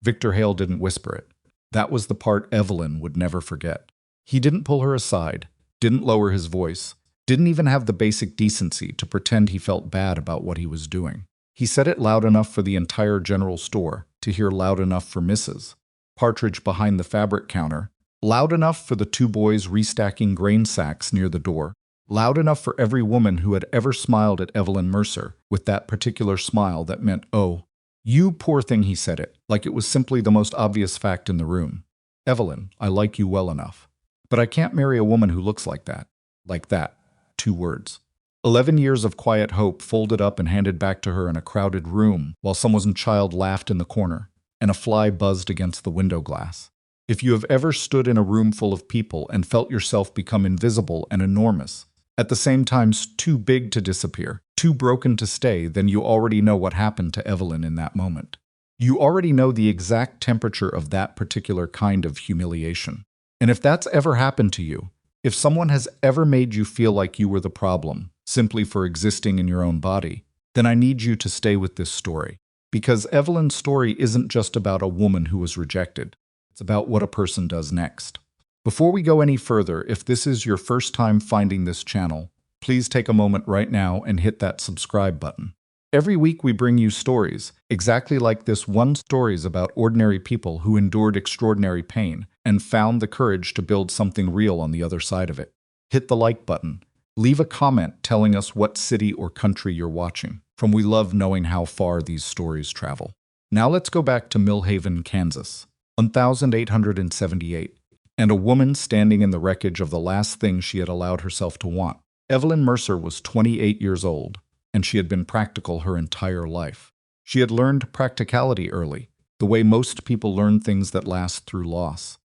Victor Hale didn't whisper it. That was the part Evelyn would never forget. He didn't pull her aside, didn't lower his voice, didn't even have the basic decency to pretend he felt bad about what he was doing. He said it loud enough for the entire general store to hear, loud enough for Mrs. Partridge behind the fabric counter, loud enough for the two boys restacking grain sacks near the door, loud enough for every woman who had ever smiled at Evelyn Mercer with that particular smile that meant, "Oh, you poor thing," he said it, like it was simply the most obvious fact in the room. "Evelyn, I like you well enough. But I can't marry a woman who looks like that." Like that. 2 words. 11 years of quiet hope folded up and handed back to her in a crowded room while someone's child laughed in the corner and a fly buzzed against the window glass. If you have ever stood in a room full of people and felt yourself become invisible and enormous, at the same time too big to disappear, too broken to stay, then you already know what happened to Evelyn in that moment. You already know the exact temperature of that particular kind of humiliation. And if that's ever happened to you, if someone has ever made you feel like you were the problem, simply for existing in your own body, then I need you to stay with this story. Because Evelyn's story isn't just about a woman who was rejected. It's about what a person does next. Before we go any further, if this is your first time finding this channel, please take a moment right now and hit that subscribe button. Every week we bring you stories, exactly like this one, stories about ordinary people who endured extraordinary pain and found the courage to build something real on the other side of it. Hit the like button. Leave a comment telling us what city or country you're watching from. We love knowing how far these stories travel. Now let's go back to Millhaven, Kansas, 1878, and a woman standing in the wreckage of the last thing she had allowed herself to want. Evelyn Mercer was 28 years old, and she had been practical her entire life. She had learned practicality early, the way most people learn things that last through loss.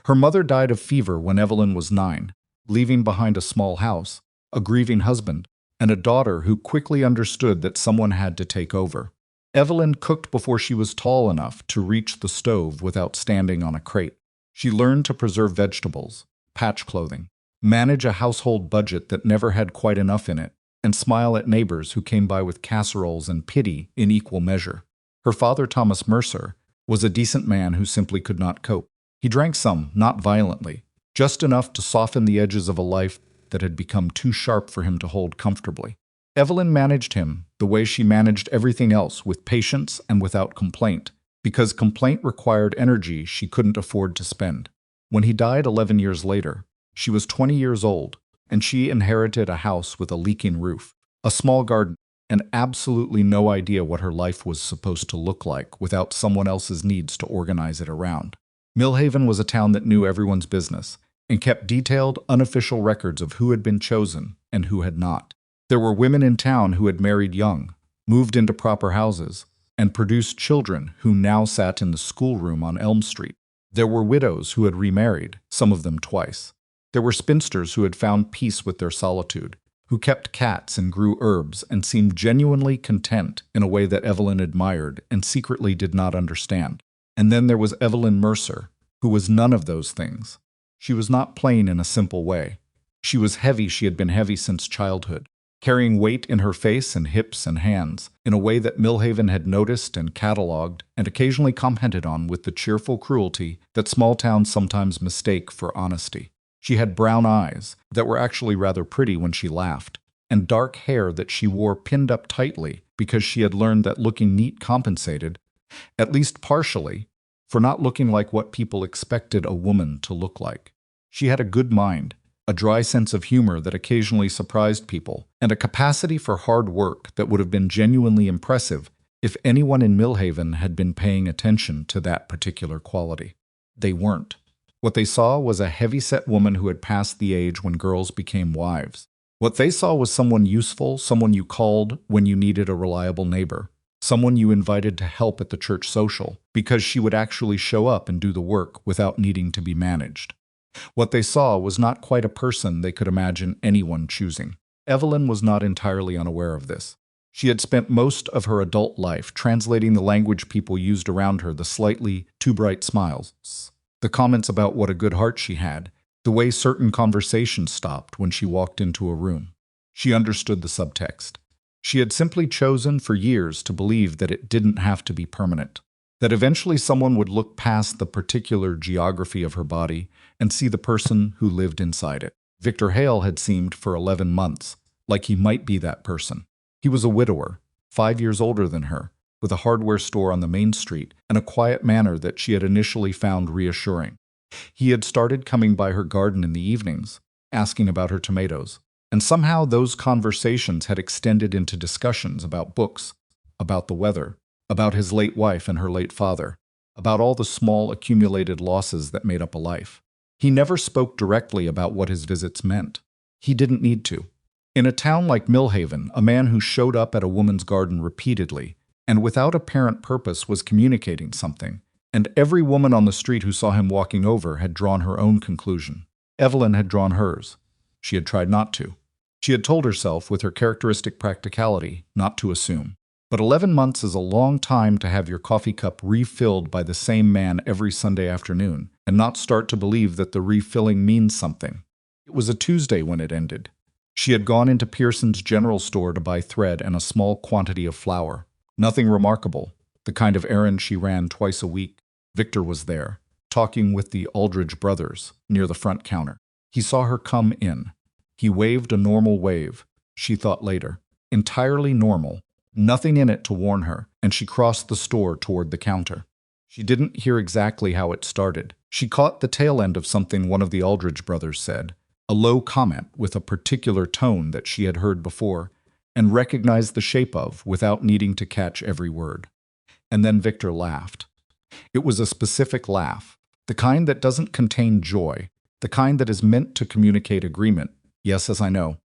Her mother died of fever when Evelyn was 9, leaving behind a small house, a grieving husband, and a daughter who quickly understood that someone had to take over. Evelyn cooked before she was tall enough to reach the stove without standing on a crate. She learned to preserve vegetables, patch clothing, manage a household budget that never had quite enough in it, and smile at neighbors who came by with casseroles and pity in equal measure. Her father, Thomas Mercer, was a decent man who simply could not cope. He drank some, not violently, just enough to soften the edges of a life that had become too sharp for him to hold comfortably. Evelyn managed him the way she managed everything else, with patience and without complaint, because complaint required energy she couldn't afford to spend. When he died 11 years later, she was 20 years old, and she inherited a house with a leaking roof, a small garden, and absolutely no idea what her life was supposed to look like without someone else's needs to organize it around. Millhaven was a town that knew everyone's business and kept detailed, unofficial records of who had been chosen and who had not. There were women in town who had married young, moved into proper houses, and produced children who now sat in the schoolroom on Elm Street. There were widows who had remarried, some of them twice. There were spinsters who had found peace with their solitude, who kept cats and grew herbs and seemed genuinely content in a way that Evelyn admired and secretly did not understand. And then there was Evelyn Mercer, who was none of those things. She was not plain in a simple way. She was heavy. She had been heavy since childhood, carrying weight in her face and hips and hands in a way that Millhaven had noticed and catalogued and occasionally commented on with the cheerful cruelty that small towns sometimes mistake for honesty. She had brown eyes that were actually rather pretty when she laughed, and dark hair that she wore pinned up tightly because she had learned that looking neat compensated, at least partially, for not looking like what people expected a woman to look like. She had a good mind, a dry sense of humor that occasionally surprised people, and a capacity for hard work that would have been genuinely impressive if anyone in Millhaven had been paying attention to that particular quality. They weren't. What they saw was a heavy-set woman who had passed the age when girls became wives. What they saw was someone useful, someone you called when you needed a reliable neighbor, someone you invited to help at the church social, because she would actually show up and do the work without needing to be managed. What they saw was not quite a person they could imagine anyone choosing. Evelyn was not entirely unaware of this. She had spent most of her adult life translating the language people used around her, the slightly too bright smiles, the comments about what a good heart she had, the way certain conversations stopped when she walked into a room. She understood the subtext. She had simply chosen for years to believe that it didn't have to be permanent. that eventually someone would look past the particular geography of her body and see the person who lived inside it. Victor Hale had seemed for 11 months like he might be that person. He was a widower, 5 years older than her, with a hardware store on the main street and a quiet manner that she had initially found reassuring. He had started coming by her garden in the evenings, asking about her tomatoes, and somehow those conversations had extended into discussions about books, about the weather, about his late wife and her late father, about all the small accumulated losses that made up a life. He never spoke directly about what his visits meant. He didn't need to. In a town like Millhaven, a man who showed up at a woman's garden repeatedly and without apparent purpose was communicating something, and every woman on the street who saw him walking over had drawn her own conclusion. Evelyn had drawn hers. She had tried not to. She had told herself, with her characteristic practicality, not to assume. But 11 months is a long time to have your coffee cup refilled by the same man every Sunday afternoon, and not start to believe that the refilling means something. It was a Tuesday when it ended. She had gone into Pearson's general store to buy thread and a small quantity of flour. Nothing remarkable, the kind of errand she ran twice a week. Victor was there, talking with the Aldridge brothers, near the front counter. He saw her come in. He waved a normal wave, she thought later. Entirely normal. Nothing in it to warn her, and she crossed the store toward the counter. She didn't hear exactly how it started. She caught the tail end of something one of the Aldridge brothers said, a low comment with a particular tone that she had heard before, and recognized the shape of without needing to catch every word. And then Victor laughed. It was a specific laugh, the kind that doesn't contain joy, the kind that is meant to communicate agreement. Yes, as I know.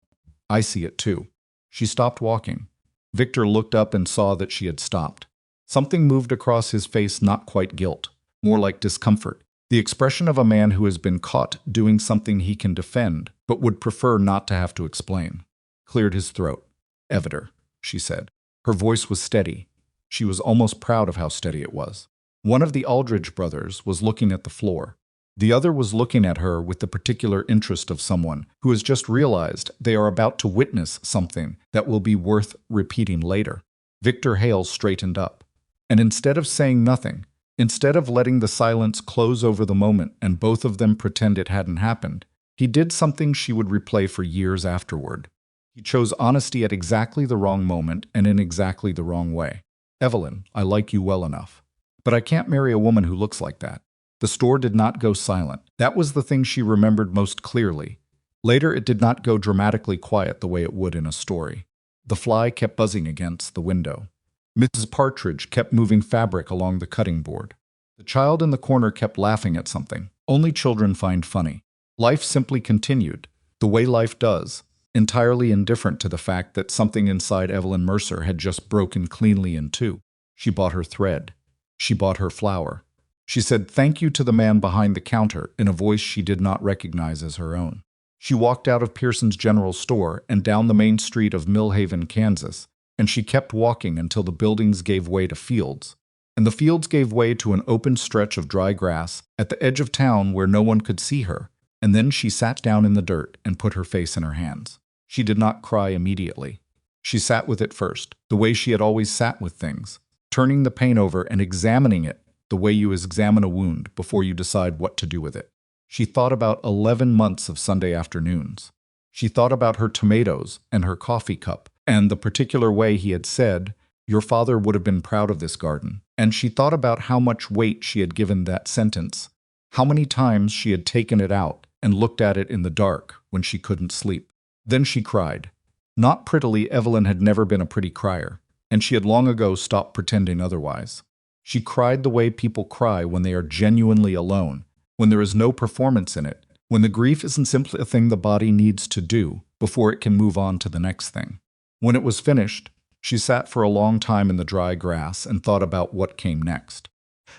I see it too. She stopped walking. Victor looked up and saw that she had stopped. Something moved across his face, not quite guilt, more like discomfort. The expression of a man who has been caught doing something he can defend, but would prefer not to have to explain. Cleared his throat. "Eviter," she said. Her voice was steady. She was almost proud of how steady it was. One of the Aldridge brothers was looking at the floor. The other was looking at her with the particular interest of someone who has just realized they are about to witness something that will be worth repeating later. Victor Hale straightened up, and instead of saying nothing, instead of letting the silence close over the moment and both of them pretend it hadn't happened, he did something she would replay for years afterward. He chose honesty at exactly the wrong moment and in exactly the wrong way. "Evelyn, I like you well enough, but I can't marry a woman who looks like that." The store did not go silent. That was the thing she remembered most clearly. Later, it did not go dramatically quiet the way it would in a story. The fly kept buzzing against the window. Mrs. Partridge kept moving fabric along the cutting board. The child in the corner kept laughing at something. Only children find funny. Life simply continued, the way life does, entirely indifferent to the fact that something inside Evelyn Mercer had just broken cleanly in two. She bought her thread. She bought her flour. She said thank you to the man behind the counter in a voice she did not recognize as her own. She walked out of Pearson's general store and down the main street of Millhaven, Kansas, and she kept walking until the buildings gave way to fields, and the fields gave way to an open stretch of dry grass at the edge of town where no one could see her, and then she sat down in the dirt and put her face in her hands. She did not cry immediately. She sat with it first, the way she had always sat with things, turning the pain over and examining it the way you examine a wound before you decide what to do with it. She thought about 11 months of Sunday afternoons. She thought about her tomatoes and her coffee cup and the particular way he had said, "Your father would have been proud of this garden." And she thought about how much weight she had given that sentence, how many times she had taken it out and looked at it in the dark when she couldn't sleep. Then she cried. Not prettily. Evelyn had never been a pretty crier, and she had long ago stopped pretending otherwise. She cried the way people cry when they are genuinely alone, when there is no performance in it, when the grief isn't simply a thing the body needs to do before it can move on to the next thing. When it was finished, she sat for a long time in the dry grass and thought about what came next.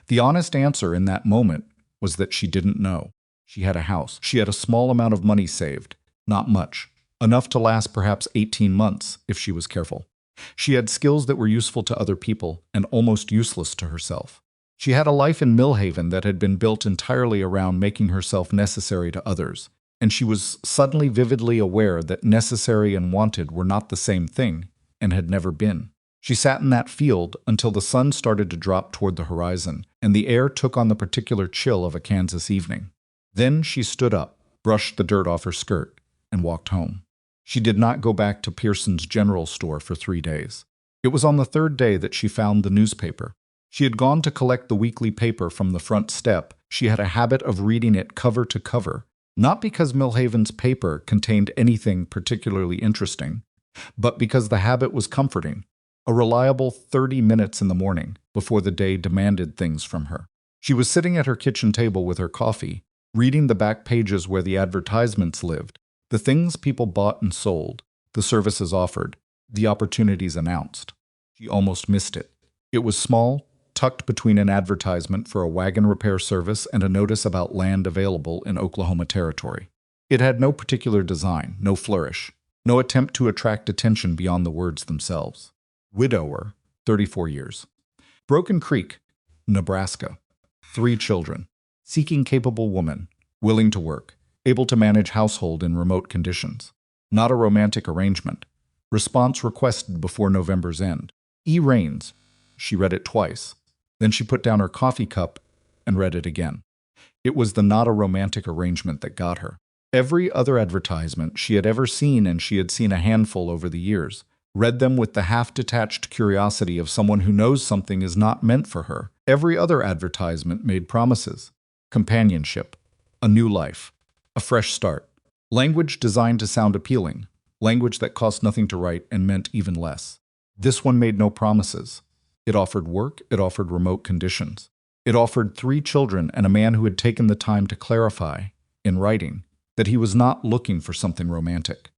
The honest answer in that moment was that she didn't know. She had a house. She had a small amount of money saved, not much, enough to last perhaps 18 months if she was careful. She had skills that were useful to other people and almost useless to herself. She had a life in Millhaven that had been built entirely around making herself necessary to others, and she was suddenly vividly aware that necessary and wanted were not the same thing and had never been. She sat in that field until the sun started to drop toward the horizon, and the air took on the particular chill of a Kansas evening. Then she stood up, brushed the dirt off her skirt, and walked home. She did not go back to Pearson's general store for 3 days. It was on the third day that she found the newspaper. She had gone to collect the weekly paper from the front step. She had a habit of reading it cover to cover, not because Millhaven's paper contained anything particularly interesting, but because the habit was comforting, a reliable 30 minutes in the morning before the day demanded things from her. She was sitting at her kitchen table with her coffee, reading the back pages where the advertisements lived, the things people bought and sold, the services offered, the opportunities announced. She almost missed it. It was small, tucked between an advertisement for a wagon repair service and a notice about land available in Oklahoma Territory. It had no particular design, no flourish, no attempt to attract attention beyond the words themselves. Widower, 34 years. Broken Creek, Nebraska. 3 children. Seeking capable woman, willing to work, able to manage household in remote conditions. Not a romantic arrangement. Response requested before November's end. E. Raines. She read it twice. Then she put down her coffee cup and read it again. It was the not a romantic arrangement that got her. Every other advertisement she had ever seen, and she had seen a handful over the years, read them with the half-detached curiosity of someone who knows something is not meant for her. Every other advertisement made promises. Companionship. A new life. A fresh start. Language designed to sound appealing. Language that cost nothing to write and meant even less. This one made no promises. It offered work, it offered remote conditions. It offered 3 children and a man who had taken the time to clarify, in writing, that he was not looking for something romantic.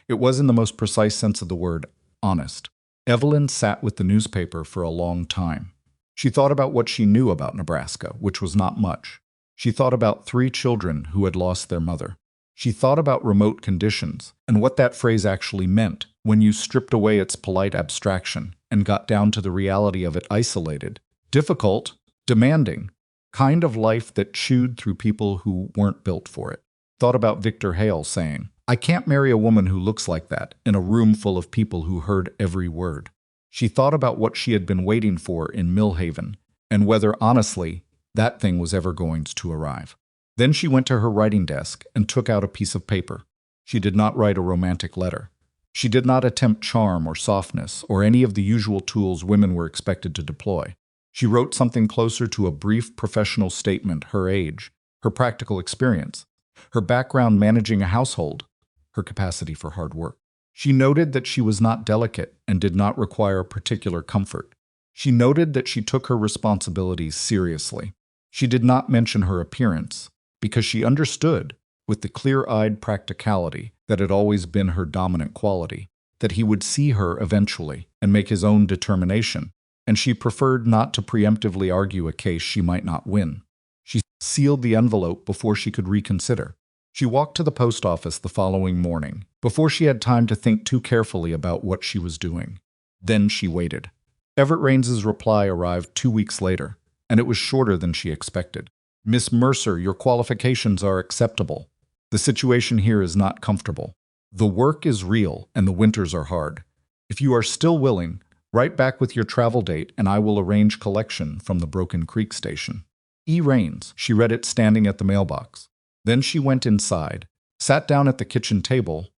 It was, in the most precise sense of the word, honest. Evelyn sat with the newspaper for a long time. She thought about what she knew about Nebraska, which was not much. She thought about 3 children who had lost their mother. She thought about remote conditions and what that phrase actually meant when you stripped away its polite abstraction and got down to the reality of it isolated, difficult, demanding, kind of life that chewed through people who weren't built for it. Thought about Victor Hale saying, "I can't marry a woman who looks like that," in a room full of people who heard every word. She thought about what she had been waiting for in Millhaven, and whether, honestly, that thing was ever going to arrive. Then she went to her writing desk and took out a piece of paper. She did not write a romantic letter. She did not attempt charm or softness or any of the usual tools women were expected to deploy. She wrote something closer to a brief professional statement: her age, her practical experience, her background managing a household, her capacity for hard work. She noted that she was not delicate and did not require particular comfort. She noted that she took her responsibilities seriously. She did not mention her appearance, because she understood, with the clear-eyed practicality that had always been her dominant quality, that he would see her eventually and make his own determination, and she preferred not to preemptively argue a case she might not win. She sealed the envelope before she could reconsider. She walked to the post office the following morning, before she had time to think too carefully about what she was doing. Then she waited. Everett Raines's reply arrived 2 weeks later, and it was shorter than she expected. "Miss Mercer, your qualifications are acceptable. The situation here is not comfortable. The work is real, and the winters are hard. If you are still willing, write back with your travel date, and I will arrange collection from the Broken Creek station." E. Raines. She read it standing at the mailbox. Then she went inside, sat down at the kitchen table,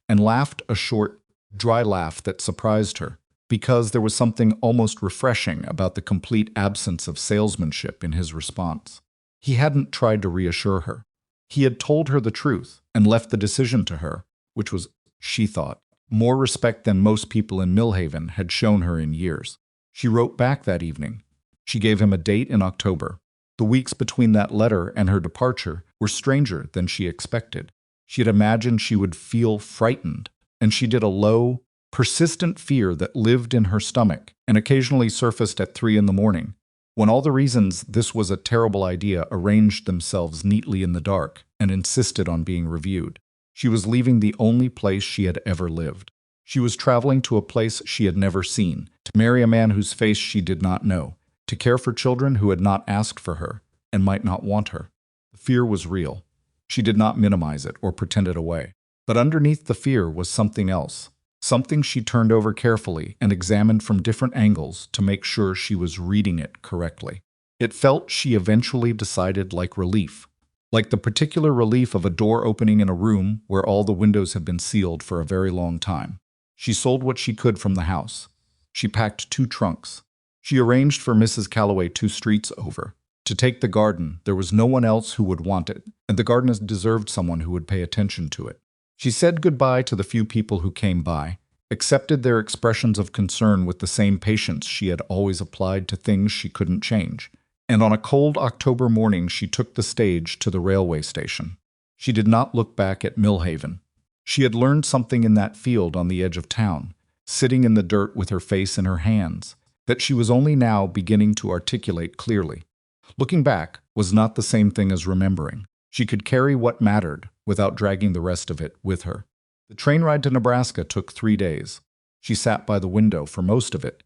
and laughed a short, dry laugh that surprised her, because there was something almost refreshing about the complete absence of salesmanship in his response. He hadn't tried to reassure her. He had told her the truth and left the decision to her, which was, she thought, more respect than most people in Millhaven had shown her in years. She wrote back that evening. She gave him a date in October. The weeks between that letter and her departure were stranger than she expected. She had imagined she would feel frightened, and she did a low, persistent fear that lived in her stomach and occasionally surfaced at 3 in the morning, when all the reasons this was a terrible idea arranged themselves neatly in the dark and insisted on being reviewed. She was leaving the only place she had ever lived. She was traveling to a place she had never seen, to marry a man whose face she did not know, to care for children who had not asked for her and might not want her. The fear was real. She did not minimize it or pretend it away. But underneath the fear was something else, something she turned over carefully and examined from different angles to make sure she was reading it correctly. It felt, she eventually decided, like relief. Like the particular relief of a door opening in a room where all the windows have been sealed for a very long time. She sold what she could from the house. She packed 2 trunks. She arranged for Mrs. Calloway 2 streets over. To take the garden, there was no one else who would want it, and the garden deserved someone who would pay attention to it. She said goodbye to the few people who came by, accepted their expressions of concern with the same patience she had always applied to things she couldn't change, and on a cold October morning she took the stage to the railway station. She did not look back at Millhaven. She had learned something in that field on the edge of town, sitting in the dirt with her face in her hands, that she was only now beginning to articulate clearly. Looking back was not the same thing as remembering. She could carry what mattered without dragging the rest of it with her. The train ride to Nebraska took 3 days. She sat by the window for most of it,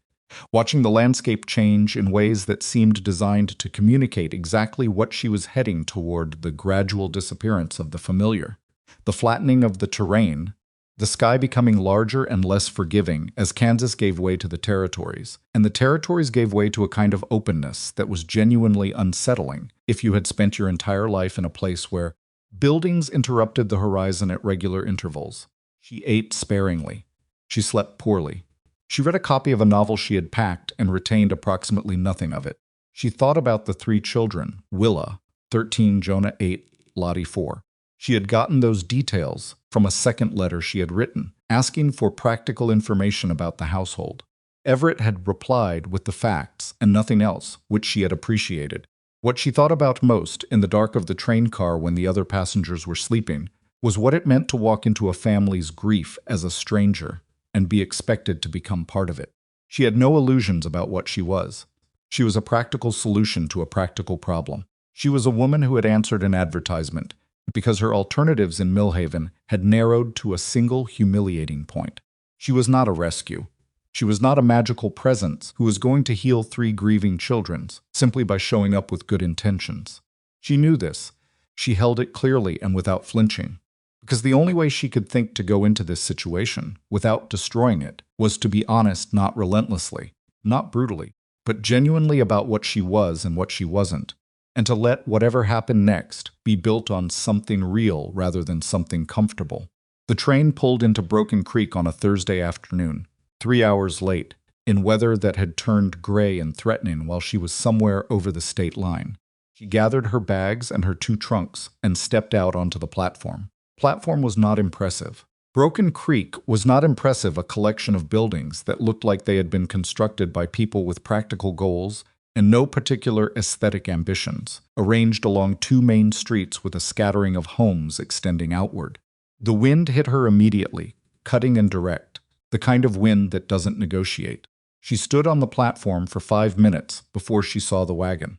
watching the landscape change in ways that seemed designed to communicate exactly what she was heading toward: the gradual disappearance of the familiar, the flattening of the terrain, the sky becoming larger and less forgiving as Kansas gave way to the territories, and the territories gave way to a kind of openness that was genuinely unsettling if you had spent your entire life in a place where buildings interrupted the horizon at regular intervals. She ate sparingly. She slept poorly. She read a copy of a novel she had packed and retained approximately nothing of it. She thought about the 3 children, Willa, 13, Jonah, 8, Lottie, 4. She had gotten those details from a second letter she had written, asking for practical information about the household. Everett had replied with the facts and nothing else, which she had appreciated. What she thought about most, in the dark of the train car when the other passengers were sleeping, was what it meant to walk into a family's grief as a stranger and be expected to become part of it. She had no illusions about what she was. She was a practical solution to a practical problem. She was a woman who had answered an advertisement, because her alternatives in Millhaven had narrowed to a single humiliating point. She was not a rescue. She was not a magical presence who was going to heal 3 grieving children simply by showing up with good intentions. She knew this. She held it clearly and without flinching, because the only way she could think to go into this situation, without destroying it, was to be honest, not relentlessly, not brutally, but genuinely about what she was and what she wasn't, and to let whatever happened next be built on something real rather than something comfortable. The train pulled into Broken Creek on a Thursday afternoon, 3 hours late, in weather that had turned gray and threatening while she was somewhere over the state line. She gathered her bags and her 2 trunks and stepped out onto the platform. Platform was not impressive. Broken Creek was not impressive, a collection of buildings that looked like they had been constructed by people with practical goals and no particular aesthetic ambitions, arranged along 2 main streets with a scattering of homes extending outward. The wind hit her immediately, cutting and direct, the kind of wind that doesn't negotiate. She stood on the platform for 5 minutes before she saw the wagon.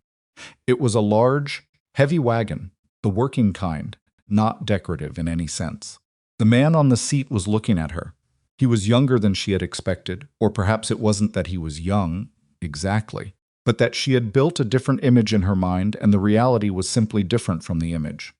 It was a large, heavy wagon, the working kind, not decorative in any sense. The man on the seat was looking at her. He was younger than she had expected, or perhaps it wasn't that he was young, exactly, but that she had built a different image in her mind and the reality was simply different from the image.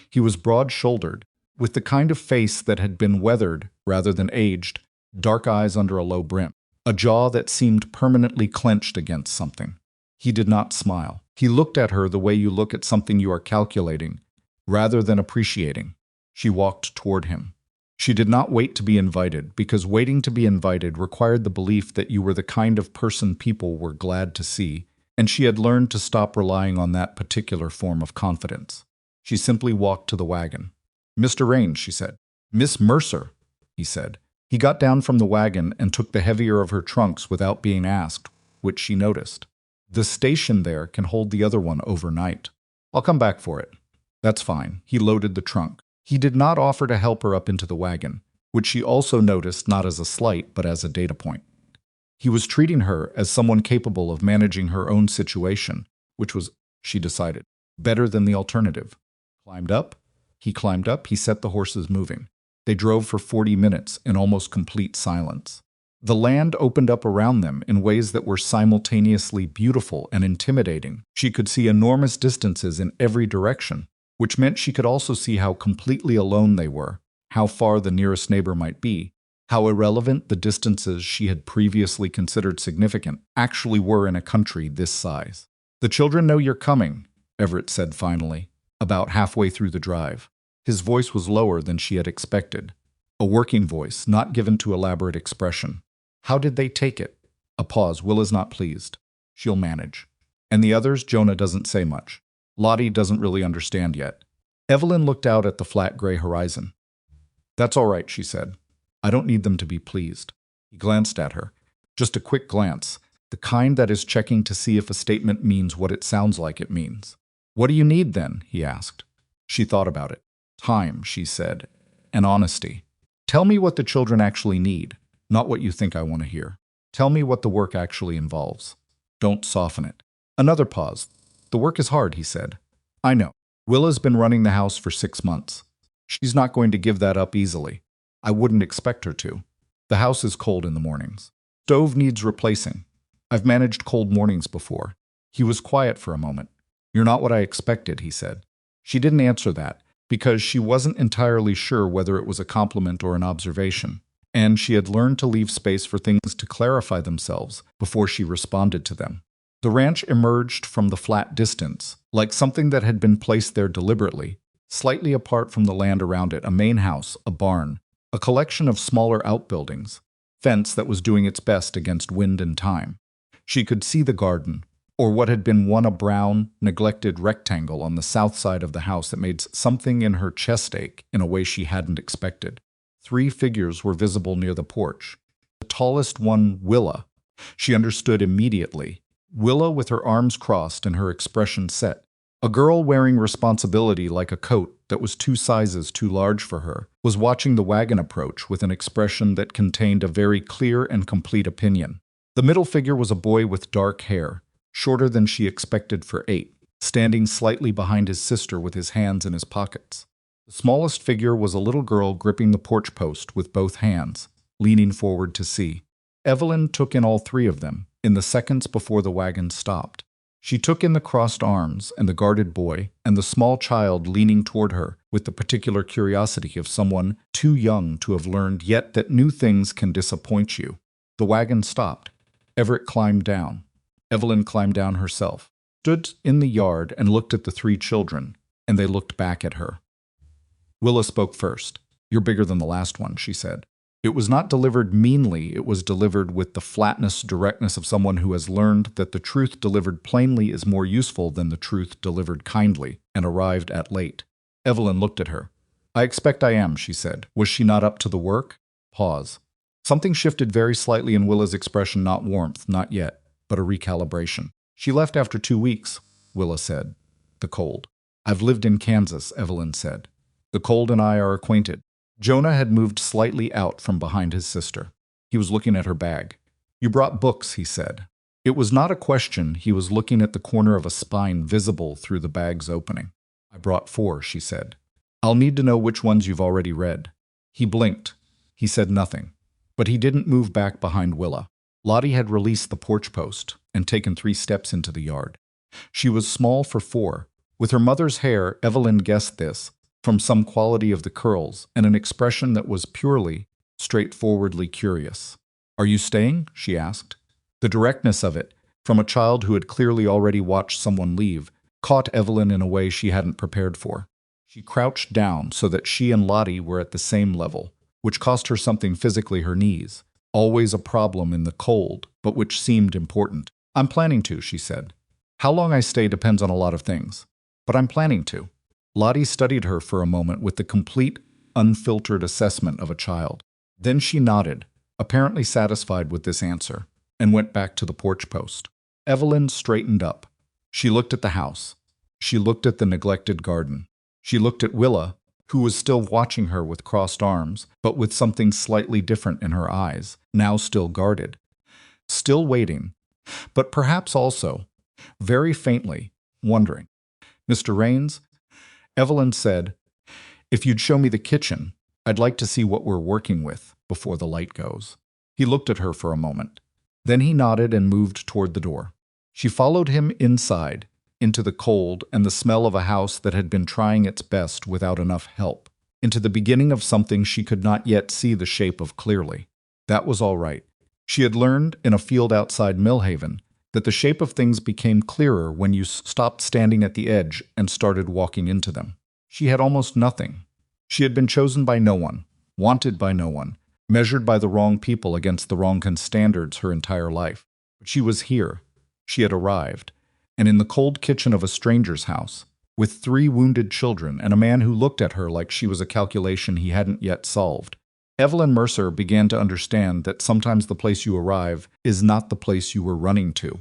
He was broad-shouldered, with the kind of face that had been weathered rather than aged, dark eyes under a low brim, a jaw that seemed permanently clenched against something. He did not smile. He looked at her the way you look at something you are calculating, rather than appreciating. She walked toward him. She did not wait to be invited, because waiting to be invited required the belief that you were the kind of person people were glad to see, and she had learned to stop relying on that particular form of confidence. She simply walked to the wagon. "Mr. Raines," she said. "Miss Mercer," he said. He got down from the wagon and took the heavier of her trunks without being asked, which she noticed. "The station there can hold the other one overnight. I'll come back for it." "That's fine." He loaded the trunk. He did not offer to help her up into the wagon, which she also noticed not as a slight but as a data point. He was treating her as someone capable of managing her own situation, which was, she decided, better than the alternative. Climbed up. He climbed up. He set the horses moving. They drove for 40 minutes in almost complete silence. The land opened up around them in ways that were simultaneously beautiful and intimidating. She could see enormous distances in every direction, which meant she could also see how completely alone they were, how far the nearest neighbor might be, How irrelevant the distances she had previously considered significant actually were in a country this size. "The children know you're coming," Everett said finally, about halfway through the drive. His voice was lower than she had expected. A working voice, not given to elaborate expression. "How did they take it?" A pause. "Willa's not pleased. She'll manage. And the others, Jonah doesn't say much. Lottie doesn't really understand yet." Evelyn looked out at the flat gray horizon. "That's all right," she said. "I don't need them to be pleased." He glanced at her. Just a quick glance, the kind that is checking to see if a statement means what it sounds like it means. "What do you need then?" he asked. She thought about it. "Time," she said, "and honesty. Tell me what the children actually need, not what you think I want to hear. Tell me what the work actually involves. Don't soften it." Another pause. "The work is hard," he said. "I know. Willa's been running the house for 6 months. She's not going to give that up easily. I wouldn't expect her to. The house is cold in the mornings. Stove needs replacing. I've managed cold mornings before." He was quiet for a moment. "You're not what I expected," he said. She didn't answer that, because she wasn't entirely sure whether it was a compliment or an observation, and she had learned to leave space for things to clarify themselves before she responded to them. The ranch emerged from the flat distance, like something that had been placed there deliberately, slightly apart from the land around it, a main house, a barn, a collection of smaller outbuildings, fence that was doing its best against wind and time. She could see the garden, or what had been a brown, neglected rectangle on the south side of the house that made something in her chest ache in a way she hadn't expected. 3 figures were visible near the porch. The tallest one, Willa. She understood immediately. Willa with her arms crossed and her expression set. A girl wearing responsibility like a coat that was 2 sizes too large for her was watching the wagon approach with an expression that contained a very clear and complete opinion. The middle figure was a boy with dark hair, shorter than she expected for 8, standing slightly behind his sister with his hands in his pockets. The smallest figure was a little girl gripping the porch post with both hands, leaning forward to see. Evelyn took in all 3 of them in the seconds before the wagon stopped. She took in the crossed arms and the guarded boy and the small child leaning toward her with the particular curiosity of someone too young to have learned yet that new things can disappoint you. The wagon stopped. Everett climbed down. Evelyn climbed down herself, stood in the yard and looked at the 3 children, and they looked back at her. Willa spoke first. "You're bigger than the last one," she said. It was not delivered meanly, it was delivered with the flatness, directness of someone who has learned that the truth delivered plainly is more useful than the truth delivered kindly, and arrived at late. Evelyn looked at her. "I expect I am," she said. "Was she not up to the work?" Pause. Something shifted very slightly in Willa's expression, not warmth, not yet, but a recalibration. "She left after 2 weeks, Willa said. "The cold." "I've lived in Kansas," Evelyn said. "The cold and I are acquainted." Jonah had moved slightly out from behind his sister. He was looking at her bag. "You brought books," he said. It was not a question. He was looking at the corner of a spine visible through the bag's opening. "I brought 4, she said. "I'll need to know which ones you've already read." He blinked. He said nothing. But he didn't move back behind Willa. Lottie had released the porch post and taken 3 steps into the yard. She was small for 4. With her mother's hair, Evelyn guessed this, from some quality of the curls and an expression that was purely, straightforwardly curious. "Are you staying?" she asked. The directness of it, from a child who had clearly already watched someone leave, caught Evelyn in a way she hadn't prepared for. She crouched down so that she and Lottie were at the same level, which cost her something physically, her knees, always a problem in the cold, but which seemed important. "I'm planning to," she said. "How long I stay depends on a lot of things, but I'm planning to." Lottie studied her for a moment with the complete, unfiltered assessment of a child. Then she nodded, apparently satisfied with this answer, and went back to the porch post. Evelyn straightened up. She looked at the house. She looked at the neglected garden. She looked at Willa, who was still watching her with crossed arms, but with something slightly different in her eyes, now still guarded. Still waiting, but perhaps also, very faintly, wondering. "Mr. Raines," Evelyn said, "if you'd show me the kitchen, I'd like to see what we're working with before the light goes." He looked at her for a moment. Then he nodded and moved toward the door. She followed him inside, into the cold and the smell of a house that had been trying its best without enough help. into the beginning of something she could not yet see the shape of clearly. That was all right. She had learned in a field outside Millhaven that the shape of things became clearer when you stopped standing at the edge and started walking into them. She had almost nothing. She had been chosen by no one, wanted by no one, measured by the wrong people against the wrong standards her entire life. But she was here. She had arrived. And in the cold kitchen of a stranger's house, with 3 wounded children and a man who looked at her like she was a calculation he hadn't yet solved, Evelyn Mercer began to understand that sometimes the place you arrive is not the place you were running to.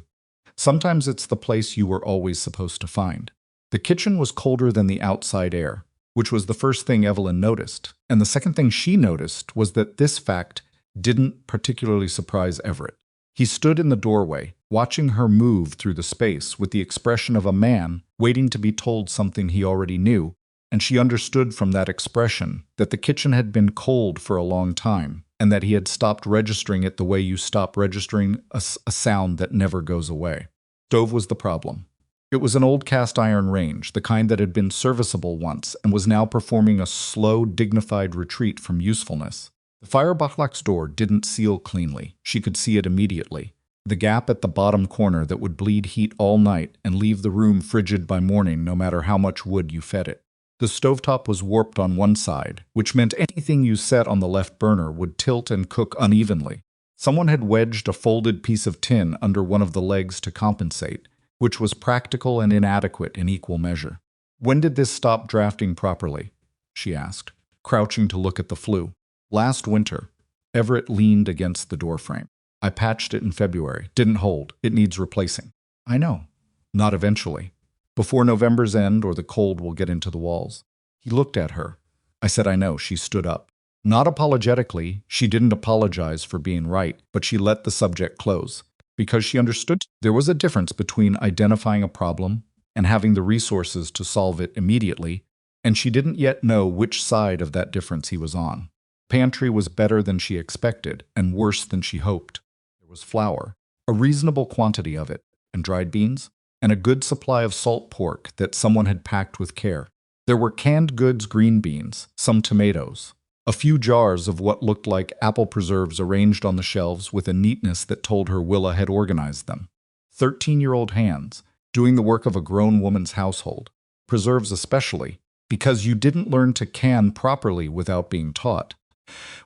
Sometimes it's the place you were always supposed to find. The kitchen was colder than the outside air, which was the first thing Evelyn noticed, and the second thing she noticed was that this fact didn't particularly surprise Everett. He stood in the doorway, watching her move through the space with the expression of a man waiting to be told something he already knew, and she understood from that expression that the kitchen had been cold for a long time, and that he had stopped registering it the way you stop registering a sound that never goes away. Stove was the problem. It was an old cast-iron range, the kind that had been serviceable once and was now performing a slow, dignified retreat from usefulness. The firebox door didn't seal cleanly. She could see it immediately. The gap at the bottom corner that would bleed heat all night and leave the room frigid by morning no matter how much wood you fed it. The stovetop was warped on one side, which meant anything you set on the left burner would tilt and cook unevenly. Someone had wedged a folded piece of tin under one of the legs to compensate, which was practical and inadequate in equal measure. "When did this stop drafting properly?" she asked, crouching to look at the flue. "Last winter." Everett leaned against the doorframe. "I patched it in February. Didn't hold. It needs replacing." "I know." "Not eventually. Before November's end or the cold will get into the walls." He looked at her. I said, "I know." She stood up. Not apologetically, she didn't apologize for being right, but she let the subject close, because she understood there was a difference between identifying a problem and having the resources to solve it immediately, and she didn't yet know which side of that difference he was on. Pantry was better than she expected and worse than she hoped. There was flour, a reasonable quantity of it, and dried beans, and a good supply of salt pork that someone had packed with care. There were canned goods, green beans, some tomatoes, a few jars of what looked like apple preserves arranged on the shelves with a neatness that told her Willa had organized them. 13-year-old hands, doing the work of a grown woman's household. Preserves especially, because you didn't learn to can properly without being taught,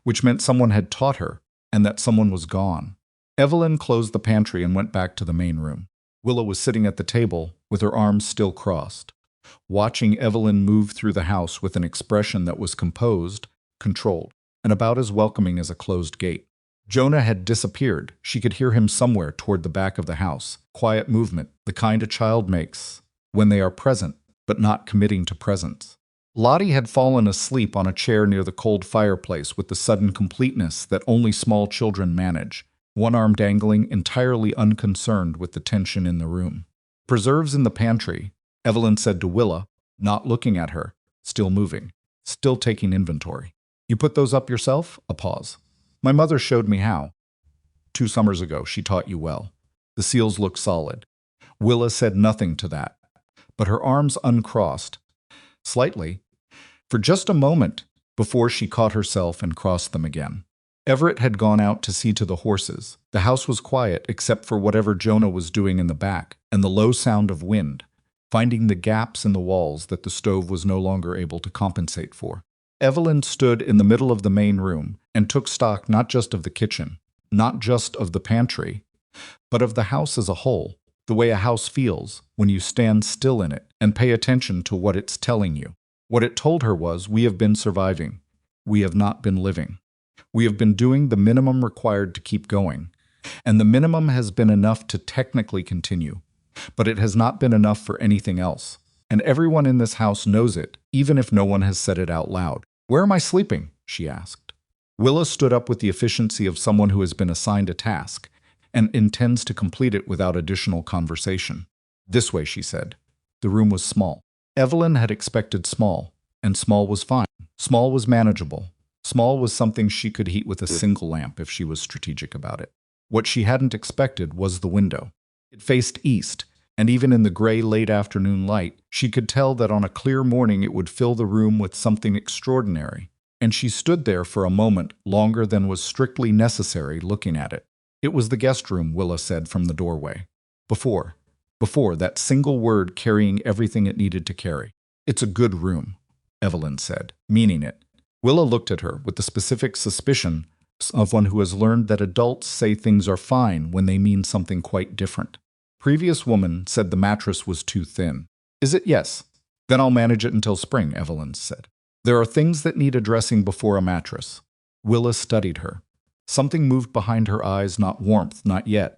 which meant someone had taught her, and that someone was gone. Evelyn closed the pantry and went back to the main room. Willa was sitting at the table with her arms still crossed, watching Evelyn move through the house with an expression that was composed, controlled, and about as welcoming as a closed gate. Jonah had disappeared. She could hear him somewhere toward the back of the house. Quiet movement, the kind a child makes when they are present, but not committing to presence. Lottie had fallen asleep on a chair near the cold fireplace with the sudden completeness that only small children manage, one arm dangling, entirely unconcerned with the tension in the room. "Preserves in the pantry," Evelyn said to Willa, not looking at her, still moving, still taking inventory. "You put those up yourself?" A pause. "My mother showed me how. 2 summers ago, she taught you well. The seals look solid." Willa said nothing to that, but her arms uncrossed, slightly, for just a moment before she caught herself and crossed them again. Everett had gone out to see to the horses. The house was quiet except for whatever Jonah was doing in the back and the low sound of wind, finding the gaps in the walls that the stove was no longer able to compensate for. Evelyn stood in the middle of the main room and took stock not just of the kitchen, not just of the pantry, but of the house as a whole, the way a house feels when you stand still in it and pay attention to what it's telling you. What it told her was, we have been surviving. We have not been living. We have been doing the minimum required to keep going, and the minimum has been enough to technically continue, but it has not been enough for anything else. And everyone in this house knows it, even if no one has said it out loud. "Where am I sleeping?" she asked. Willa stood up with the efficiency of someone who has been assigned a task and intends to complete it without additional conversation. "This way," she said. The room was small. Evelyn had expected small, and small was fine. Small was manageable. Small was something she could heat with a single lamp if she was strategic about it. What she hadn't expected was the window. It faced east, And even in the gray late afternoon light, she could tell that on a clear morning it would fill the room with something extraordinary. And she stood there for a moment longer than was strictly necessary looking at it. It was the guest room, Willa said from the doorway. Before, that single word carrying everything it needed to carry. It's a good room, Evelyn said, meaning it. Willa looked at her with the specific suspicion of one who has learned that adults say things are fine when they mean something quite different. Previous woman said the mattress was too thin. Is it? Yes. Then I'll manage it until spring, Evelyn said. There are things that need addressing before a mattress. Willa studied her. Something moved behind her eyes, not warmth, not yet,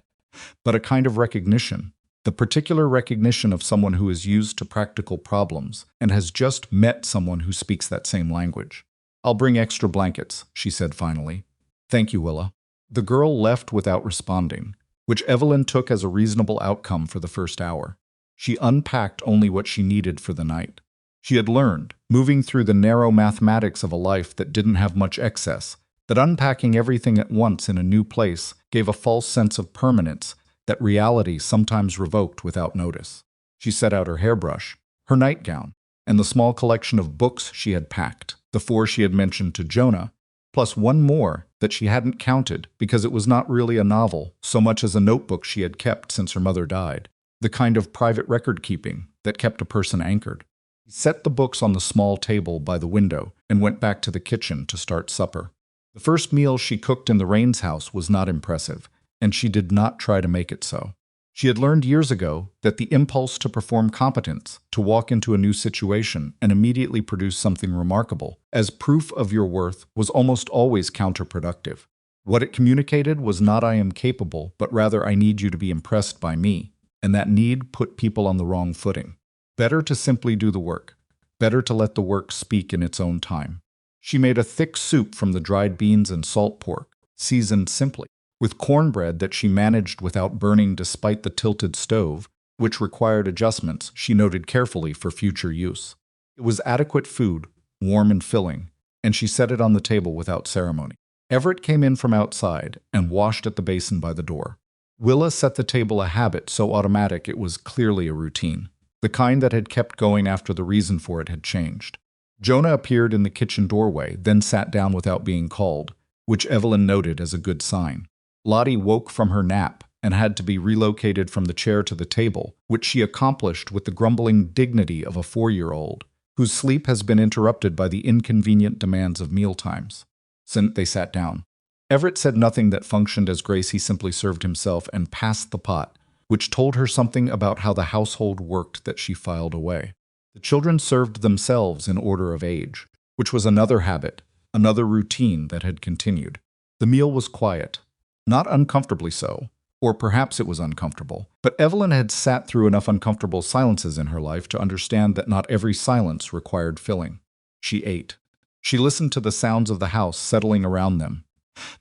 but a kind of recognition. The particular recognition of someone who is used to practical problems and has just met someone who speaks that same language. I'll bring extra blankets, she said finally. Thank you, Willa. The girl left without responding, which Evelyn took as a reasonable outcome for the first hour. She unpacked only what she needed for the night. She had learned, moving through the narrow mathematics of a life that didn't have much excess, that unpacking everything at once in a new place gave a false sense of permanence that reality sometimes revoked without notice. She set out her hairbrush, her nightgown, and the small collection of books she had packed, the 4 she had mentioned to Jonah, plus one more that she hadn't counted because it was not really a novel so much as a notebook she had kept since her mother died, the kind of private record-keeping that kept a person anchored. He set the books on the small table by the window and went back to the kitchen to start supper. The first meal she cooked in the Rains house was not impressive, and she did not try to make it so. She had learned years ago that the impulse to perform competence, to walk into a new situation and immediately produce something remarkable, as proof of your worth, was almost always counterproductive. What it communicated was not I am capable, but rather I need you to be impressed by me, and that need put people on the wrong footing. Better to simply do the work. Better to let the work speak in its own time. She made a thick soup from the dried beans and salt pork, seasoned simply, with cornbread that she managed without burning despite the tilted stove, which required adjustments she noted carefully for future use. It was adequate food, warm and filling, and she set it on the table without ceremony. Everett came in from outside and washed at the basin by the door. Willa set the table a habit so automatic it was clearly a routine, the kind that had kept going after the reason for it had changed. Jonah appeared in the kitchen doorway, then sat down without being called, which Evelyn noted as a good sign. Lottie woke from her nap and had to be relocated from the chair to the table, which she accomplished with the grumbling dignity of a 4-year-old, whose sleep has been interrupted by the inconvenient demands of mealtimes. Since they sat down, Everett said nothing that functioned as grace. He simply served himself and passed the pot, which told her something about how the household worked that she filed away. The children served themselves in order of age, which was another habit, another routine that had continued. The meal was quiet. Not uncomfortably so, or perhaps it was uncomfortable, but Evelyn had sat through enough uncomfortable silences in her life to understand that not every silence required filling. She ate. She listened to the sounds of the house settling around them,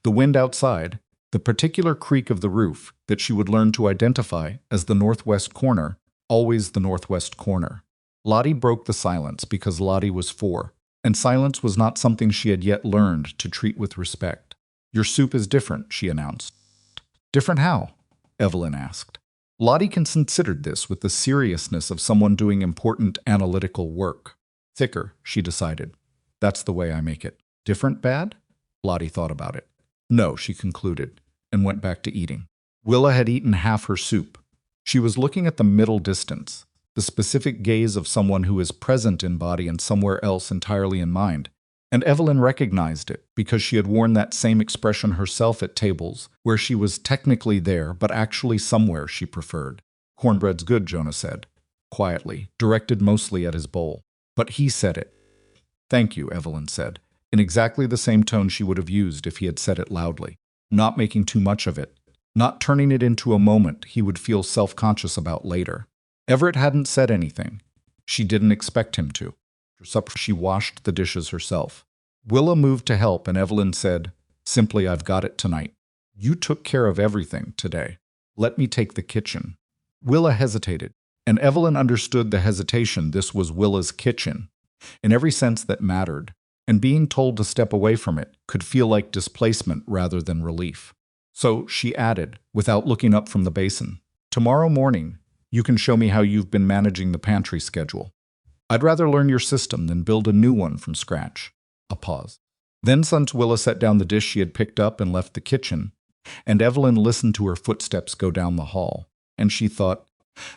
the wind outside, the particular creak of the roof that she would learn to identify as the northwest corner, always the northwest corner. Lottie broke the silence because Lottie was 4, and silence was not something she had yet learned to treat with respect. Your soup is different, she announced. Different how? Evelyn asked. Lottie considered this with the seriousness of someone doing important analytical work. Thicker, she decided. That's the way I make it. Different bad? Lottie thought about it. No, she concluded, and went back to eating. Willa had eaten half her soup. She was looking at the middle distance, the specific gaze of someone who is present in body and somewhere else entirely in mind. And Evelyn recognized it because she had worn that same expression herself at tables where she was technically there but actually somewhere she preferred. Cornbread's good, Jonah said, quietly, directed mostly at his bowl. But he said it. Thank you, Evelyn said, in exactly the same tone she would have used if he had said it loudly, not making too much of it, not turning it into a moment he would feel self-conscious about later. Everett hadn't said anything. She didn't expect him to. For supper, she washed the dishes herself. Willa moved to help, and Evelyn said, simply, I've got it tonight. You took care of everything today. Let me take the kitchen. Willa hesitated, and Evelyn understood the hesitation. This was Willa's kitchen, in every sense that mattered, and being told to step away from it could feel like displacement rather than relief. So she added, without looking up from the basin, tomorrow morning, You can show me how you've been managing the pantry schedule. I'd rather learn your system than build a new one from scratch. A pause. Then Willa set down the dish she had picked up and left the kitchen, and Evelyn listened to her footsteps go down the hall, and she thought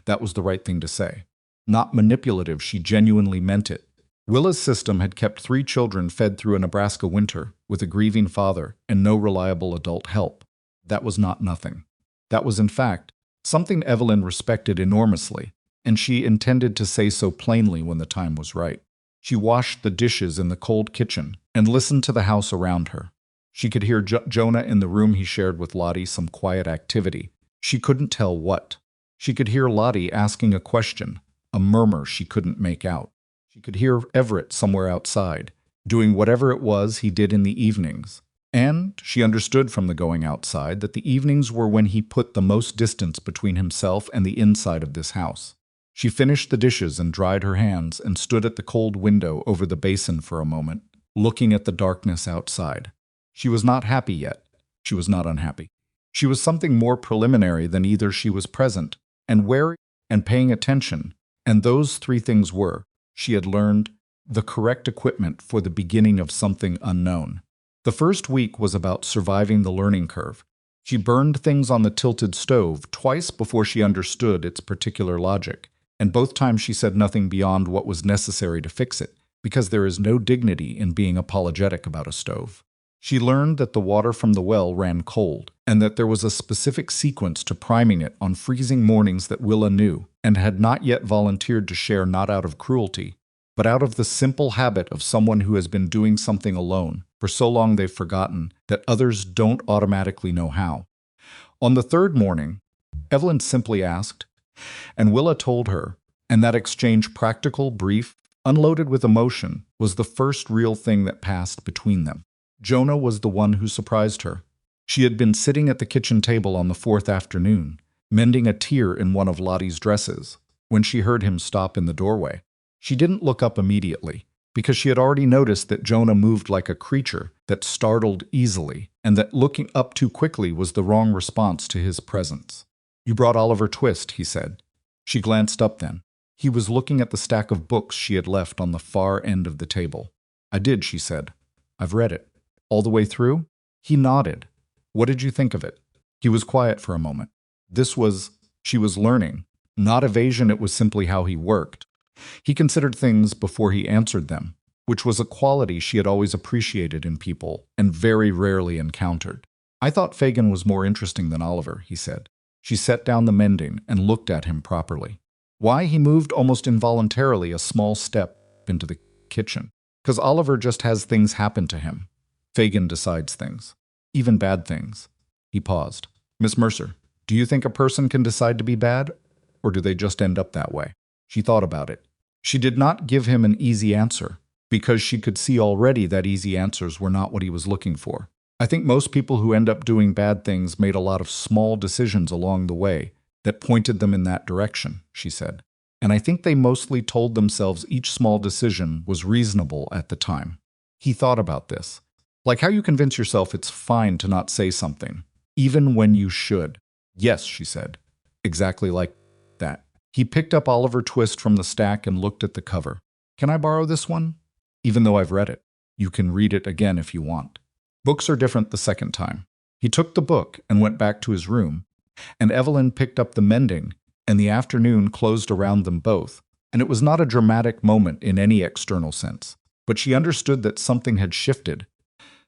that was the right thing to say. Not manipulative, she genuinely meant it. Willa's system had kept 3 children fed through a Nebraska winter with a grieving father and no reliable adult help. That was not nothing. That was, in fact, something Evelyn respected enormously, and she intended to say so plainly when the time was right. She washed the dishes in the cold kitchen and listened to the house around her. She could hear Jonah in the room he shared with Lottie, some quiet activity. She couldn't tell what. She could hear Lottie asking a question, a murmur she couldn't make out. She could hear Everett somewhere outside, doing whatever it was he did in the evenings. And she understood from the going outside that the evenings were when he put the most distance between himself and the inside of this house. She finished the dishes and dried her hands and stood at the cold window over the basin for a moment, looking at the darkness outside. She was not happy yet. She was not unhappy. She was something more preliminary than either. She was present and wary and paying attention, and those 3 things were, she had learned, the correct equipment for the beginning of something unknown. The first week was about surviving the learning curve. She burned things on the tilted stove twice before she understood its particular logic, and both times she said nothing beyond what was necessary to fix it, because there is no dignity in being apologetic about a stove. She learned that the water from the well ran cold, and that there was a specific sequence to priming it on freezing mornings that Willa knew, and had not yet volunteered to share, not out of cruelty, but out of the simple habit of someone who has been doing something alone for so long they've forgotten that others don't automatically know how. On the 3rd morning, Evelyn simply asked, and Willa told her, and that exchange, practical, brief, unloaded with emotion, was the first real thing that passed between them. Jonah was the one who surprised her. She had been sitting at the kitchen table on the 4th afternoon, mending a tear in one of Lottie's dresses, when she heard him stop in the doorway. She didn't look up immediately, because she had already noticed that Jonah moved like a creature that startled easily, and that looking up too quickly was the wrong response to his presence. "You brought Oliver Twist," he said. She glanced up then. He was looking at the stack of books she had left on the far end of the table. "I did," she said. "I've read it." "All the way through?" He nodded. "What did you think of it?" He was quiet for a moment. She was learning. Not evasion, it was simply how he worked. He considered things before he answered them, which was a quality she had always appreciated in people and very rarely encountered. "I thought Fagin was more interesting than Oliver," he said. She set down the mending and looked at him properly. Why? He moved almost involuntarily a small step into the kitchen. "'Cause Oliver just has things happen to him. Fagin decides things. Even bad things." He paused. "Miss Mercer, do you think a person can decide to be bad, or do they just end up that way?" She thought about it. She did not give him an easy answer, because she could see already that easy answers were not what he was looking for. "I think most people who end up doing bad things made a lot of small decisions along the way that pointed them in that direction," she said. "And I think they mostly told themselves each small decision was reasonable at the time." He thought about this. Like how you convince yourself it's fine to not say something, even when you should. "Yes," she said. "Exactly like that." He picked up Oliver Twist from the stack and looked at the cover. "Can I borrow this one?" "Even though I've read it. You can read it again if you want." Books are different the second time. He took the book and went back to his room, and Evelyn picked up the mending, and the afternoon closed around them both, and it was not a dramatic moment in any external sense, but she understood that something had shifted,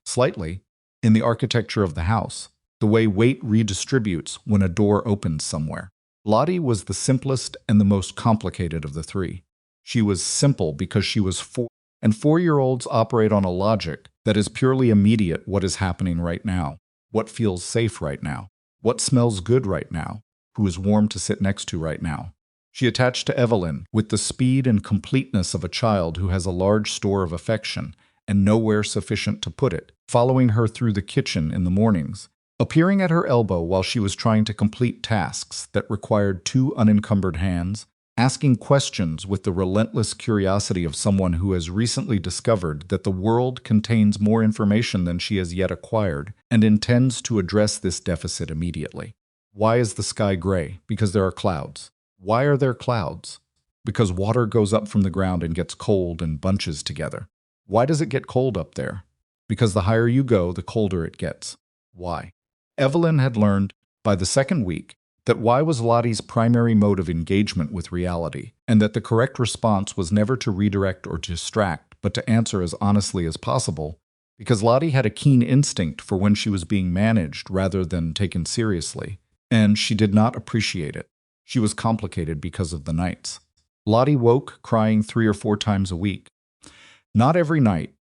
slightly, in the architecture of the house, the way weight redistributes when a door opens somewhere. Lottie was the simplest and the most complicated of the 3. She was simple because she was 4, and 4-year-olds operate on a logic that is purely immediate. What is happening right now? What feels safe right now? What smells good right now? Who is warm to sit next to right now? She attached to Evelyn with the speed and completeness of a child who has a large store of affection and nowhere sufficient to put it, following her through the kitchen in the mornings, appearing at her elbow while she was trying to complete tasks that required 2 unencumbered hands, asking questions with the relentless curiosity of someone who has recently discovered that the world contains more information than she has yet acquired and intends to address this deficit immediately. Why is the sky gray? Because there are clouds. Why are there clouds? Because water goes up from the ground and gets cold and bunches together. Why does it get cold up there? Because the higher you go, the colder it gets. Why? Evelyn had learned by the second week that why was Lottie's primary mode of engagement with reality, and that the correct response was never to redirect or distract, but to answer as honestly as possible, because Lottie had a keen instinct for when she was being managed rather than taken seriously, and she did not appreciate it. She was complicated because of the nights. Lottie woke crying 3 or 4 times a week. Not every night,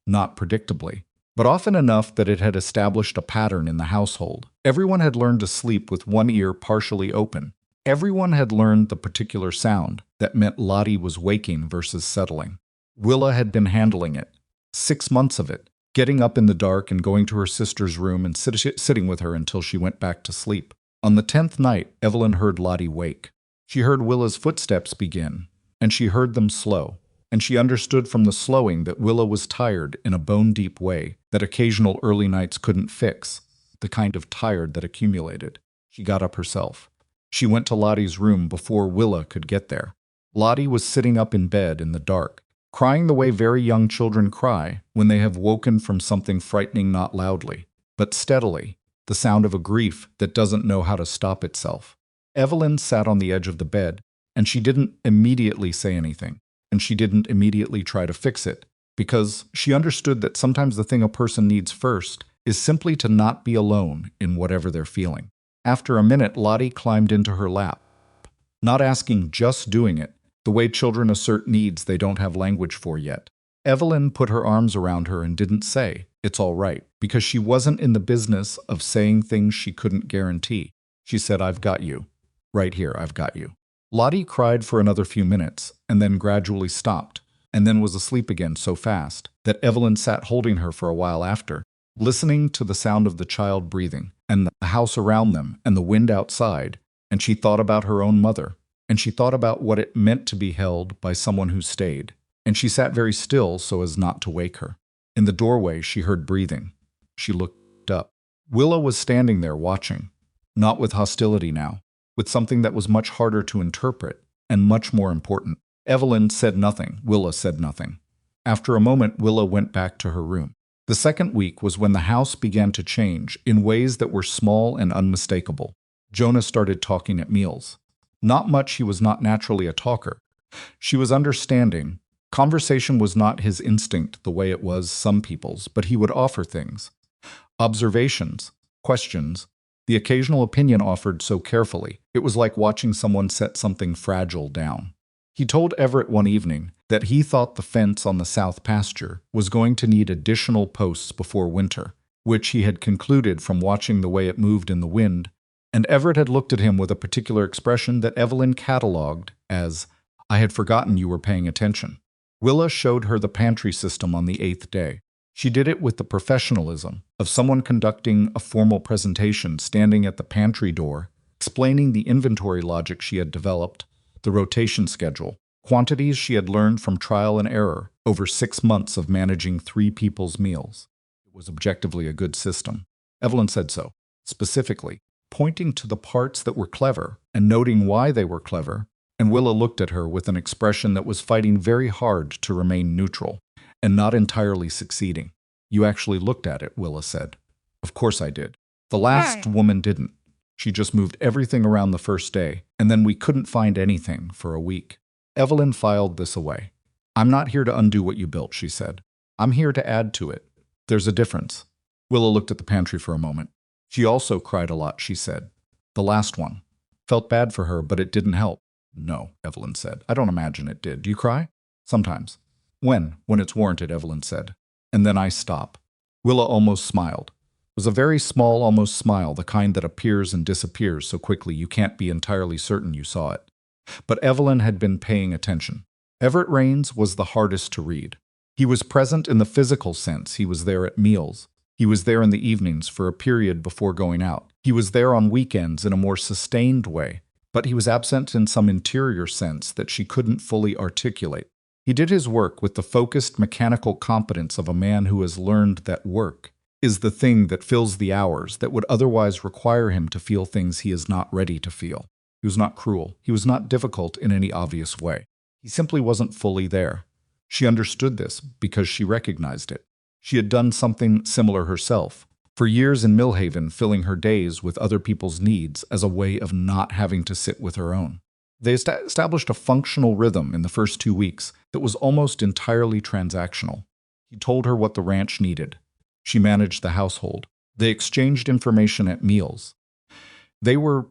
not predictably, but often enough that it had established a pattern in the household. Everyone had learned to sleep with one ear partially open. Everyone had learned the particular sound that meant Lottie was waking versus settling. Willa had been handling it. 6 months of it, getting up in the dark and going to her sister's room and sitting with her until she went back to sleep. On the 10th night, Evelyn heard Lottie wake. She heard Willa's footsteps begin, and she heard them slow. And she understood from the slowing that Willa was tired in a bone-deep way that occasional early nights couldn't fix, the kind of tired that accumulated. She got up herself. She went to Lottie's room before Willa could get there. Lottie was sitting up in bed in the dark, crying the way very young children cry when they have woken from something frightening, not loudly, but steadily, the sound of a grief that doesn't know how to stop itself. Evelyn sat on the edge of the bed, and she didn't immediately say anything. And she didn't immediately try to fix it, because she understood that sometimes the thing a person needs first is simply to not be alone in whatever they're feeling. After a minute, Lottie climbed into her lap, not asking, just doing it, the way children assert needs they don't have language for yet. Evelyn put her arms around her and didn't say, "It's all right," because she wasn't in the business of saying things she couldn't guarantee. She said, "I've got you. Right here, I've got you." Lottie cried for another few minutes, and then gradually stopped, and then was asleep again so fast that Evelyn sat holding her for a while after, listening to the sound of the child breathing, and the house around them, and the wind outside, and she thought about her own mother, and she thought about what it meant to be held by someone who stayed, and she sat very still so as not to wake her. In the doorway, she heard breathing. She looked up. Willa was standing there watching, not with hostility now, with something that was much harder to interpret and much more important. Evelyn said nothing. Willa said nothing. After a moment, Willa went back to her room. The second week was when the house began to change in ways that were small and unmistakable. Jonah started talking at meals. Not much, he was not naturally a talker. She was understanding. Conversation was not his instinct the way it was some people's, but he would offer things. Observations, questions, the occasional opinion offered so carefully, it was like watching someone set something fragile down. He told Everett one evening that he thought the fence on the south pasture was going to need additional posts before winter, which he had concluded from watching the way it moved in the wind, and Everett had looked at him with a particular expression that Evelyn catalogued as, "I had forgotten you were paying attention." Willa showed her the pantry system on the 8th day. She did it with the professionalism of someone conducting a formal presentation, standing at the pantry door, explaining the inventory logic she had developed, the rotation schedule, quantities she had learned from trial and error over 6 months of managing 3 people's meals. It was objectively a good system. Evelyn said so, specifically, pointing to the parts that were clever and noting why they were clever, and Willa looked at her with an expression that was fighting very hard to remain neutral, and not entirely succeeding. "You actually looked at it," Willa said. "Of course I did. The last woman didn't. She just moved everything around the first day, and then we couldn't find anything for a week." Evelyn filed this away. "I'm not here to undo what you built," she said. "I'm here to add to it. There's a difference." Willa looked at the pantry for a moment. "She also cried a lot," she said. "The last one. Felt bad for her, but it didn't help." "No," Evelyn said. "I don't imagine it did. Do you cry?" "Sometimes." When it's warranted," Evelyn said. "And then I stop." Willa almost smiled. It was a very small, almost smile, the kind that appears and disappears so quickly you can't be entirely certain you saw it. But Evelyn had been paying attention. Everett Raines was the hardest to read. He was present in the physical sense. He was there at meals. He was there in the evenings for a period before going out. He was there on weekends in a more sustained way, but he was absent in some interior sense that she couldn't fully articulate. He did his work with the focused mechanical competence of a man who has learned that work is the thing that fills the hours that would otherwise require him to feel things he is not ready to feel. He was not cruel. He was not difficult in any obvious way. He simply wasn't fully there. She understood this because she recognized it. She had done something similar herself, for years in Millhaven, filling her days with other people's needs as a way of not having to sit with her own. They established a functional rhythm in the first 2 weeks that was almost entirely transactional. He told her what the ranch needed. She managed the household. They exchanged information at meals. They were,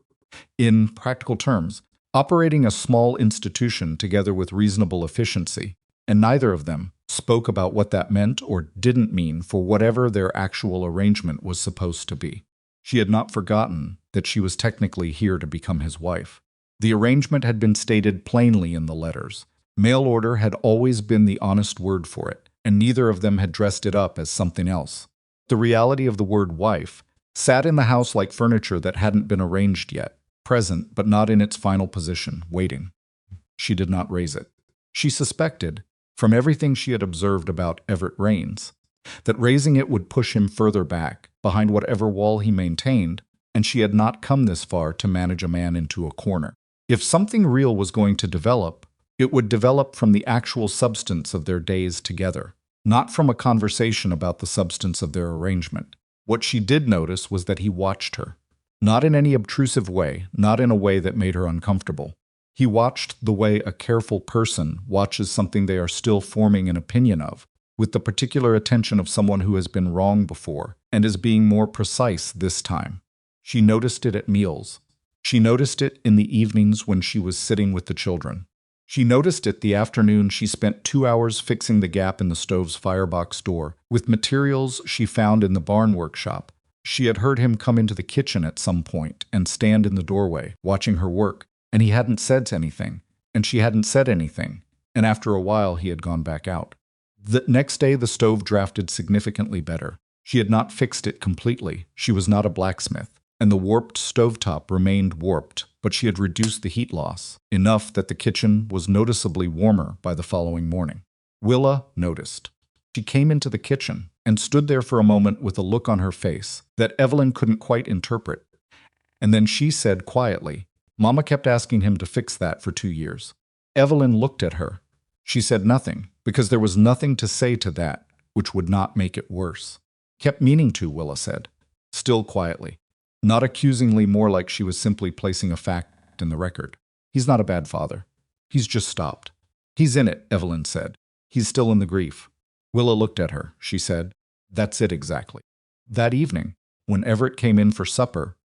in practical terms, operating a small institution together with reasonable efficiency, and neither of them spoke about what that meant or didn't mean for whatever their actual arrangement was supposed to be. She had not forgotten that she was technically here to become his wife. The arrangement had been stated plainly in the letters. Mail order had always been the honest word for it, and neither of them had dressed it up as something else. The reality of the word wife sat in the house like furniture that hadn't been arranged yet, present but not in its final position, waiting. She did not raise it. She suspected, from everything she had observed about Everett Rains, that raising it would push him further back, behind whatever wall he maintained, and she had not come this far to manage a man into a corner. If something real was going to develop, it would develop from the actual substance of their days together, not from a conversation about the substance of their arrangement. What she did notice was that he watched her, not in any obtrusive way, not in a way that made her uncomfortable. He watched the way a careful person watches something they are still forming an opinion of, with the particular attention of someone who has been wrong before and is being more precise this time. She noticed it at meals. She noticed it in the evenings when she was sitting with the children. She noticed it the afternoon she spent 2 hours fixing the gap in the stove's firebox door with materials she found in the barn workshop. She had heard him come into the kitchen at some point and stand in the doorway, watching her work, and he hadn't said anything, and she hadn't said anything, and after a while he had gone back out. The next day the stove drafted significantly better. She had not fixed it completely. She was not a blacksmith, and the warped stovetop remained warped, but she had reduced the heat loss, enough that the kitchen was noticeably warmer by the following morning. Willa noticed. She came into the kitchen and stood there for a moment with a look on her face that Evelyn couldn't quite interpret, and then she said quietly, "Mama kept asking him to fix that for 2 years." Evelyn looked at her. She said nothing, because there was nothing to say to that which would not make it worse. "Kept meaning to," Willa said, still quietly, not accusingly, more like she was simply placing a fact in the record. "He's not a bad father. He's just stopped." "He's in it," Evelyn said. "He's still in the grief." Willa looked at her. She said, "That's it exactly." That evening, when Everett came in for supper,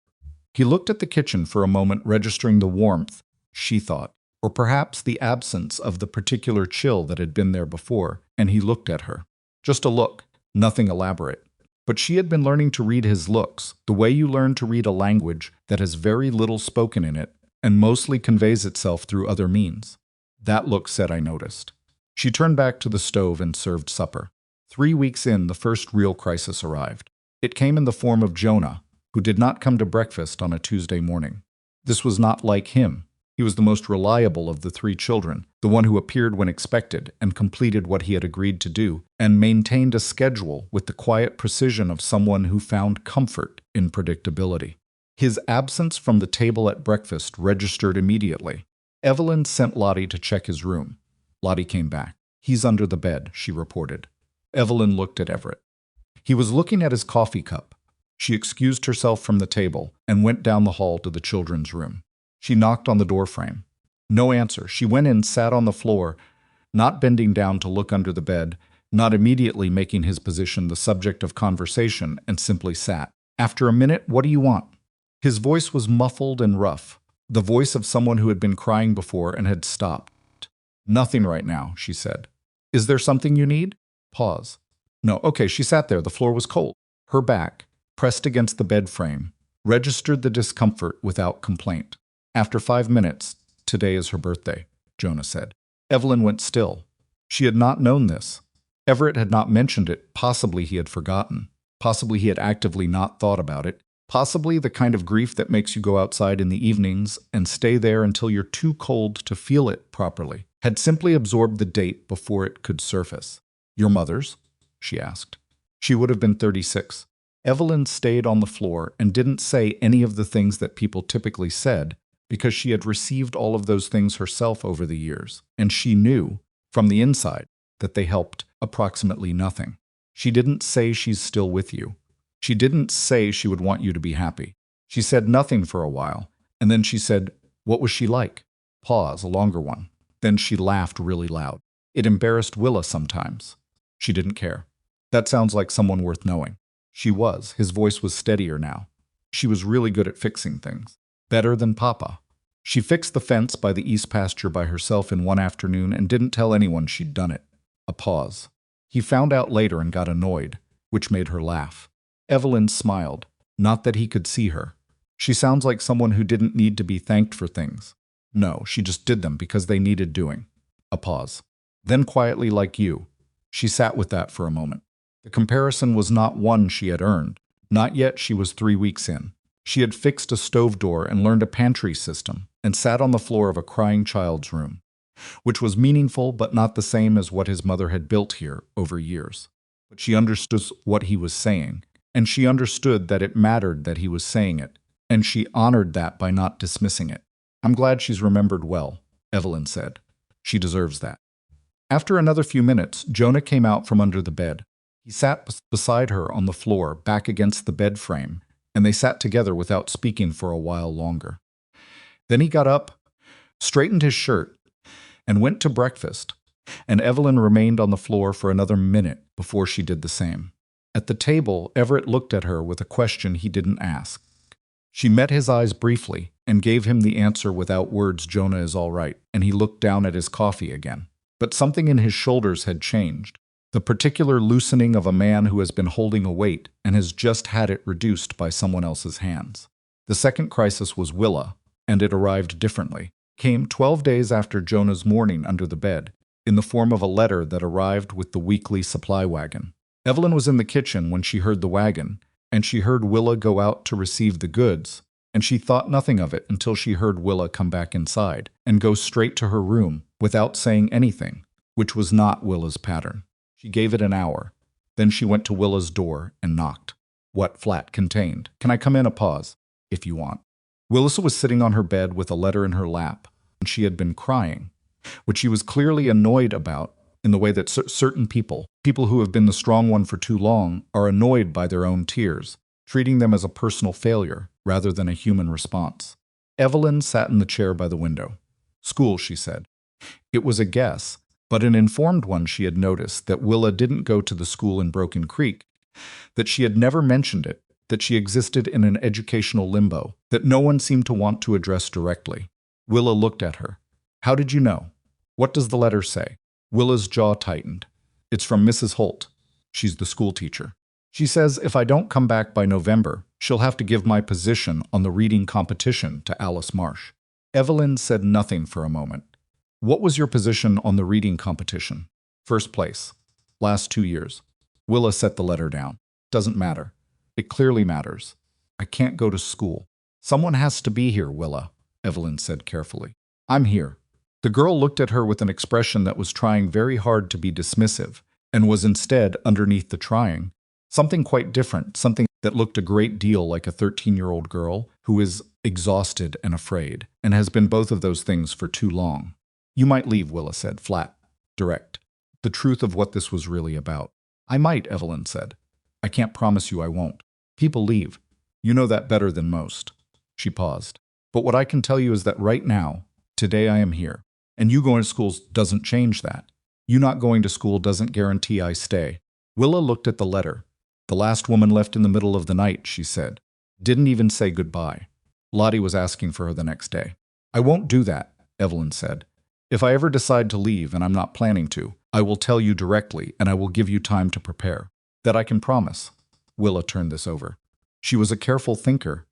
he looked at the kitchen for a moment, registering the warmth, she thought, or perhaps the absence of the particular chill that had been there before, and he looked at her. Just a look, nothing elaborate. But she had been learning to read his looks, the way you learn to read a language that has very little spoken in it and mostly conveys itself through other means. That look said, "I noticed." She turned back to the stove and served supper. 3 weeks in, the first real crisis arrived. It came in the form of Jonah, who did not come to breakfast on a Tuesday morning. This was not like him. He was the most reliable of the 3 children, the one who appeared when expected and completed what he had agreed to do, and maintained a schedule with the quiet precision of someone who found comfort in predictability. His absence from the table at breakfast registered immediately. Evelyn sent Lottie to check his room. Lottie came back. "He's under the bed," she reported. Evelyn looked at Everett. He was looking at his coffee cup. She excused herself from the table and went down the hall to the children's room. She knocked on the doorframe. No answer. She went in, sat on the floor, not bending down to look under the bed, not immediately making his position the subject of conversation, and simply sat. After a minute, "What do you want?" His voice was muffled and rough, the voice of someone who had been crying before and had stopped. "Nothing right now," she said. "Is there something you need?" Pause. "No." Okay, she sat there. The floor was cold. Her back, pressed against the bed frame, registered the discomfort without complaint. After 5 minutes, "Today is her birthday," Jonah said. Evelyn went still. She had not known this. Everett had not mentioned it. Possibly he had forgotten. Possibly he had actively not thought about it. Possibly the kind of grief that makes you go outside in the evenings and stay there until you're too cold to feel it properly had simply absorbed the date before it could surface. "Your mother's?" she asked. She would have been 36. Evelyn stayed on the floor and didn't say any of the things that people typically said, because she had received all of those things herself over the years, and she knew, from the inside, that they helped approximately nothing. She didn't say she's still with you. She didn't say she would want you to be happy. She said nothing for a while, and then she said, "What was she like?" Pause, a longer one. Then she laughed really loud. It embarrassed Willa sometimes. She didn't care. That sounds like someone worth knowing. She was. His voice was steadier now. She was really good at fixing things. Better than Papa. She fixed the fence by the east pasture by herself in one afternoon and didn't tell anyone she'd done it. A pause. He found out later and got annoyed, which made her laugh. Evelyn smiled. Not that he could see her. She sounds like someone who didn't need to be thanked for things. No, she just did them because they needed doing. A pause. Then quietly, like you. She sat with that for a moment. The comparison was not one she had earned. Not yet. She was 3 weeks in. She had fixed a stove door and learned a pantry system and sat on the floor of a crying child's room, which was meaningful but not the same as what his mother had built here over years. But she understood what he was saying, and she understood that it mattered that he was saying it, and she honored that by not dismissing it. "I'm glad she's remembered well," Evelyn said. "She deserves that." After another few minutes, Jonah came out from under the bed. He sat beside her on the floor, back against the bed frame, and they sat together without speaking for a while longer. Then he got up, straightened his shirt, and went to breakfast, and Evelyn remained on the floor for another minute before she did the same. At the table, Everett looked at her with a question he didn't ask. She met his eyes briefly and gave him the answer without words, "Jonah is all right," and he looked down at his coffee again. But something in his shoulders had changed. The particular loosening of a man who has been holding a weight and has just had it reduced by someone else's hands. The second crisis was Willa, and it arrived differently. Came 12 days after Jonah's mourning under the bed, in the form of a letter that arrived with the weekly supply wagon. Evelyn was in the kitchen when she heard the wagon, and she heard Willa go out to receive the goods, and she thought nothing of it until she heard Willa come back inside and go straight to her room without saying anything, which was not Willa's pattern. She gave it an hour. Then she went to Willa's door and knocked. What flat contained? "Can I come in?" A pause. "If you want." Willa was sitting on her bed with a letter in her lap, and she had been crying, which she was clearly annoyed about in the way that certain people who have been the strong one for too long, are annoyed by their own tears, treating them as a personal failure rather than a human response. Evelyn sat in the chair by the window. "School," she said. It was a guess, but an informed one. She had noticed that Willa didn't go to the school in Broken Creek, that she had never mentioned it, that she existed in an educational limbo, that no one seemed to want to address directly. Willa looked at her. "How did you know? What does the letter say?" Willa's jaw tightened. "It's from Mrs. Holt. She's the school teacher. She says if I don't come back by November, she'll have to give my position on the reading competition to Alice Marsh." Evelyn said nothing for a moment. "What was your position on the reading competition?" "First place. Last 2 years." Willa set the letter down. "Doesn't matter. It clearly matters. I can't go to school." "Someone has to be here, Willa," Evelyn said carefully. "I'm here." The girl looked at her with an expression that was trying very hard to be dismissive, and was instead, underneath the trying, something quite different, something that looked a great deal like a 13-year-old girl who is exhausted and afraid, and has been both of those things for too long. "You might leave," Willa said, flat, direct, the truth of what this was really about. "I might," Evelyn said. "I can't promise you I won't. People leave. You know that better than most." She paused. "But what I can tell you is that right now, today I am here. And you going to school doesn't change that. You not going to school doesn't guarantee I stay." Willa looked at the letter. "The last woman left in the middle of the night," she said. "Didn't even say goodbye. Lottie was asking for her the next day." "I won't do that," Evelyn said. "If I ever decide to leave, and I'm not planning to, I will tell you directly, and I will give you time to prepare. That I can promise." Willa turned this over. She was a careful thinker,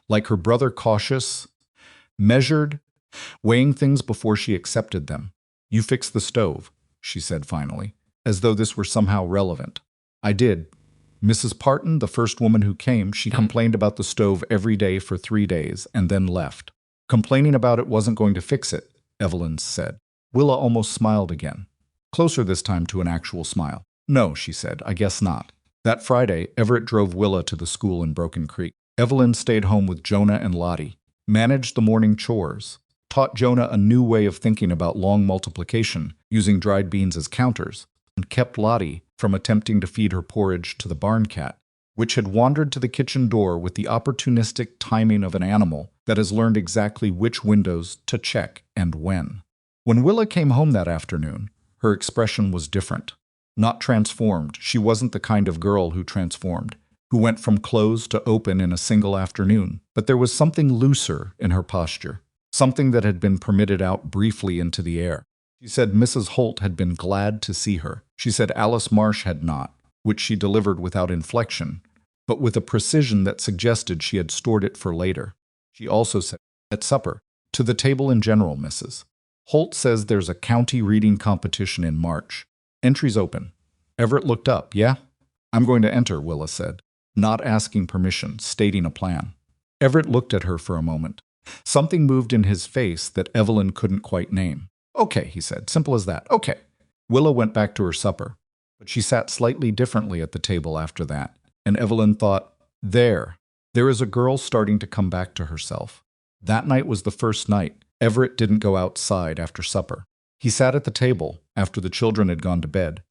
like her brother, cautious, measured, weighing things before she accepted them. "You fixed the stove," she said finally, as though this were somehow relevant. "I did. Mrs. Parton, the first woman who came, she complained about the stove every day for 3 days and then left. Complaining about it wasn't going to fix it," Evelyn said. Willa almost smiled again, closer this time to an actual smile. "No," she said, "I guess not." That Friday, Everett drove Willa to the school in Broken Creek. Evelyn stayed home with Jonah and Lottie. managed the morning chores, taught Jonah a new way of thinking about long multiplication using dried beans as counters, and kept Lottie from attempting to feed her porridge to the barn cat, which had wandered to the kitchen door with the opportunistic timing of an animal that has learned exactly which windows to check and when. When Willa came home that afternoon, her expression was different. Not transformed. She wasn't the kind of girl who transformed, who went from closed to open in a single afternoon, but there was something looser in her posture, something that had been permitted out briefly into the air. She said Mrs. Holt had been glad to see her. She said Alice Marsh had not, which she delivered without inflection, but with a precision that suggested she had stored it for later. She also said, at supper, to the table in general, Mrs. Holt says there's a county reading competition in March. Entries open. Everett looked up. Yeah? I'm going to enter, Willa said, not asking permission, stating a plan. Everett looked at her for a moment. Something moved in his face that Evelyn couldn't quite name. Okay, he said. Simple as that. Okay. Willa went back to her supper, but she sat slightly differently at the table after that, and Evelyn thought, there is a girl starting to come back to herself. That night was the first night. Everett didn't go outside after supper. He sat at the table after the children had gone to bed,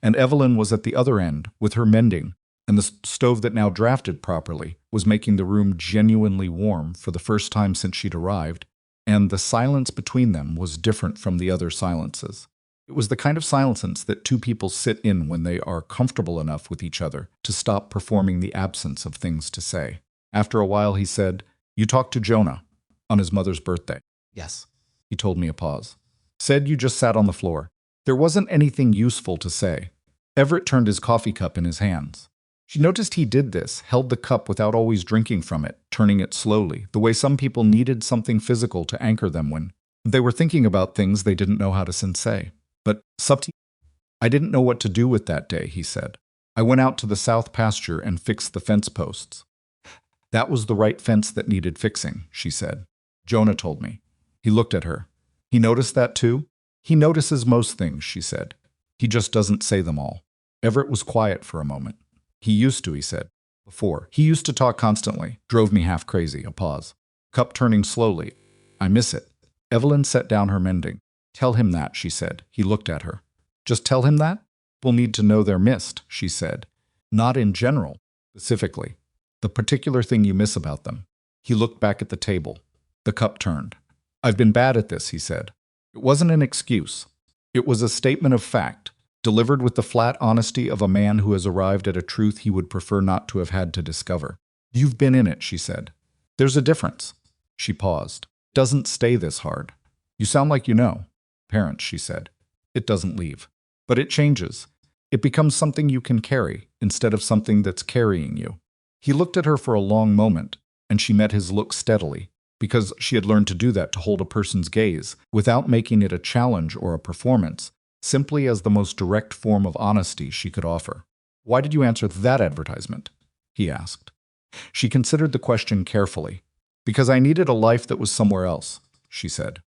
and Evelyn was at the other end with her mending, and the stove that now drafted properly was making the room genuinely warm for the first time since she'd arrived, and the silence between them was different from the other silences. It was the kind of silence that two people sit in when they are comfortable enough with each other to stop performing the absence of things to say. After a while, he said, "You talked to Jonah on his mother's birthday." "Yes." He told me a pause. "Said you just sat on the floor. There wasn't anything useful to say." Everett turned his coffee cup in his hands. She noticed he did this, held the cup without always drinking from it, turning it slowly, the way some people needed something physical to anchor them when they were thinking about things they didn't know how to say. But I didn't know what to do with that day, he said. I went out to the south pasture and fixed the fence posts. That was the right fence that needed fixing, she said. Jonah told me. He looked at her. He noticed that too? He notices most things, she said. He just doesn't say them all. Everett was quiet for a moment. He used to, he said. Before. He used to talk constantly. Drove me half crazy. A pause. Cup turning slowly. I miss it. Evelyn set down her mending. Tell him that, she said. He looked at her. Just tell him that? People need to know they're missed, she said. Not in general, specifically. The particular thing you miss about them. He looked back at the table. The cup turned. I've been bad at this, he said. It wasn't an excuse. It was a statement of fact, delivered with the flat honesty of a man who has arrived at a truth he would prefer not to have had to discover. You've been in it, she said. There's a difference. She paused. It doesn't stay this hard. You sound like you know. Parents, she said. It doesn't leave. But it changes. It becomes something you can carry, instead of something that's carrying you. He looked at her for a long moment, and she met his look steadily, because she had learned to do that, to hold a person's gaze, without making it a challenge or a performance, simply as the most direct form of honesty she could offer. Why did you answer that advertisement? He asked. She considered the question carefully. Because I needed a life that was somewhere else, she said.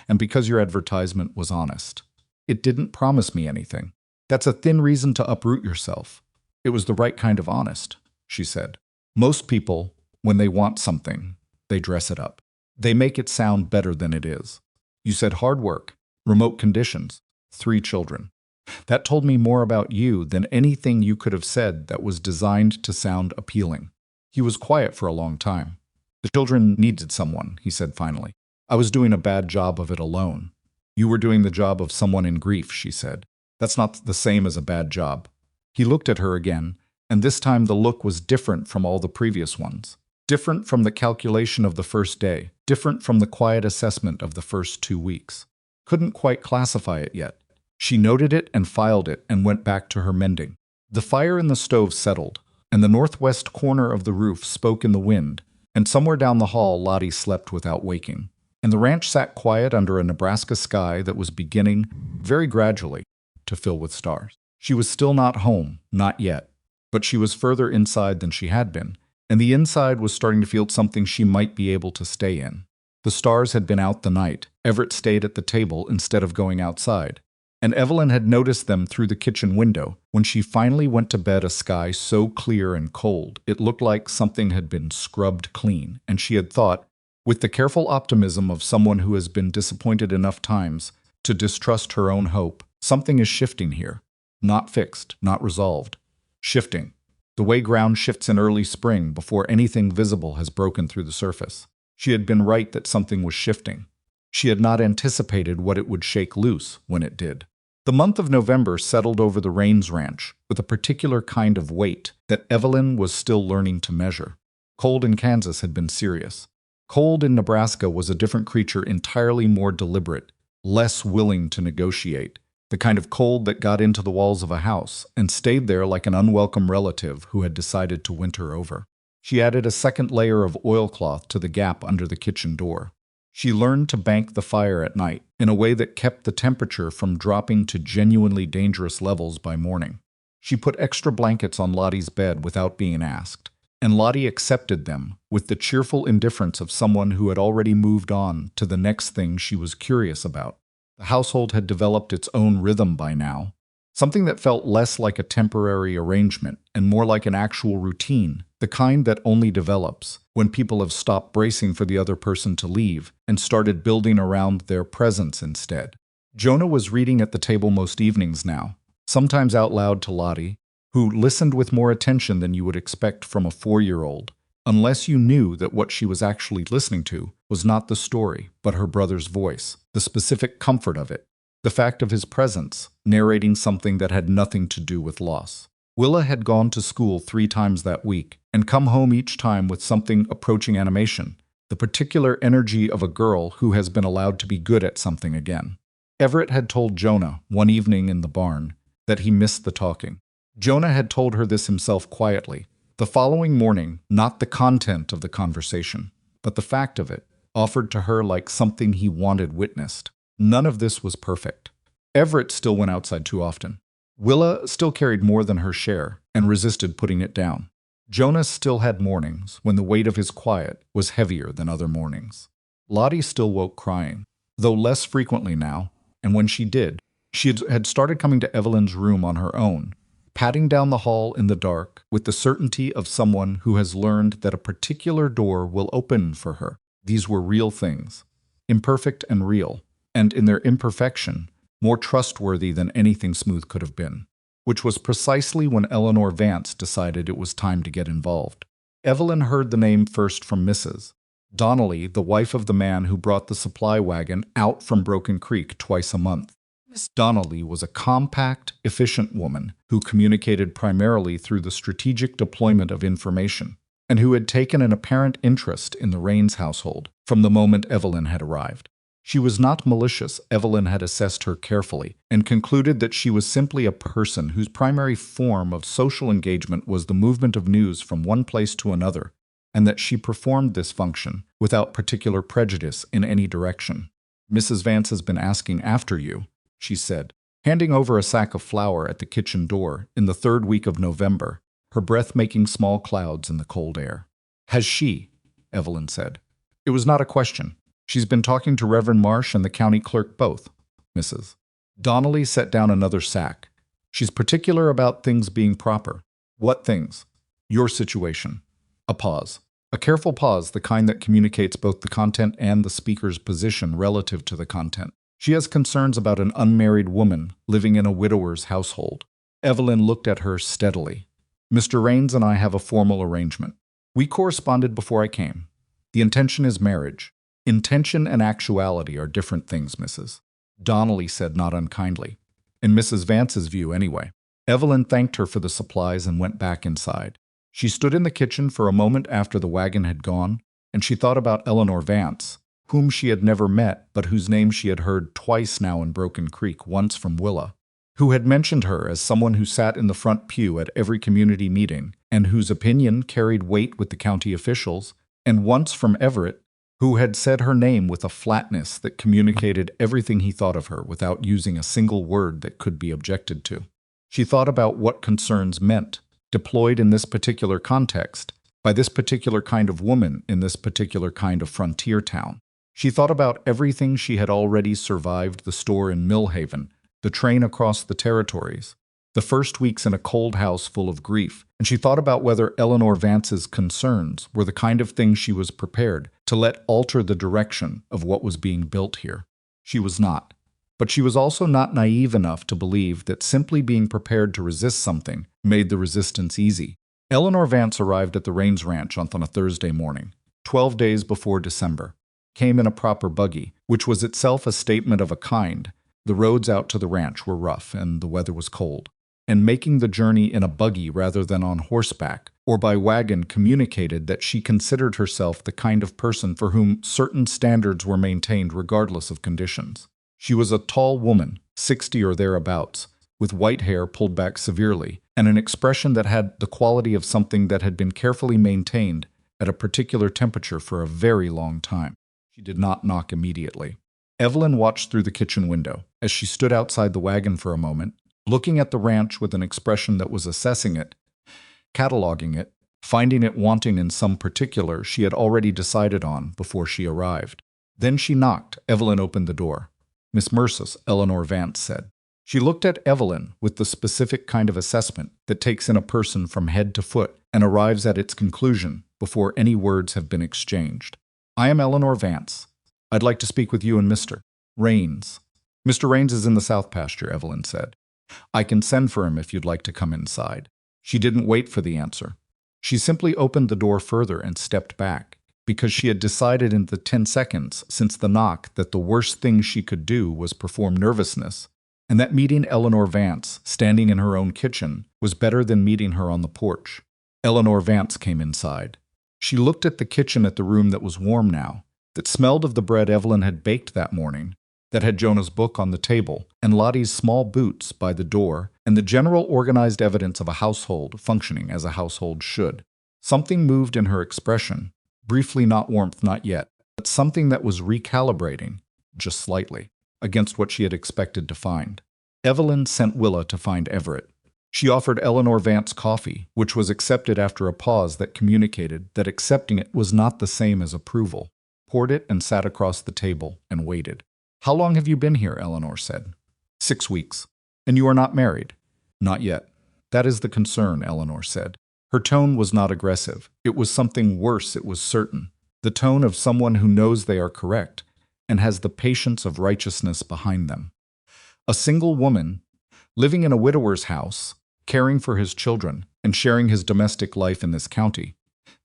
And because your advertisement was honest. It didn't promise me anything. That's a thin reason to uproot yourself. It was the right kind of honest, she said. Most people, when they want something, they dress it up. They make it sound better than it is. You said hard work, remote conditions, 3 children. That told me more about you than anything you could have said that was designed to sound appealing. He was quiet for a long time. The children needed someone, he said finally. I was doing a bad job of it alone. You were doing the job of someone in grief, she said. That's not the same as a bad job. He looked at her again, and this time the look was different from all the previous ones. Different from the calculation of the first day. Different from the quiet assessment of the first 2 weeks. Couldn't quite classify it yet. She noted it and filed it and went back to her mending. The fire in the stove settled, and the northwest corner of the roof spoke in the wind, and somewhere down the hall Lottie slept without waking. And the ranch sat quiet under a Nebraska sky that was beginning, very gradually, to fill with stars. She was still not home, not yet, but she was further inside than she had been, and the inside was starting to feel something she might be able to stay in. The stars had been out the night. Everett stayed at the table instead of going outside, and Evelyn had noticed them through the kitchen window when she finally went to bed, a sky so clear and cold it looked like something had been scrubbed clean, and she had thought, with the careful optimism of someone who has been disappointed enough times to distrust her own hope. Something is shifting here. Not fixed, not resolved. Shifting. The way ground shifts in early spring before anything visible has broken through the surface. She had been right that something was shifting. She had not anticipated what it would shake loose when it did. The month of November settled over the Rains Ranch with a particular kind of weight that Evelyn was still learning to measure. Cold in Kansas had been serious. Cold in Nebraska was a different creature, entirely more deliberate, less willing to negotiate, the kind of cold that got into the walls of a house and stayed there like an unwelcome relative who had decided to winter over. She added a second layer of oilcloth to the gap under the kitchen door. She learned to bank the fire at night in a way that kept the temperature from dropping to genuinely dangerous levels by morning. She put extra blankets on Lottie's bed without being asked, and Lottie accepted them with the cheerful indifference of someone who had already moved on to the next thing she was curious about. The household had developed its own rhythm by now, something that felt less like a temporary arrangement and more like an actual routine, the kind that only develops when people have stopped bracing for the other person to leave and started building around their presence instead. Jonah was reading at the table most evenings now, sometimes out loud to Lottie, who listened with more attention than you would expect from a 4-year-old, unless you knew that what she was actually listening to was not the story, but her brother's voice, the specific comfort of it, the fact of his presence, narrating something that had nothing to do with loss. Willa had gone to school 3 times that week and come home each time with something approaching animation, the particular energy of a girl who has been allowed to be good at something again. Everett had told Jonah one evening in the barn that he missed the talking. Jonah had told her this himself quietly. The following morning, not the content of the conversation, but the fact of it, offered to her like something he wanted witnessed. None of this was perfect. Everett still went outside too often. Willa still carried more than her share and resisted putting it down. Jonah still had mornings when the weight of his quiet was heavier than other mornings. Lottie still woke crying, though less frequently now, and when she did, she had started coming to Evelyn's room on her own, padding down the hall in the dark with the certainty of someone who has learned that a particular door will open for her. These were real things, imperfect and real, and in their imperfection, more trustworthy than anything smooth could have been, which was precisely when Eleanor Vance decided it was time to get involved. Evelyn heard the name first from Mrs. Donnelly, the wife of the man who brought the supply wagon out from Broken Creek twice a month. Miss Donnelly was a compact, efficient woman who communicated primarily through the strategic deployment of information, and who had taken an apparent interest in the Rains household from the moment Evelyn had arrived. She was not malicious. Evelyn had assessed her carefully and concluded that she was simply a person whose primary form of social engagement was the movement of news from one place to another, and that she performed this function without particular prejudice in any direction. "Mrs. Vance has been asking after you," she said, handing over a sack of flour at the kitchen door in the 3rd week of November, her breath making small clouds in the cold air. "Has she?" Evelyn said. It was not a question. "She's been talking to Reverend Marsh and the county clerk both, Mrs. Donnelly set down another sack. "She's particular about things being proper." "What things?" "Your situation." A pause. A careful pause, the kind that communicates both the content and the speaker's position relative to the content. "She has concerns about an unmarried woman living in a widower's household." Evelyn looked at her steadily. "Mr. Rains and I have a formal arrangement. We corresponded before I came. The intention is marriage." "Intention and actuality are different things, Mrs. Donnelly said, not unkindly. "In Mrs. Vance's view, anyway." Evelyn thanked her for the supplies and went back inside. She stood in the kitchen for a moment after the wagon had gone, and she thought about Eleanor Vance, whom she had never met but whose name she had heard twice now in Broken Creek, once from Willa, who had mentioned her as someone who sat in the front pew at every community meeting and whose opinion carried weight with the county officials, and once from Everett, who had said her name with a flatness that communicated everything he thought of her without using a single word that could be objected to. She thought about what concerns meant, deployed in this particular context, by this particular kind of woman in this particular kind of frontier town. She thought about everything she had already survived: the store in Millhaven, the train across the territories, The first weeks in a cold house full of grief, and she thought about whether Eleanor Vance's concerns were the kind of thing she was prepared to let alter the direction of what was being built here. She was not. But she was also not naive enough to believe that simply being prepared to resist something made the resistance easy. Eleanor Vance arrived at the Raines Ranch on a Thursday morning, 12 days before December. Came in a proper buggy, which was itself a statement of a kind. The roads out to the ranch were rough and the weather was cold. And making the journey in a buggy rather than on horseback or by wagon communicated that she considered herself the kind of person for whom certain standards were maintained regardless of conditions. She was a tall woman, 60 or thereabouts, with white hair pulled back severely, and an expression that had the quality of something that had been carefully maintained at a particular temperature for a very long time. She did not knock immediately. Evelyn watched through the kitchen window as she stood outside the wagon for a moment, looking at the ranch with an expression that was assessing it, cataloging it, finding it wanting in some particular she had already decided on before she arrived. Then she knocked. Evelyn opened the door. "Miss Mercer," Eleanor Vance said. She looked at Evelyn with the specific kind of assessment that takes in a person from head to foot and arrives at its conclusion before any words have been exchanged. "I am Eleanor Vance. I'd like to speak with you and Mr. Raines." "Mr. Raines is in the south pasture," Evelyn said. "I can send for him if you'd like to come inside." She didn't wait for the answer. She simply opened the door further and stepped back, because she had decided in the 10 seconds since the knock that the worst thing she could do was perform nervousness, and that meeting Eleanor Vance, standing in her own kitchen, was better than meeting her on the porch. Eleanor Vance came inside. She looked at the kitchen at the room that was warm now, that smelled of the bread Evelyn had baked that morning, that had Jonah's book on the table, and Lottie's small boots by the door, and the general organized evidence of a household functioning as a household should. Something moved in her expression, briefly, not warmth, not yet, but something that was recalibrating, just slightly, against what she had expected to find. Evelyn sent Willa to find Everett. She offered Eleanor Vance coffee, which was accepted after a pause that communicated that accepting it was not the same as approval, poured it and sat across the table and waited. "How long have you been here?" Eleanor said. 6 weeks. "And you are not married?" "Not yet." "That is the concern," Eleanor said. Her tone was not aggressive. It was something worse, it was certain. The tone of someone who knows they are correct and has the patience of righteousness behind them. A single woman, living in a widower's house, caring for his children, and sharing his domestic life in this county.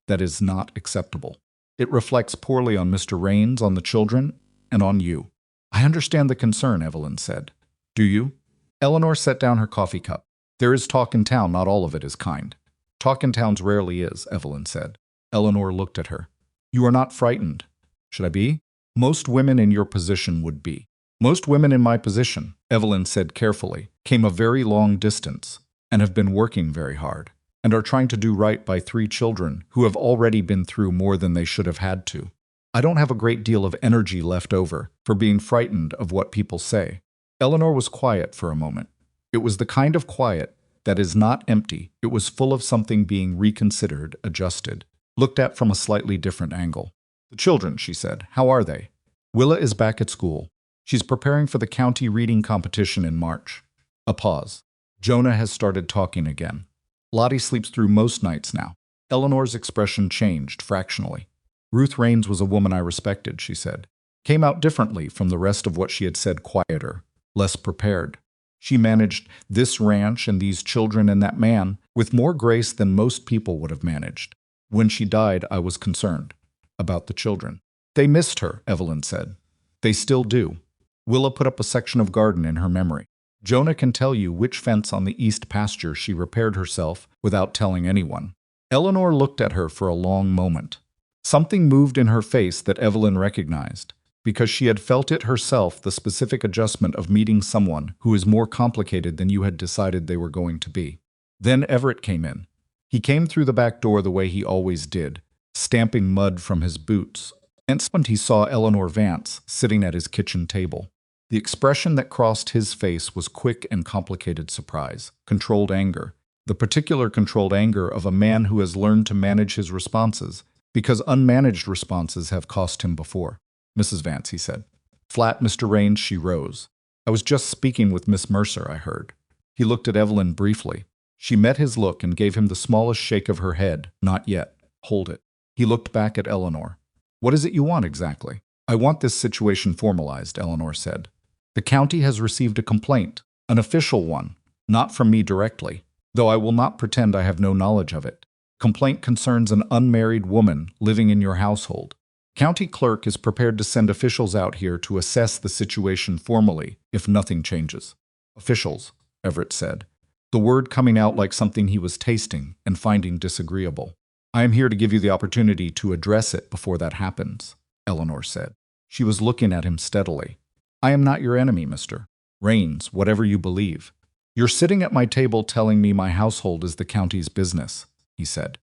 That is not acceptable. It reflects poorly on Mr. Raines, on the children, and on you. "I understand the concern," Evelyn said. "Do you?" Eleanor set down her coffee cup. "There is talk in town, not all of it is kind." "Talk in towns rarely is," Evelyn said. Eleanor looked at her. "You are not frightened." "Should I be?" "Most women in your position would be." "Most women in my position," Evelyn said carefully, "came a very long distance and have been working very hard and are trying to do right by 3 children who have already been through more than they should have had to. I don't have a great deal of energy left over for being frightened of what people say." Eleanor was quiet for a moment. It was the kind of quiet that is not empty. It was full of something being reconsidered, adjusted, looked at from a slightly different angle. "The children," she said. "How are they?" "Willa is back at school. She's preparing for the county reading competition in March." A pause. "Jonah has started talking again. Lottie sleeps through most nights now." Eleanor's expression changed fractionally. "Ruth Raines was a woman I respected," she said. Came out differently from the rest of what she had said, quieter, less prepared. She managed this ranch and these children and that man with more grace than most people would have managed. When she died, I was concerned about the children. "They missed her," Evelyn said. "They still do." Willa put up a section of garden in her memory. "Jonah can tell you which fence on the east pasture she repaired herself without telling anyone." Eleanor looked at her for a long moment. Something moved in her face that Evelyn recognized, because she had felt it herself, the specific adjustment of meeting someone who is more complicated than you had decided they were going to be. Then Everett came in. He came through the back door the way he always did, stamping mud from his boots. And he saw Eleanor Vance sitting at his kitchen table. The expression that crossed his face was quick and complicated surprise, controlled anger, the particular controlled anger of a man who has learned to manage his responses, because unmanaged responses have cost him before. "Mrs. Vance," he said. "Flat, Mr. Raines." She rose. "I was just speaking with Miss Mercer, I heard." He looked at Evelyn briefly. She met his look and gave him the smallest shake of her head. Not yet. Hold it. He looked back at Eleanor. What is it you want exactly? I want this situation formalized, Eleanor said. The county has received a complaint, an official one, not from me directly, though I will not pretend I have no knowledge of it. Complaint concerns an unmarried woman living in your household. County clerk is prepared to send officials out here to assess the situation formally if nothing changes. Officials, Everett said, the word coming out like something he was tasting and finding disagreeable. I am here to give you the opportunity to address it before that happens, Eleanor said. She was looking at him steadily. I am not your enemy, Mr. Raines, whatever you believe. You're sitting at my table telling me my household is the county's business, he said.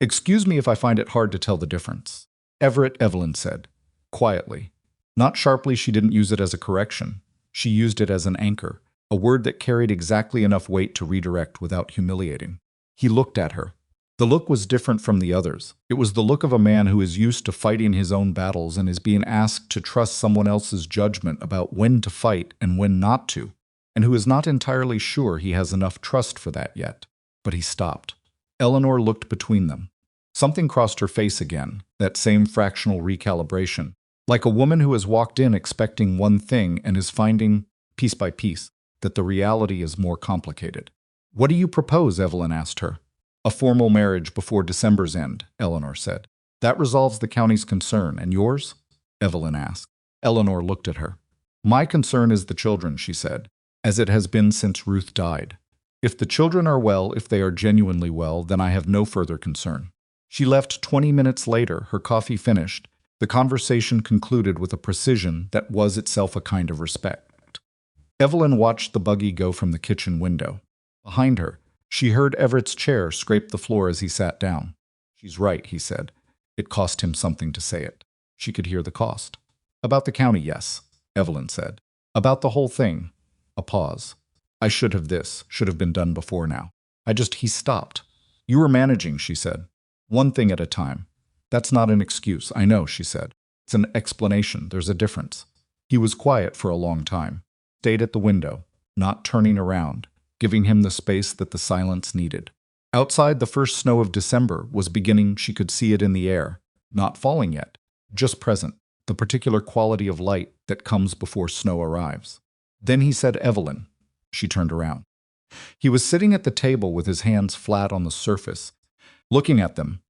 Excuse me if I find it hard to tell the difference. Everett, Evelyn said, quietly. Not sharply, she didn't use it as a correction. She used it as an anchor, a word that carried exactly enough weight to redirect without humiliating. He looked at her. The look was different from the others. It was the look of a man who is used to fighting his own battles and is being asked to trust someone else's judgment about when to fight and when not to, and who is not entirely sure he has enough trust for that yet. But he stopped. Eleanor looked between them. Something crossed her face again, that same fractional recalibration, like a woman who has walked in expecting one thing and is finding, piece by piece, that the reality is more complicated. What do you propose? Evelyn asked her. A formal marriage before December's end, Eleanor said. That resolves the county's concern, and yours? Evelyn asked. Eleanor looked at her. My concern is the children, she said, as it has been since Ruth died. If the children are well, if they are genuinely well, then I have no further concern. She left 20 minutes later, her coffee finished. The conversation concluded with a precision that was itself a kind of respect. Evelyn watched the buggy go from the kitchen window. Behind her, she heard Everett's chair scrape the floor as he sat down. She's right, he said. It cost him something to say it. She could hear the cost. About the county, yes, Evelyn said. About the whole thing. A pause. I should have been done before now. He stopped. You were managing, she said. One thing at a time. That's not an excuse, I know, she said. It's an explanation, there's a difference. He was quiet for a long time, stayed at the window, not turning around, giving him the space that the silence needed. Outside, the first snow of December was beginning. She could see it in the air, not falling yet, just present, the particular quality of light that comes before snow arrives. Then he said, Evelyn. She turned around. He was sitting at the table with his hands flat on the surface, looking at them,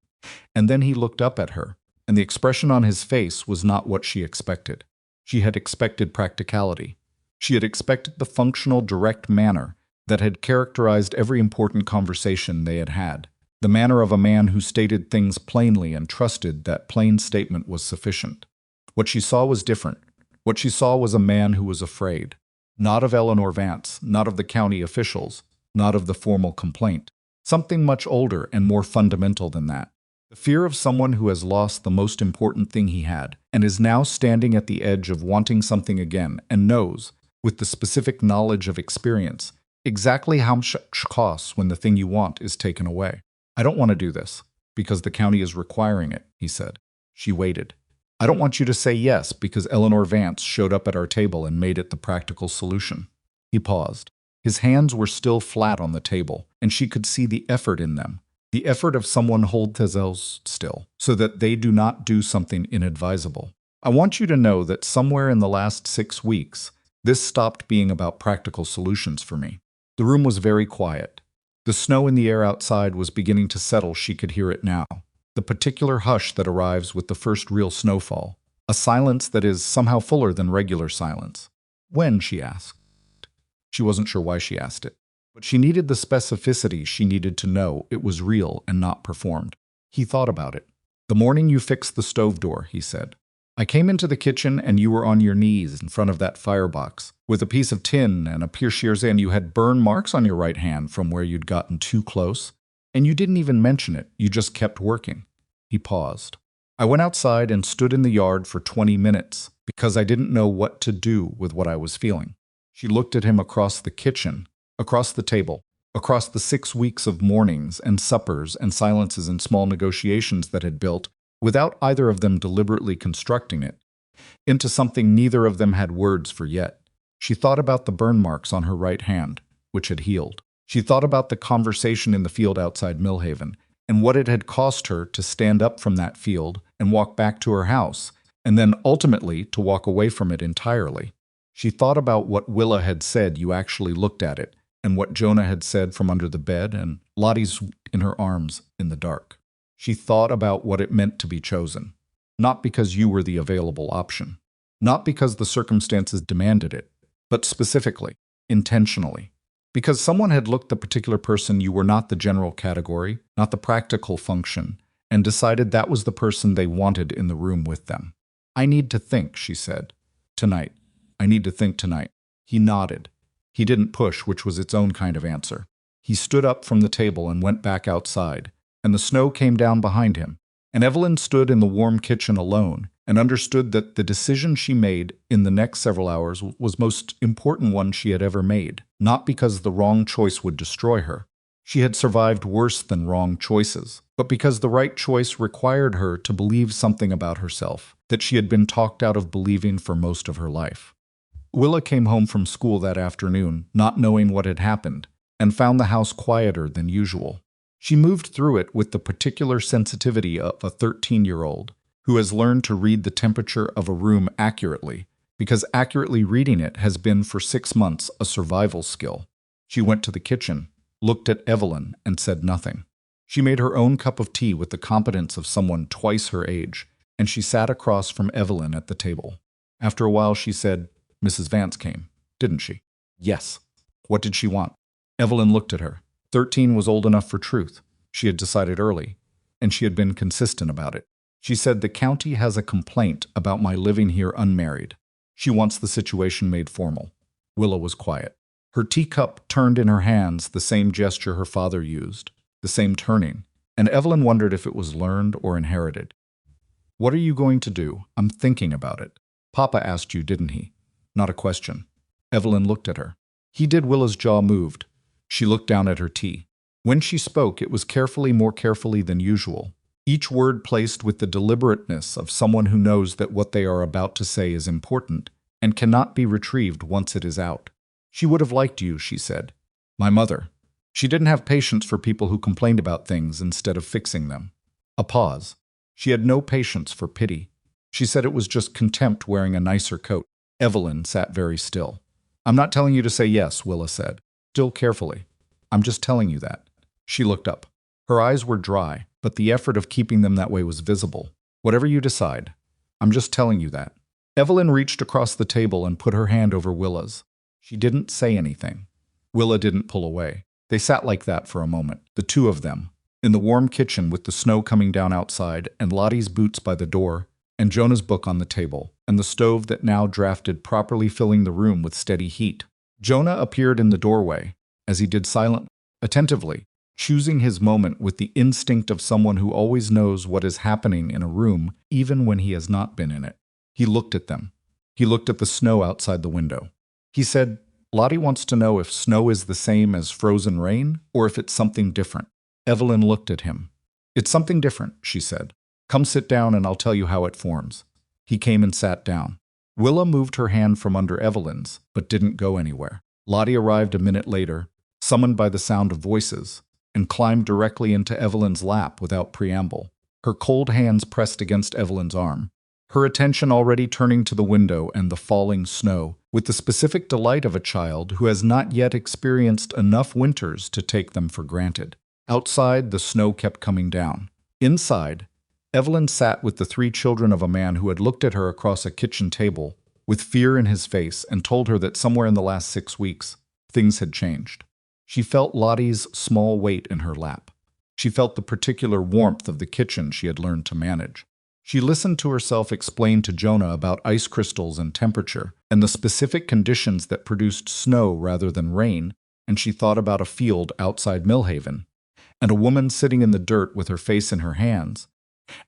and then he looked up at her, and the expression on his face was not what she expected. She had expected practicality. She had expected the functional, direct manner that had characterized every important conversation they had had, the manner of a man who stated things plainly and trusted that plain statement was sufficient. What she saw was different. What she saw was a man who was afraid, not of Eleanor Vance, not of the county officials, not of the formal complaint. Something much older and more fundamental than that. The fear of someone who has lost the most important thing he had and is now standing at the edge of wanting something again and knows, with the specific knowledge of experience, exactly how much it costs when the thing you want is taken away. I don't want to do this, because the county is requiring it, he said. She waited. I don't want you to say yes, because Eleanor Vance showed up at our table and made it the practical solution. He paused. His hands were still flat on the table, and she could see the effort in them, the effort of someone holds themselves still, so that they do not do something inadvisable. I want you to know that somewhere in the last 6 weeks, this stopped being about practical solutions for me. The room was very quiet. The snow in the air outside was beginning to settle. She could hear it now. The particular hush that arrives with the first real snowfall. A silence that is somehow fuller than regular silence. When? She asked. She wasn't sure why she asked it. But she needed the specificity. She needed to know it was real and not performed. He thought about it. The morning you fixed the stove door, he said. I came into the kitchen and you were on your knees in front of that firebox with a piece of tin and a piercier's, and you had burn marks on your right hand from where you'd gotten too close. And you didn't even mention it. You just kept working. He paused. I went outside and stood in the yard for 20 minutes because I didn't know what to do with what I was feeling. She looked at him across the kitchen, across the table, across the 6 weeks of mornings and suppers and silences and small negotiations that had built, without either of them deliberately constructing it, into something neither of them had words for yet. She thought about the burn marks on her right hand, which had healed. She thought about the conversation in the field outside Millhaven, and what it had cost her to stand up from that field and walk back to her house, and then ultimately to walk away from it entirely. She thought about what Willa had said you actually looked at it, and what Jonah had said from under the bed, and Lottie's in her arms in the dark. She thought about what it meant to be chosen, not because you were the available option, not because the circumstances demanded it, but specifically, intentionally. Because someone had looked the particular person you were not the general category, not the practical function, and decided that was the person they wanted in the room with them. I need to think, she said. Tonight. I need to think tonight. He nodded. He didn't push, which was its own kind of answer. He stood up from the table and went back outside, and the snow came down behind him, and Evelyn stood in the warm kitchen alone and understood that the decision she made in the next several hours was most important one she had ever made, not because the wrong choice would destroy her. She had survived worse than wrong choices, but because the right choice required her to believe something about herself that she had been talked out of believing for most of her life. Willa came home from school that afternoon, not knowing what had happened, and found the house quieter than usual. She moved through it with the particular sensitivity of a 13-year-old who has learned to read the temperature of a room accurately, because accurately reading it has been for 6 months a survival skill. She went to the kitchen, looked at Evelyn, and said nothing. She made her own cup of tea with the competence of someone twice her age, and she sat across from Evelyn at the table. After a while she said, "Mrs. Vance came, didn't she?" "Yes." "What did she want?" Evelyn looked at her. 13 was old enough for truth. She had decided early, and she had been consistent about it. She said, "The county has a complaint about my living here unmarried. She wants the situation made formal." Willa was quiet. Her teacup turned in her hands, the same gesture her father used, the same turning, and Evelyn wondered if it was learned or inherited. "What are you going to do?" "I'm thinking about it." "Papa asked you, didn't he?" Not a question. Evelyn looked at her. He did. Willa's jaw moved. She looked down at her tea. When she spoke, it was carefully, more carefully than usual. Each word placed with the deliberateness of someone who knows that what they are about to say is important and cannot be retrieved once it is out. "She would have liked you," she said. "My mother. She didn't have patience for people who complained about things instead of fixing them." A pause. She had no patience for pity. She said it was just contempt wearing a nicer coat. Evelyn sat very still. "I'm not telling you to say yes," Willa said, still carefully. "I'm just telling you that." She looked up. Her eyes were dry, but the effort of keeping them that way was visible. "Whatever you decide. I'm just telling you that." Evelyn reached across the table and put her hand over Willa's. She didn't say anything. Willa didn't pull away. They sat like that for a moment, the two of them, in the warm kitchen with the snow coming down outside and Lottie's boots by the door and Jonah's book on the table and the stove that now drafted properly filling the room with steady heat. Jonah appeared in the doorway, as he did silently, attentively, choosing his moment with the instinct of someone who always knows what is happening in a room even when he has not been in it. He looked at them. He looked at the snow outside the window. He said, "Lottie wants to know if snow is the same as frozen rain or if it's something different." Evelyn looked at him. "It's something different," she said. "Come sit down and I'll tell you how it forms." He came and sat down. Willa moved her hand from under Evelyn's, but didn't go anywhere. Lottie arrived a minute later, summoned by the sound of voices, and climbed directly into Evelyn's lap without preamble, her cold hands pressed against Evelyn's arm, her attention already turning to the window and the falling snow, with the specific delight of a child who has not yet experienced enough winters to take them for granted. Outside, the snow kept coming down. Inside, Evelyn sat with the 3 children of a man who had looked at her across a kitchen table with fear in his face and told her that somewhere in the last 6 weeks, things had changed. She felt Lottie's small weight in her lap. She felt the particular warmth of the kitchen she had learned to manage. She listened to herself explain to Jonah about ice crystals and temperature and the specific conditions that produced snow rather than rain, and she thought about a field outside Millhaven, and a woman sitting in the dirt with her face in her hands,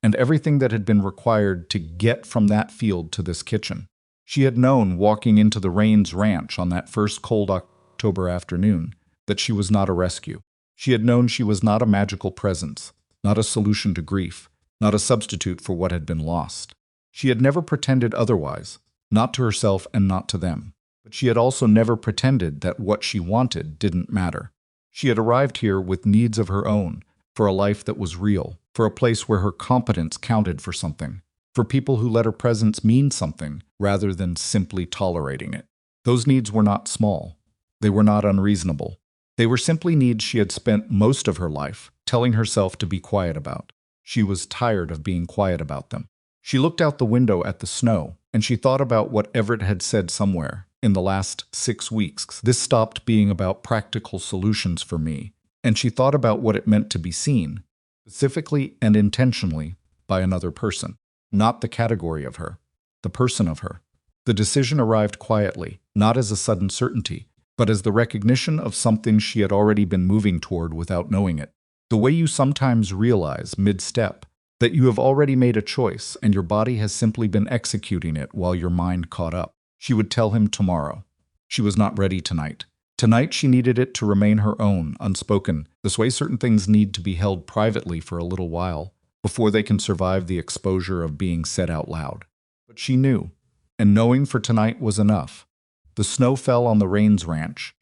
and everything that had been required to get from that field to this kitchen. She had known, walking into the Rains Ranch on that first cold October afternoon, that she was not a rescue. She had known she was not a magical presence, not a solution to grief, not a substitute for what had been lost. She had never pretended otherwise, not to herself and not to them. But she had also never pretended that what she wanted didn't matter. She had arrived here with needs of her own, for a life that was real, for a place where her competence counted for something, for people who let her presence mean something rather than simply tolerating it. Those needs were not small. They were not unreasonable. They were simply needs she had spent most of her life telling herself to be quiet about. She was tired of being quiet about them. She looked out the window at the snow, and she thought about what Everett had said somewhere in the last 6 weeks. This stopped being about practical solutions for me, and she thought about what it meant to be seen, specifically and intentionally, by another person. Not the category of her, the person of her. The decision arrived quietly, not as a sudden certainty, but as the recognition of something she had already been moving toward without knowing it. The way you sometimes realize, mid-step, that you have already made a choice and your body has simply been executing it while your mind caught up. She would tell him tomorrow. She was not ready tonight. Tonight she needed it to remain her own, unspoken, this way certain things need to be held privately for a little while, before they can survive the exposure of being said out loud. But she knew, and knowing for tonight was enough. The snow fell on the Rains ranch,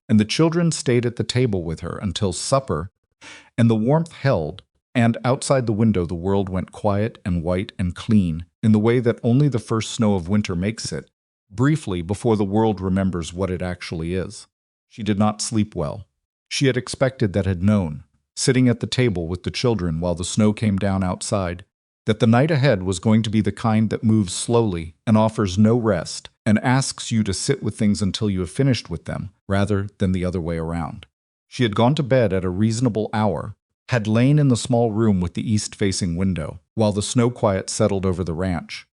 and the children stayed at the table with her until supper, and the warmth held, and outside the window the world went quiet and white and clean, in the way that only the first snow of winter makes it, briefly before the world remembers what it actually is. She did not sleep well. She had expected that had known, sitting at the table with the children while the snow came down outside, that the night ahead was going to be the kind that moves slowly and offers no rest and asks you to sit with things until you have finished with them, rather than the other way around. She had gone to bed at a reasonable hour, had lain in the small room with the east-facing window, while the snow quiet settled over the ranch,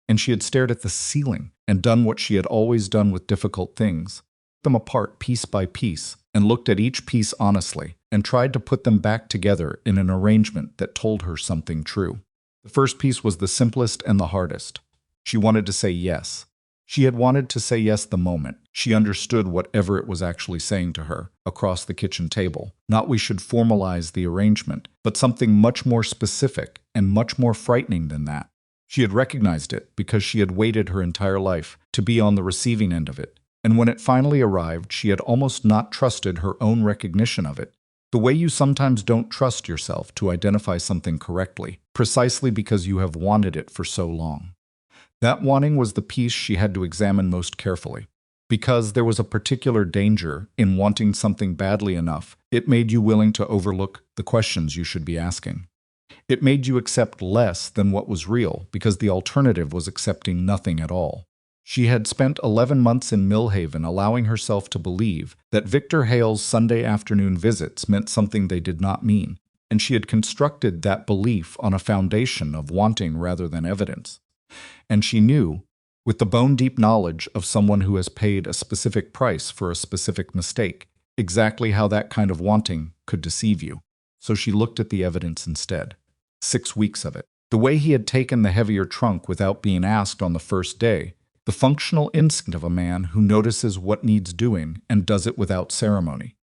and she had stared at the ceiling and done what she had always done with difficult things, them apart piece by piece, and looked at each piece honestly, and tried to put them back together in an arrangement that told her something true. The first piece was the simplest and the hardest. She wanted to say yes. She had wanted to say yes the moment she understood whatever it was actually saying to her across the kitchen table. Not we should formalize the arrangement, but something much more specific and much more frightening than that. She had recognized it because she had waited her entire life to be on the receiving end of it, and when it finally arrived, she had almost not trusted her own recognition of it. The way you sometimes don't trust yourself to identify something correctly, precisely because you have wanted it for so long. That wanting was the piece she had to examine most carefully. Because there was a particular danger in wanting something badly enough, it made you willing to overlook the questions you should be asking. It made you accept less than what was real, because the alternative was accepting nothing at all. She had spent 11 months in Millhaven allowing herself to believe that Victor Hale's Sunday afternoon visits meant something they did not mean, and she had constructed that belief on a foundation of wanting rather than evidence. And she knew, with the bone-deep knowledge of someone who has paid a specific price for a specific mistake, exactly how that kind of wanting could deceive you. So she looked at the evidence instead. 6 weeks of it. The way he had taken the heavier trunk without being asked on the first day, the functional instinct of a man who notices what needs doing and does it without ceremony.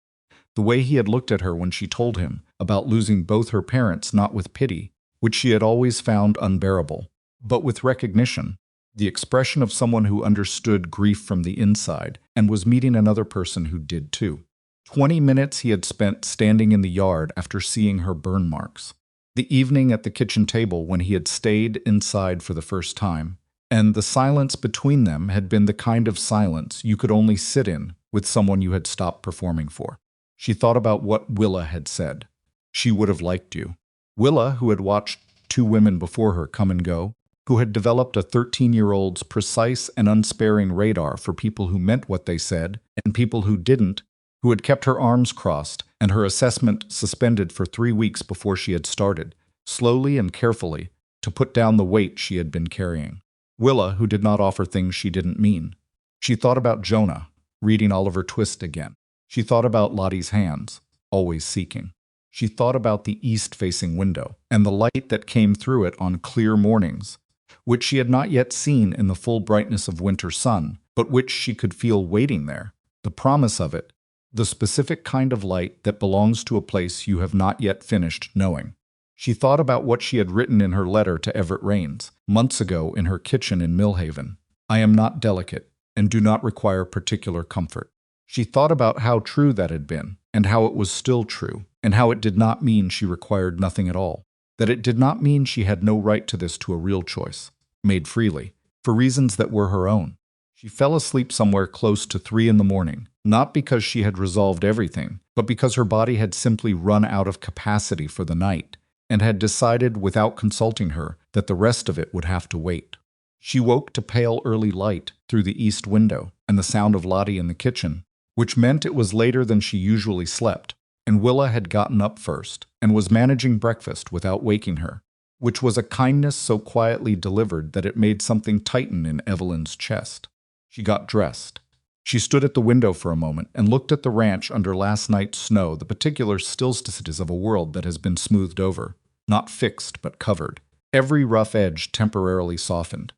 The way he had looked at her when she told him about losing both her parents not with pity, which she had always found unbearable, but with recognition, the expression of someone who understood grief from the inside and was meeting another person who did too. 20 minutes he had spent standing in the yard after seeing her burn marks. The evening at the kitchen table when he had stayed inside for the first time, and the silence between them had been the kind of silence you could only sit in with someone you had stopped performing for. She thought about what Willa had said. She would have liked you. Willa, who had watched 2 women before her come and go, who had developed a 13-year-old's precise and unsparing radar for people who meant what they said and people who didn't, who had kept her arms crossed and her assessment suspended for 3 weeks before she had started, slowly and carefully, to put down the weight she had been carrying. Willa, who did not offer things she didn't mean. She thought about Jonah, reading Oliver Twist again. She thought about Lottie's hands, always seeking. She thought about the east-facing window and the light that came through it on clear mornings, which she had not yet seen in the full brightness of winter sun, but which she could feel waiting there, the promise of it, the specific kind of light that belongs to a place you have not yet finished knowing. She thought about what she had written in her letter to Everett Rains, months ago in her kitchen in Millhaven. I am not delicate. and do not require particular comfort. She thought about how true that had been, and how it was still true, and how it did not mean she required nothing at all, that it did not mean she had no right to this, to a real choice, made freely, for reasons that were her own. She fell asleep somewhere close to 3 in the morning, not because she had resolved everything, but because her body had simply run out of capacity for the night, and had decided without consulting her that the rest of it would have to wait. She woke to pale early light through the east window and the sound of Lottie in the kitchen, which meant it was later than she usually slept, and Willa had gotten up first and was managing breakfast without waking her, which was a kindness so quietly delivered that it made something tighten in Evelyn's chest. She got dressed. She stood at the window for a moment and looked at the ranch under last night's snow, the particular stillnesses of a world that has been smoothed over, not fixed but covered, every rough edge temporarily softened.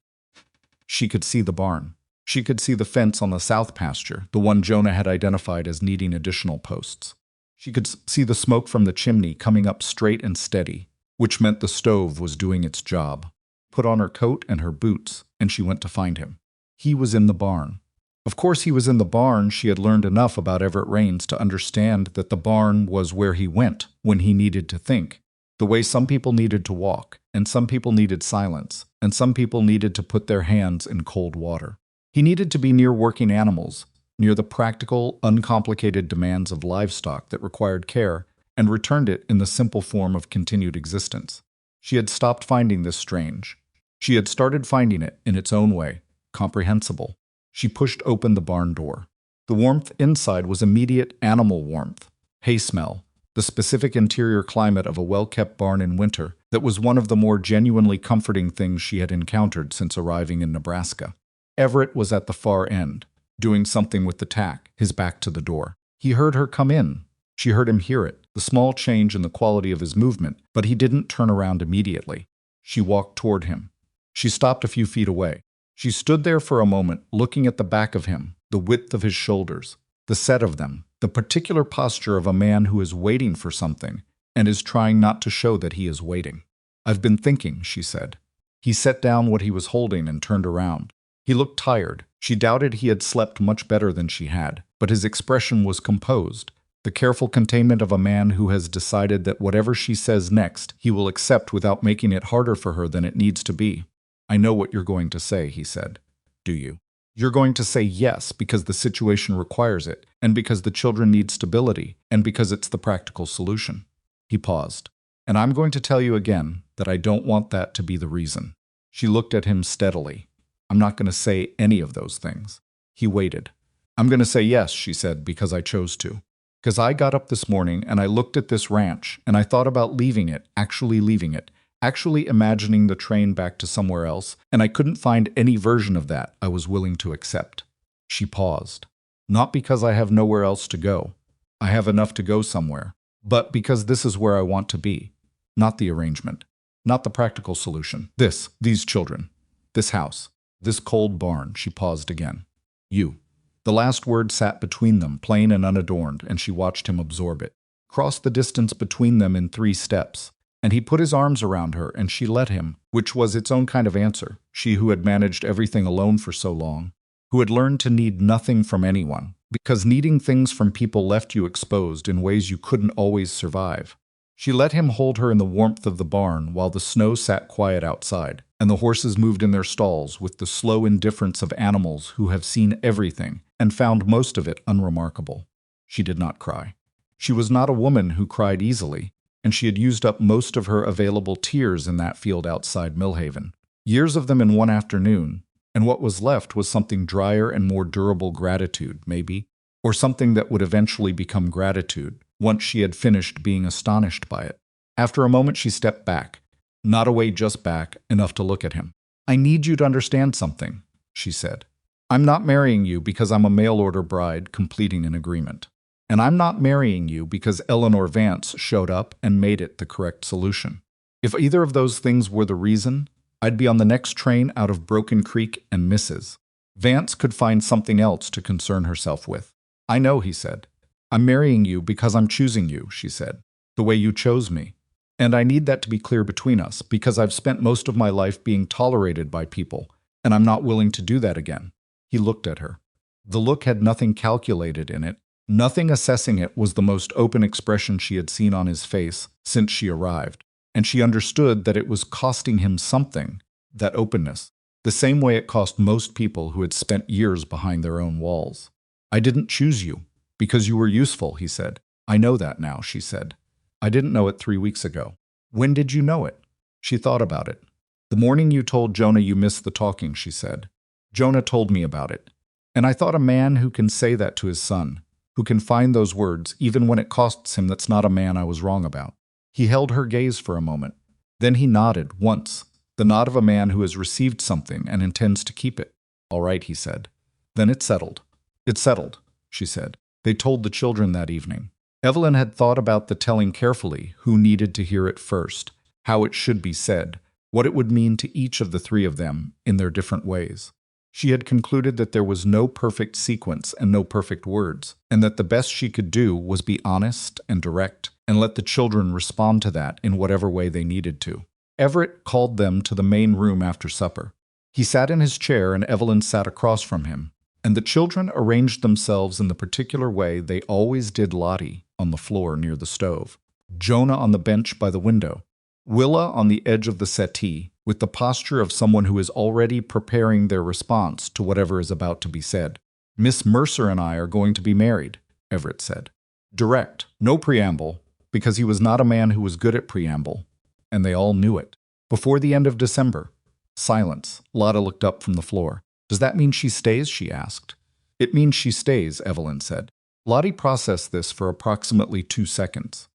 She could see the barn. She could see the fence on the south pasture, the one Jonah had identified as needing additional posts. She could see the smoke from the chimney coming up straight and steady, which meant the stove was doing its job. Put on her coat and her boots, and she went to find him. He was in the barn. Of course he was in the barn. She had learned enough about Everett Rains to understand that the barn was where he went when he needed to think, the way some people needed to walk, and some people needed silence, and some people needed to put their hands in cold water. He needed to be near working animals, near the practical, uncomplicated demands of livestock that required care, and returned it in the simple form of continued existence. She had stopped finding this strange. She had started finding it in its own way, comprehensible. She pushed open the barn door. The warmth inside was immediate animal warmth, hay smell, the specific interior climate of a well-kept barn in winter that was one of the more genuinely comforting things she had encountered since arriving in Nebraska. Everett was at the far end, doing something with the tack, his back to the door. He heard her come in. She heard him hear it, the small change in the quality of his movement, but he didn't turn around immediately. She walked toward him. She stopped a few feet away. She stood there for a moment, looking at the back of him, the width of his shoulders, the set of them, the particular posture of a man who is waiting for something and is trying not to show that he is waiting. "I've been thinking," she said. He set down what he was holding and turned around. He looked tired. She doubted he had slept much better than she had, but his expression was composed, the careful containment of a man who has decided that whatever she says next, he will accept without making it harder for her than it needs to be. "I know what you're going to say," he said. "Do you? You're going to say yes because the situation requires it, and because the children need stability, and because it's the practical solution." He paused. "And I'm going to tell you again that I don't want that to be the reason." She looked at him steadily. "I'm not going to say any of those things." He waited. "I'm going to say yes," she said, "because I chose to. Because I got up this morning and I looked at this ranch and I thought about leaving it, actually imagining the train back to somewhere else, and I couldn't find any version of that I was willing to accept." She paused. "Not because I have nowhere else to go. I have enough to go somewhere. But because this is where I want to be. Not the arrangement. Not the practical solution. These children. This house. This cold barn." She paused again. "You." The last word sat between them, plain and unadorned, and she watched him absorb it. Crossed the distance between them in 3 steps. And he put his arms around her, and she let him, which was its own kind of answer, she who had managed everything alone for so long, who had learned to need nothing from anyone, because needing things from people left you exposed in ways you couldn't always survive. She let him hold her in the warmth of the barn while the snow sat quiet outside, and the horses moved in their stalls with the slow indifference of animals who have seen everything and found most of it unremarkable. She did not cry. She was not a woman who cried easily, and she had used up most of her available tears in that field outside Millhaven. Years of them in one afternoon, and what was left was something drier and more durable gratitude, maybe, or something that would eventually become gratitude once she had finished being astonished by it. After a moment she stepped back, not away, just back, enough to look at him. "I need you to understand something," she said. "I'm not marrying you because I'm a mail-order bride completing an agreement. And I'm not marrying you because Eleanor Vance showed up and made it the correct solution. If either of those things were the reason, I'd be on the next train out of Broken Creek and Mrs. Vance could find something else to concern herself with." "I know," he said. "I'm marrying you because I'm choosing you," she said, "the way you chose me. And I need that to be clear between us, because I've spent most of my life being tolerated by people, and I'm not willing to do that again." He looked at her. The look had nothing calculated in it. Nothing assessing it was the most open expression she had seen on his face since she arrived, and she understood that it was costing him something, that openness, the same way it cost most people who had spent years behind their own walls. "I didn't choose you, because you were useful," he said. "I know that now," she said. "I didn't know it 3 weeks ago." "When did you know it?" She thought about it. "The morning you told Jonah you missed the talking," she said. "Jonah told me about it. And I thought a man who can say that to his son, who can find those words even when it costs him, that's not a man I was wrong about." He held her gaze for a moment. Then he nodded once, the nod of a man who has received something and intends to keep it. "All right," he said. "Then it's settled." "It's settled," she said. They told the children that evening. Evelyn had thought about the telling carefully, who needed to hear it first, how it should be said, what it would mean to each of the three of them in their different ways. She had concluded that there was no perfect sequence and no perfect words, and that the best she could do was be honest and direct, and let the children respond to that in whatever way they needed to. Everett called them to the main room after supper. He sat in his chair and Evelyn sat across from him, and the children arranged themselves in the particular way they always did. Lottie on the floor near the stove, Jonah on the bench by the window, Willa on the edge of the settee, with the posture of someone who is already preparing their response to whatever is about to be said. "Miss Mercer and I are going to be married," Everett said. Direct, no preamble, because he was not a man who was good at preamble, and they all knew it. "Before the end of December." Silence. Lotta looked up from the floor. "Does that mean she stays?" she asked. "It means she stays," Evelyn said. Lottie processed this for approximately 2 seconds.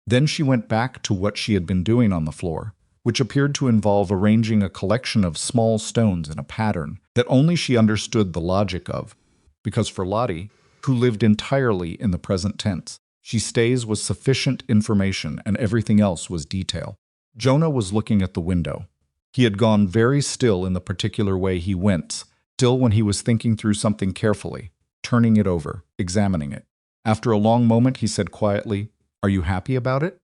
Then she went back to what she had been doing on the floor, which appeared to involve arranging a collection of small stones in a pattern that only she understood the logic of, because for Lottie, who lived entirely in the present tense, she stays was sufficient information and everything else was detail. Jonah was looking at the window. He had gone very still in the particular way he went, still when he was thinking through something carefully, turning it over, examining it. After a long moment, he said quietly, "Are you happy about it?"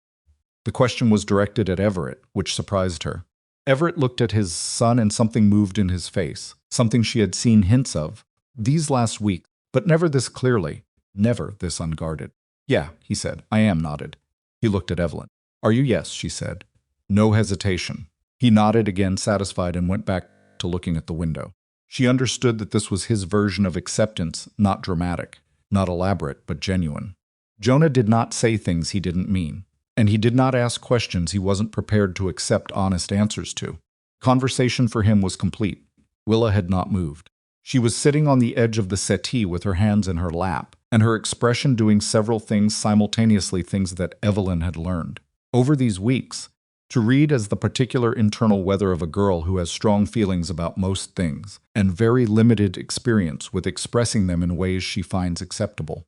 The question was directed at Everett, which surprised her. Everett looked at his son and something moved in his face, something she had seen hints of these last weeks, but never this clearly, never this unguarded. "Yeah," he said. "I am," nodded. He looked at Evelyn. "Are you?" "Yes," she said. No hesitation. He nodded again, satisfied, and went back to looking at the window. She understood that this was his version of acceptance, not dramatic, not elaborate, but genuine. Jonah did not say things he didn't mean, and he did not ask questions he wasn't prepared to accept honest answers to. Conversation for him was complete. Willa had not moved. She was sitting on the edge of the settee with her hands in her lap, and her expression doing several things simultaneously, things that Evelyn had learned over these weeks, to read as the particular internal weather of a girl who has strong feelings about most things, and very limited experience with expressing them in ways she finds acceptable.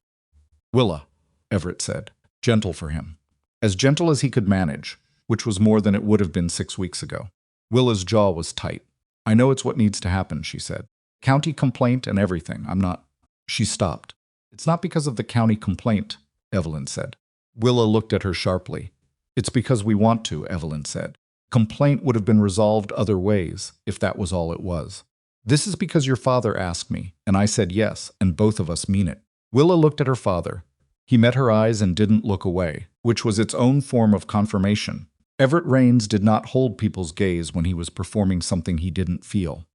"Willa," Everett said, gentle for him. As gentle as he could manage, which was more than it would have been 6 weeks ago. Willa's jaw was tight. "I know it's what needs to happen," she said. "County complaint and everything. I'm not—" She stopped. "It's not because of the county complaint," Evelyn said. Willa looked at her sharply. "It's because we want to," Evelyn said. "Complaint would have been resolved other ways, if that was all it was. This is because your father asked me, and I said yes, and both of us mean it." Willa looked at her father. He met her eyes and didn't look away, which was its own form of confirmation. Everett Raines did not hold people's gaze when he was performing something he didn't feel.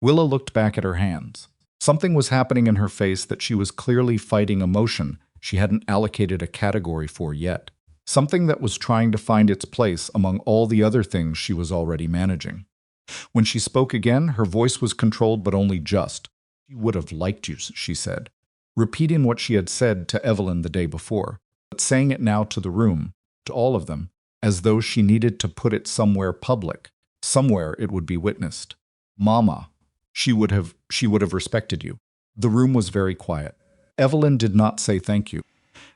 Willa looked back at her hands. Something was happening in her face that she was clearly fighting emotion she hadn't allocated a category for yet. Something that was trying to find its place among all the other things she was already managing. When she spoke again, her voice was controlled but only just. "She would have liked you," she said, repeating what she had said to Evelyn the day before, but saying it now to the room, to all of them, as though she needed to put it somewhere public, somewhere it would be witnessed. "Mama, she would have respected you." The room was very quiet. Evelyn did not say thank you,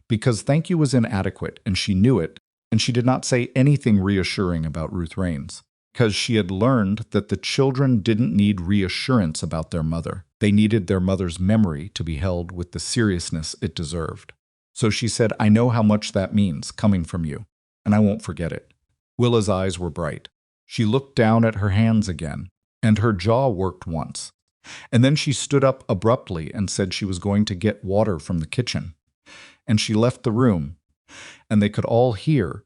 because thank you was inadequate, and she knew it, and she did not say anything reassuring about Ruth Raines, because she had learned that the children didn't need reassurance about their mother. They needed their mother's memory to be held with the seriousness it deserved. So she said, "I know how much that means, coming from you, and I won't forget it." Willa's eyes were bright. She looked down at her hands again, and her jaw worked once. And then she stood up abruptly and said she was going to get water from the kitchen. And she left the room, and they could all hear,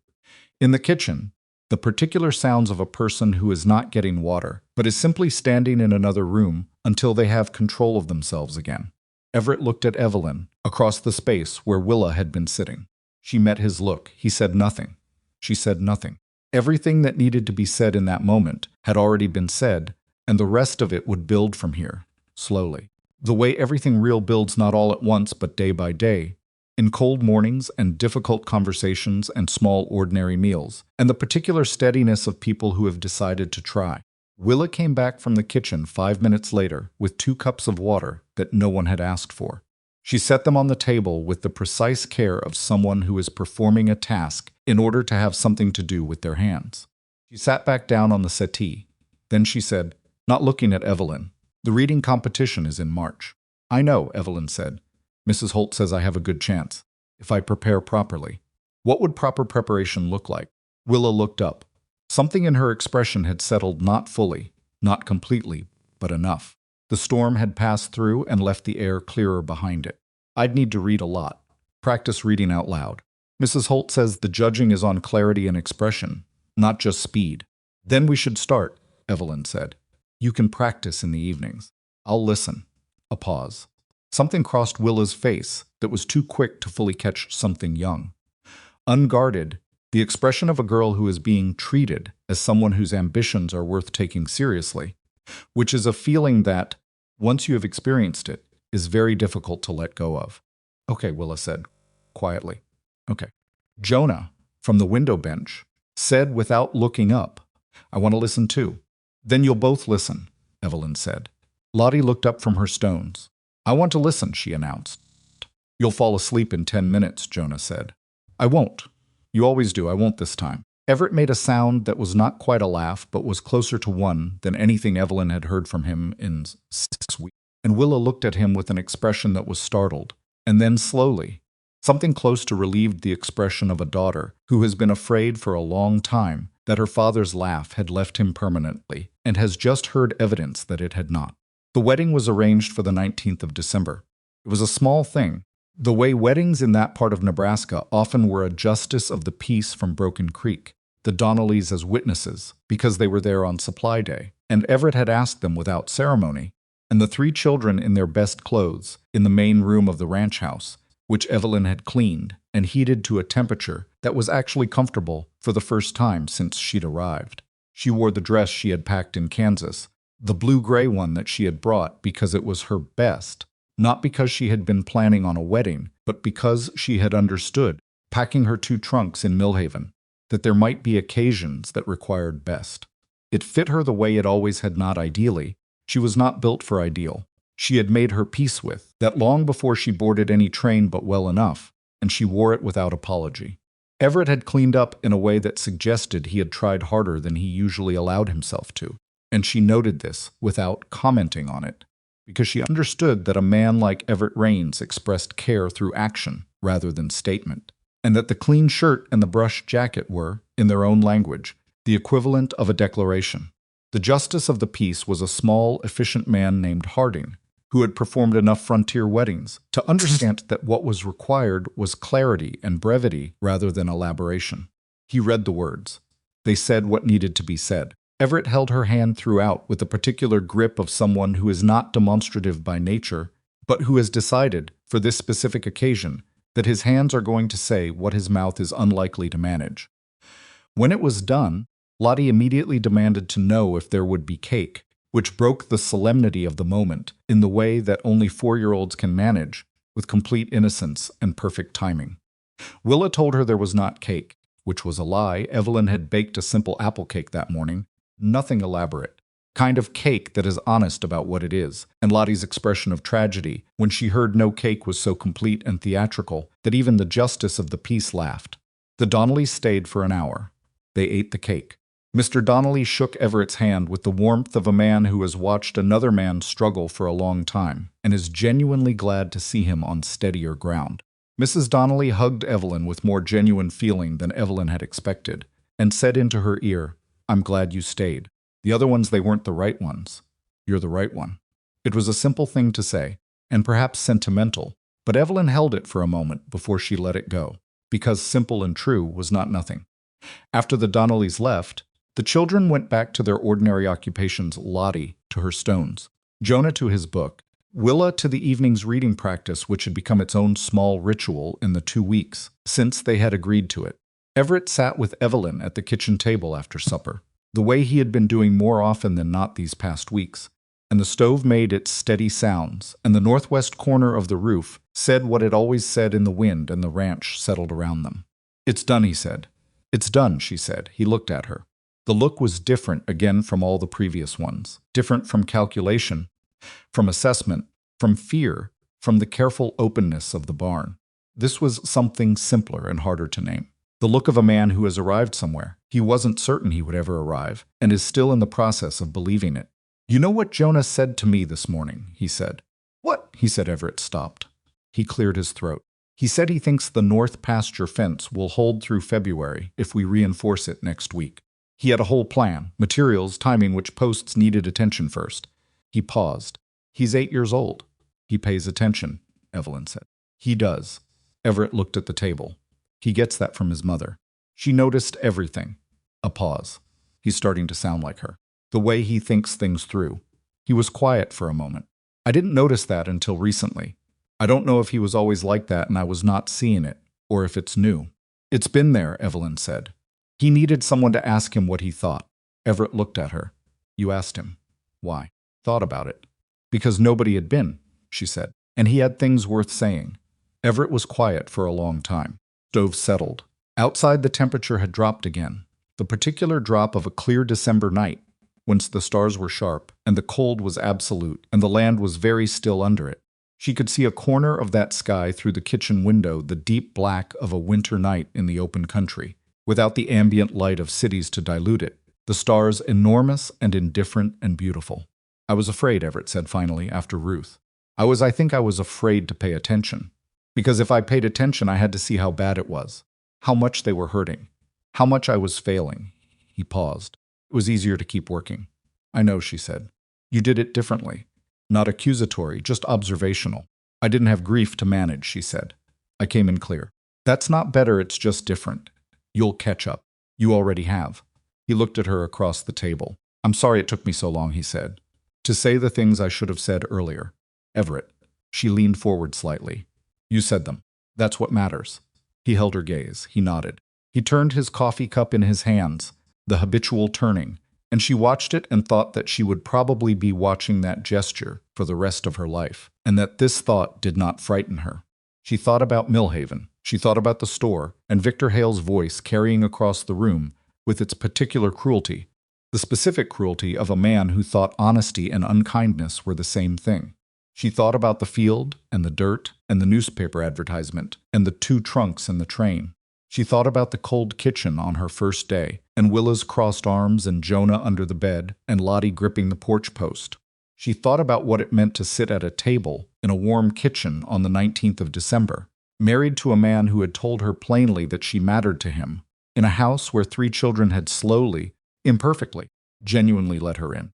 in the kitchen, the particular sounds of a person who is not getting water, but is simply standing in another room until they have control of themselves again. Everett looked at Evelyn, across the space where Willa had been sitting. She met his look. He said nothing. She said nothing. Everything that needed to be said in that moment had already been said, and the rest of it would build from here, slowly. The way everything real builds not all at once but day by day, in cold mornings and difficult conversations and small ordinary meals, and the particular steadiness of people who have decided to try. Willa came back from the kitchen 5 minutes later with 2 cups of water that no one had asked for. She set them on the table with the precise care of someone who is performing a task in order to have something to do with their hands. She sat back down on the settee. Then she said, not looking at Evelyn, "The reading competition is in March." "I know," Evelyn said. "Mrs. Holt says I have a good chance, if I prepare properly." What would proper preparation look like? Willa looked up. Something in her expression had settled, not fully, not completely, but enough. The storm had passed through and left the air clearer behind it. "I'd need to read a lot. Practice reading out loud. Mrs. Holt says the judging is on clarity and expression, not just speed." "Then we should start," Evelyn said. "You can practice in the evenings. I'll listen." A pause. Something crossed Willa's face that was too quick to fully catch something young. Unguarded, the expression of a girl who is being treated as someone whose ambitions are worth taking seriously, which is a feeling that, once you have experienced it, is very difficult to let go of. "Okay," Willa said, quietly. "Okay." Jonah, from the window bench, said without looking up, "I want to listen too." "Then you'll both listen," Evelyn said. Lottie looked up from her stones. "I want to listen," she announced. "You'll fall asleep in 10 minutes, Jonah said. "I won't. You always do. I won't this time." Everett made a sound that was not quite a laugh, but was closer to one than anything Evelyn had heard from him in 6 weeks. And Willa looked at him with an expression that was startled, and then slowly, something close to relieved the expression of a daughter who has been afraid for a long time that her father's laugh had left him permanently, and has just heard evidence that it had not. The wedding was arranged for the 19th of December. It was a small thing. The way weddings in that part of Nebraska often were a justice of the peace from Broken Creek, the Donnellys as witnesses, because they were there on supply day, and Everett had asked them without ceremony, and the 3 children in their best clothes, in the main room of the ranch house, which Evelyn had cleaned and heated to a temperature that was actually comfortable for the first time since she'd arrived. She wore the dress she had packed in Kansas, the blue-gray one that she had brought because it was her best, not because she had been planning on a wedding, but because she had understood, packing her 2 trunks in Millhaven, that there might be occasions that required best. It fit her the way it always had not ideally. She was not built for ideal. She had made her peace with that long before she boarded any train but well enough, and she wore it without apology. Everett had cleaned up in a way that suggested he had tried harder than he usually allowed himself to, and she noted this without commenting on it, because she understood that a man like Everett Raines expressed care through action rather than statement, and that the clean shirt and the brushed jacket were, in their own language, the equivalent of a declaration. The justice of the peace was a small, efficient man named Harding, who had performed enough frontier weddings to understand that what was required was clarity and brevity rather than elaboration. He read the words. They said what needed to be said. Everett held her hand throughout with the particular grip of someone who is not demonstrative by nature, but who has decided, for this specific occasion, that his hands are going to say what his mouth is unlikely to manage. When it was done, Lottie immediately demanded to know if there would be cake, which broke the solemnity of the moment in the way that only 4-year-olds can manage, with complete innocence and perfect timing. Willa told her there was not cake, which was a lie. Evelyn had baked a simple apple cake that morning, nothing elaborate, kind of cake that is honest about what it is, and Lottie's expression of tragedy when she heard no cake was so complete and theatrical that even the justice of the peace laughed. The Donnellys stayed for an hour. They ate the cake. Mr. Donnelly shook Everett's hand with the warmth of a man who has watched another man struggle for a long time and is genuinely glad to see him on steadier ground. Mrs. Donnelly hugged Evelyn with more genuine feeling than Evelyn had expected and said into her ear, "I'm glad you stayed. The other ones, they weren't the right ones. You're the right one." It was a simple thing to say, and perhaps sentimental, but Evelyn held it for a moment before she let it go, because simple and true was not nothing. After the Donnellys left, the children went back to their ordinary occupations, Lottie to her stones, Jonah to his book, Willa to the evening's reading practice, which had become its own small ritual in the 2 weeks since they had agreed to it. Everett sat with Evelyn at the kitchen table after supper, the way he had been doing more often than not these past weeks, and the stove made its steady sounds, and the northwest corner of the roof said what it always said in the wind, and the ranch settled around them. "It's done," he said. "It's done," she said. He looked at her. The look was different again from all the previous ones, different from calculation, from assessment, from fear, from the careful openness of the barn. This was something simpler and harder to name. The look of a man who has arrived somewhere. He wasn't certain he would ever arrive, and is still in the process of believing it. "You know what Jonah said to me this morning," he said. "What?" he said. Everett stopped. He cleared his throat. "He said he thinks the north pasture fence will hold through February if we reinforce it next week. He had a whole plan, materials, timing, which posts needed attention first." He paused. "He's 8 years old." "He pays attention," Evelyn said. "He does." Everett looked at the table. "He gets that from his mother." She noticed everything. A pause. He's starting to sound like her. The way he thinks things through. He was quiet for a moment. "I didn't notice that until recently. I don't know if he was always like that and I was not seeing it, or if it's new." "It's been there," Evelyn said. "He needed someone to ask him what he thought." Everett looked at her. "You asked him. Why?" "Thought about it." "Because nobody had been," she said, "and he had things worth saying." Everett was quiet for a long time. Stove settled. Outside the temperature had dropped again, the particular drop of a clear December night, whence the stars were sharp, and the cold was absolute, and the land was very still under it. She could see a corner of that sky through the kitchen window, the deep black of a winter night in the open country, without the ambient light of cities to dilute it, the stars enormous and indifferent and beautiful. "I was afraid," Everett said finally, after Ruth. I think I was afraid to pay attention. Because if I paid attention, I had to see how bad it was, how much they were hurting, how much I was failing." He paused. "It was easier to keep working." "I know," she said. "You did it differently. Not accusatory, just observational." "I didn't have grief to manage," she said. "I came in clear." "That's not better, it's just different. You'll catch up. You already have." He looked at her across the table. "I'm sorry it took me so long," he said. "To say the things I should have said earlier." "Everett." She leaned forward slightly. "You said them. That's what matters." He held her gaze. He nodded. He turned his coffee cup in his hands, the habitual turning, and she watched it and thought that she would probably be watching that gesture for the rest of her life, and that this thought did not frighten her. She thought about Millhaven. She thought about the store, and Victor Hale's voice carrying across the room with its particular cruelty, the specific cruelty of a man who thought honesty and unkindness were the same thing. She thought about the field, and the dirt, and the newspaper advertisement, and the 2 trunks in the train. She thought about the cold kitchen on her first day, and Willa's crossed arms, and Jonah under the bed, and Lottie gripping the porch post. She thought about what it meant to sit at a table in a warm kitchen on the 19th of December, married to a man who had told her plainly that she mattered to him, in a house where 3 children had slowly, imperfectly, genuinely let her in.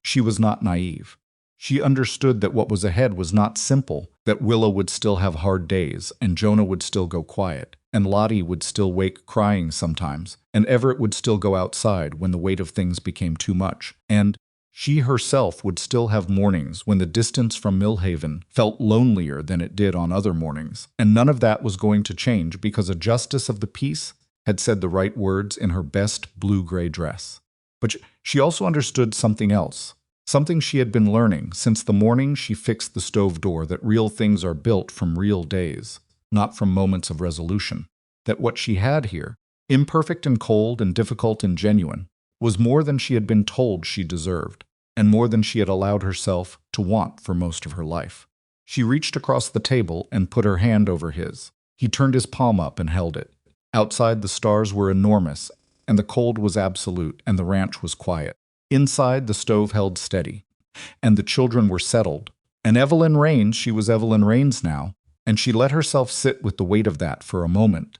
She was not naive. She understood that what was ahead was not simple, that Willa would still have hard days, and Jonah would still go quiet, and Lottie would still wake crying sometimes, and Everett would still go outside when the weight of things became too much, and she herself would still have mornings when the distance from Millhaven felt lonelier than it did on other mornings, and none of that was going to change because a justice of the peace had said the right words in her best blue-gray dress. But she also understood something else. Something she had been learning since the morning she fixed the stove door, that real things are built from real days, not from moments of resolution. That what she had here, imperfect and cold and difficult and genuine, was more than she had been told she deserved, and more than she had allowed herself to want for most of her life. She reached across the table and put her hand over his. He turned his palm up and held it. Outside, the stars were enormous, and the cold was absolute, and the ranch was quiet. Inside, the stove held steady, and the children were settled. And Evelyn Raines, she was Evelyn Raines now, and she let herself sit with the weight of that for a moment.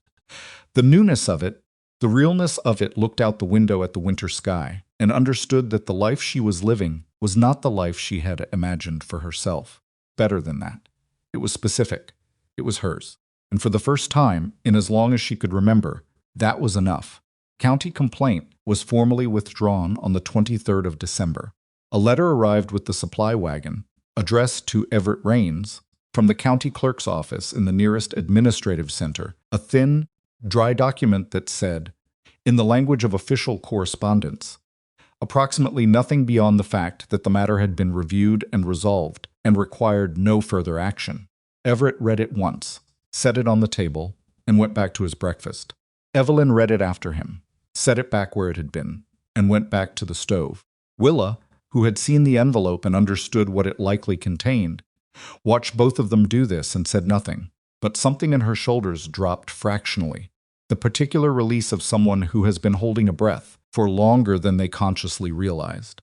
The newness of it, the realness of it, looked out the window at the winter sky, and understood that the life she was living was not the life she had imagined for herself. Better than that. It was specific. It was hers. And for the first time, in as long as she could remember, that was enough. County complaint was formally withdrawn on the 23rd of December. A letter arrived with the supply wagon, addressed to Everett Raines, from the county clerk's office in the nearest administrative center, a thin, dry document that said, in the language of official correspondence, approximately nothing beyond the fact that the matter had been reviewed and resolved and required no further action. Everett read it once, set it on the table, and went back to his breakfast. Evelyn read it after him, set it back where it had been, and went back to the stove. Willa, who had seen the envelope and understood what it likely contained, watched both of them do this and said nothing, but something in her shoulders dropped fractionally. The particular release of someone who has been holding a breath for longer than they consciously realized.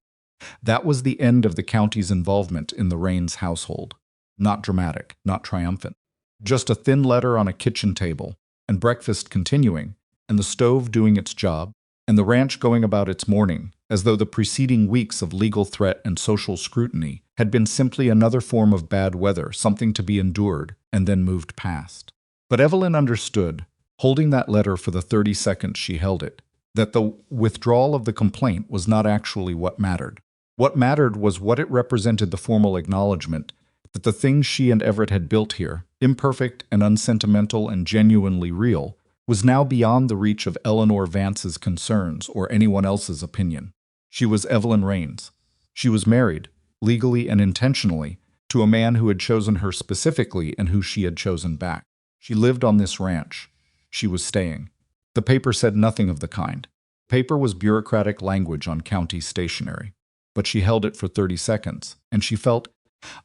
That was the end of the county's involvement in the Raines household. Not dramatic, not triumphant. Just a thin letter on a kitchen table, and breakfast continuing, and the stove doing its job, and the ranch going about its morning, as though the preceding weeks of legal threat and social scrutiny had been simply another form of bad weather, something to be endured and then moved past. But Evelyn understood, holding that letter for the 30 seconds she held it, that the withdrawal of the complaint was not actually what mattered. What mattered was what it represented, the formal acknowledgement that the things she and Everett had built here, imperfect and unsentimental and genuinely real, was now beyond the reach of Eleanor Vance's concerns or anyone else's opinion. She was Evelyn Raines. She was married, legally and intentionally, to a man who had chosen her specifically and who she had chosen back. She lived on this ranch. She was staying. The paper said nothing of the kind. Paper was bureaucratic language on county stationery. But she held it for 30 seconds, and she felt,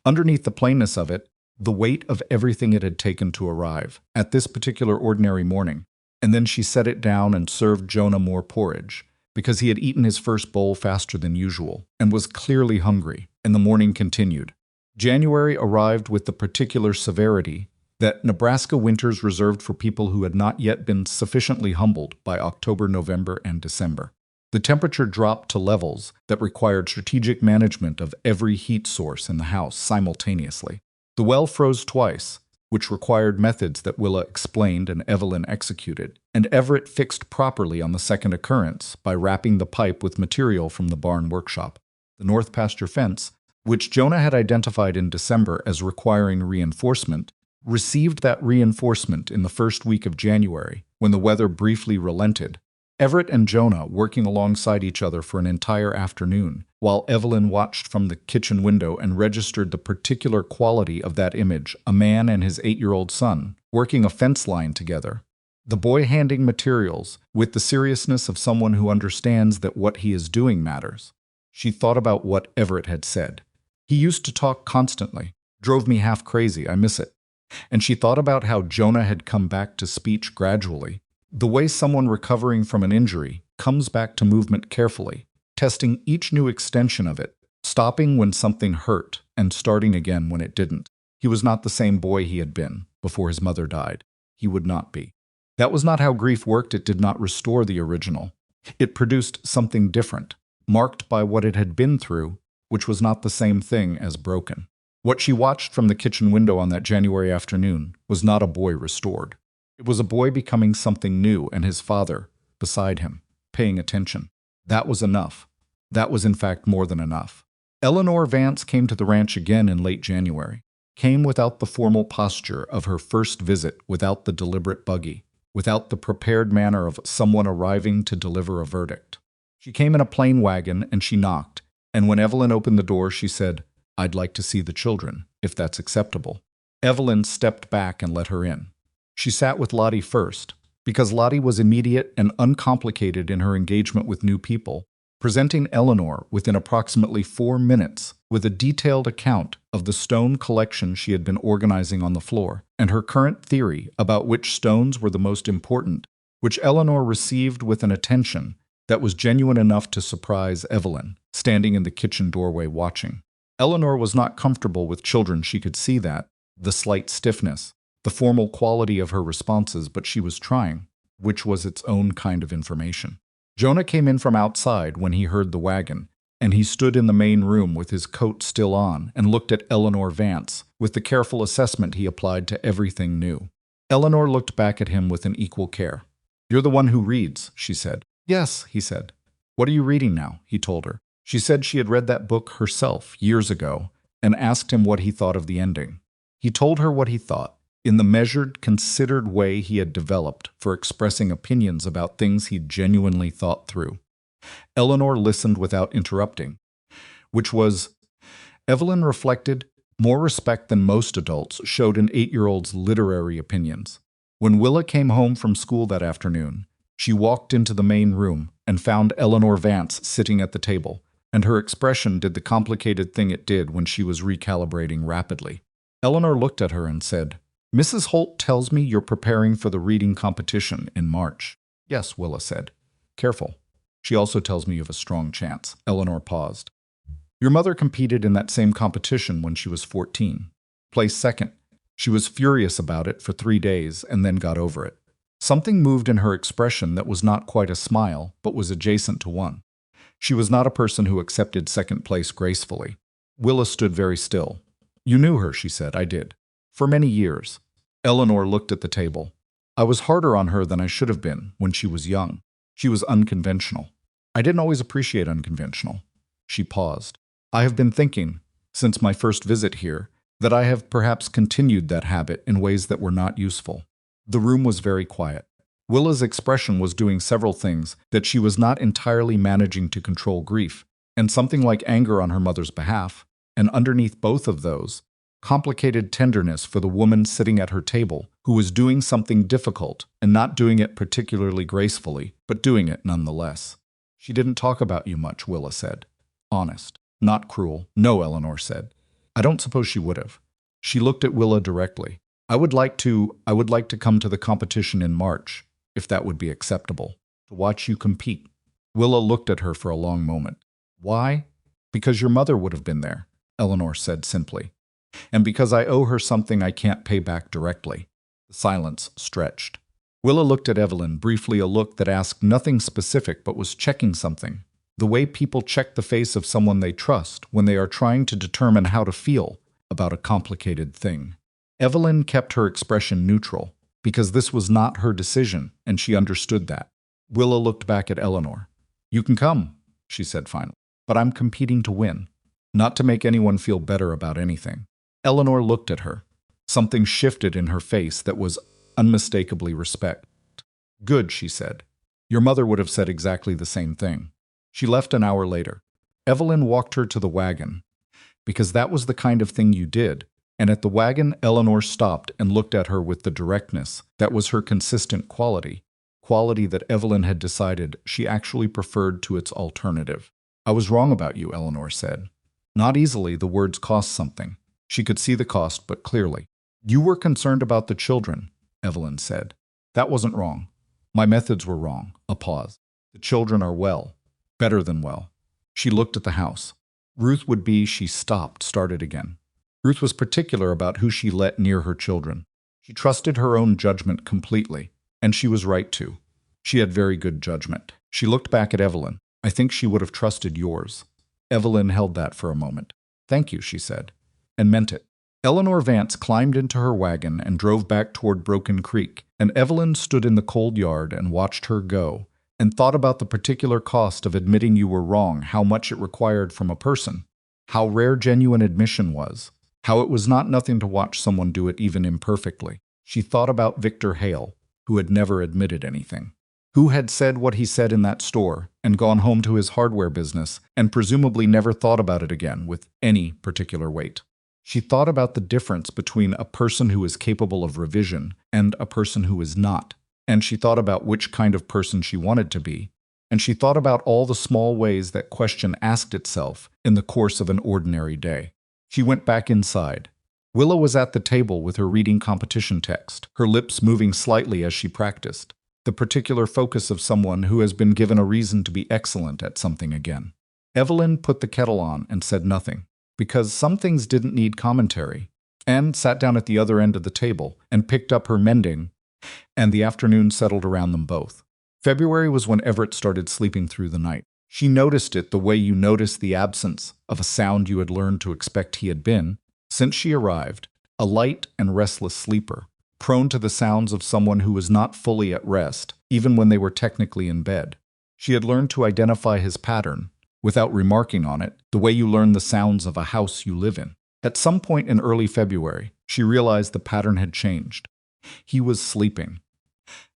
underneath the plainness of it, the weight of everything it had taken to arrive, at this particular ordinary morning. And then she set it down and served Jonah more porridge, because he had eaten his first bowl faster than usual, and was clearly hungry, and the morning continued. January arrived with the particular severity that Nebraska winters reserved for people who had not yet been sufficiently humbled by October, November, and December. The temperature dropped to levels that required strategic management of every heat source in the house simultaneously. The well froze twice, which required methods that Willa explained and Evelyn executed, and Everett fixed properly on the second occurrence by wrapping the pipe with material from the barn workshop. The north pasture fence, which Jonah had identified in December as requiring reinforcement, received that reinforcement in the first week of January, when the weather briefly relented. Everett and Jonah working alongside each other for an entire afternoon, while Evelyn watched from the kitchen window and registered the particular quality of that image, a man and his 8-year-old son, working a fence line together. The boy handing materials with the seriousness of someone who understands that what he is doing matters. She thought about what Everett had said. He used to talk constantly. Drove me half crazy, I miss it. And she thought about how Jonah had come back to speech gradually. The way someone recovering from an injury comes back to movement carefully, testing each new extension of it, stopping when something hurt and starting again when it didn't. He was not the same boy he had been before his mother died. He would not be. That was not how grief worked. It did not restore the original. It produced something different, marked by what it had been through, which was not the same thing as broken. What she watched from the kitchen window on that January afternoon was not a boy restored. It was a boy becoming something new, and his father, beside him, paying attention. That was enough. That was in fact more than enough. Eleanor Vance came to the ranch again in late January, came without the formal posture of her first visit, without the deliberate buggy, without the prepared manner of someone arriving to deliver a verdict. She came in a plain wagon, and she knocked, and when Evelyn opened the door, she said, "I'd like to see the children, if that's acceptable." Evelyn stepped back and let her in. She sat with Lottie first, because Lottie was immediate and uncomplicated in her engagement with new people, presenting Eleanor within approximately 4 minutes with a detailed account of the stone collection she had been organizing on the floor, and her current theory about which stones were the most important, which Eleanor received with an attention that was genuine enough to surprise Evelyn, standing in the kitchen doorway watching. Eleanor was not comfortable with children, she could see that, the slight stiffness, the formal quality of her responses, but she was trying, which was its own kind of information. Jonah came in from outside when he heard the wagon, and he stood in the main room with his coat still on and looked at Eleanor Vance with the careful assessment he applied to everything new. Eleanor looked back at him with an equal care. "You're the one who reads," she said. "Yes," he said. "What are you reading now?" he told her. She said she had read that book herself years ago and asked him what he thought of the ending. He told her what he thought, in the measured, considered way he had developed for expressing opinions about things he'd genuinely thought through. Eleanor listened without interrupting, which was, Evelyn reflected, more respect than most adults showed an 8-year-old's literary opinions. When Willa came home from school that afternoon, she walked into the main room and found Eleanor Vance sitting at the table, and her expression did the complicated thing it did when she was recalibrating rapidly. Eleanor looked at her and said, "Mrs. Holt tells me you're preparing for the reading competition in March." "Yes," Willa said. "Careful. She also tells me you have a strong chance." Eleanor paused. "Your mother competed in that same competition when she was 14. Placed second. She was furious about it for 3 days and then got over it. Something moved in her expression that was not quite a smile, but was adjacent to one. She was not a person who accepted second place gracefully." Willa stood very still. "You knew her," she said. "I did. For many years." Eleanor looked at the table. "I was harder on her than I should have been when she was young. She was unconventional. I didn't always appreciate unconventional." She paused. "I have been thinking, since my first visit here, that I have perhaps continued that habit in ways that were not useful." The room was very quiet. Willa's expression was doing several things that she was not entirely managing to control: grief, and something like anger on her mother's behalf, and underneath both of those, complicated tenderness for the woman sitting at her table who was doing something difficult and not doing it particularly gracefully, but doing it nonetheless. "She didn't talk about you much," Willa said. "Honest. Not cruel." "No," Eleanor said. "I don't suppose she would have." She looked at Willa directly. I would like to come to the competition in March, if that would be acceptable, to watch you compete." Willa looked at her for a long moment. "Why?" "Because your mother would have been there," Eleanor said simply. "And because I owe her something I can't pay back directly." The silence stretched. Willa looked at Evelyn, briefly, a look that asked nothing specific but was checking something. The way people check the face of someone they trust when they are trying to determine how to feel about a complicated thing. Evelyn kept her expression neutral, because this was not her decision, and she understood that. Willa looked back at Eleanor. "You can come," she said finally, "but I'm competing to win, not to make anyone feel better about anything." Eleanor looked at her. Something shifted in her face that was unmistakably respect. "Good," she said. "Your mother would have said exactly the same thing." She left an hour later. Evelyn walked her to the wagon, because that was the kind of thing you did, and at the wagon Eleanor stopped and looked at her with the directness that was her consistent quality that Evelyn had decided she actually preferred to its alternative. "I was wrong about you," Eleanor said. Not easily, the words cost something. She could see the cost, but clearly. "You were concerned about the children," Evelyn said. "That wasn't wrong. My methods were wrong." A pause. "The children are well. Better than well." She looked at the house. Ruth would be, she started again. Ruth was particular about who she let near her children. She trusted her own judgment completely, and she was right to. She had very good judgment. She looked back at Evelyn. "I think she would have trusted yours." Evelyn held that for a moment. "Thank you," she said, and meant it. Eleanor Vance climbed into her wagon and drove back toward Broken Creek, and Evelyn stood in the cold yard and watched her go, and thought about the particular cost of admitting you were wrong, how much it required from a person, how rare genuine admission was, how it was not nothing to watch someone do it even imperfectly. She thought about Victor Hale, who had never admitted anything, who had said what he said in that store and gone home to his hardware business and presumably never thought about it again with any particular weight. She thought about the difference between a person who is capable of revision and a person who is not, and she thought about which kind of person she wanted to be, and she thought about all the small ways that question asked itself in the course of an ordinary day. She went back inside. Willa was at the table with her reading competition text, her lips moving slightly as she practiced, the particular focus of someone who has been given a reason to be excellent at something again. Evelyn put the kettle on and said nothing, because some things didn't need commentary, and sat down at the other end of the table and picked up her mending, and the afternoon settled around them both. February was when Everett started sleeping through the night. She noticed it the way you notice the absence of a sound you had learned to expect he had been, since she arrived, a light and restless sleeper, prone to the sounds of someone who was not fully at rest, even when they were technically in bed. She had learned to identify his pattern, without remarking on it, the way you learn the sounds of a house you live in. At some point in early February, she realized the pattern had changed. He was sleeping.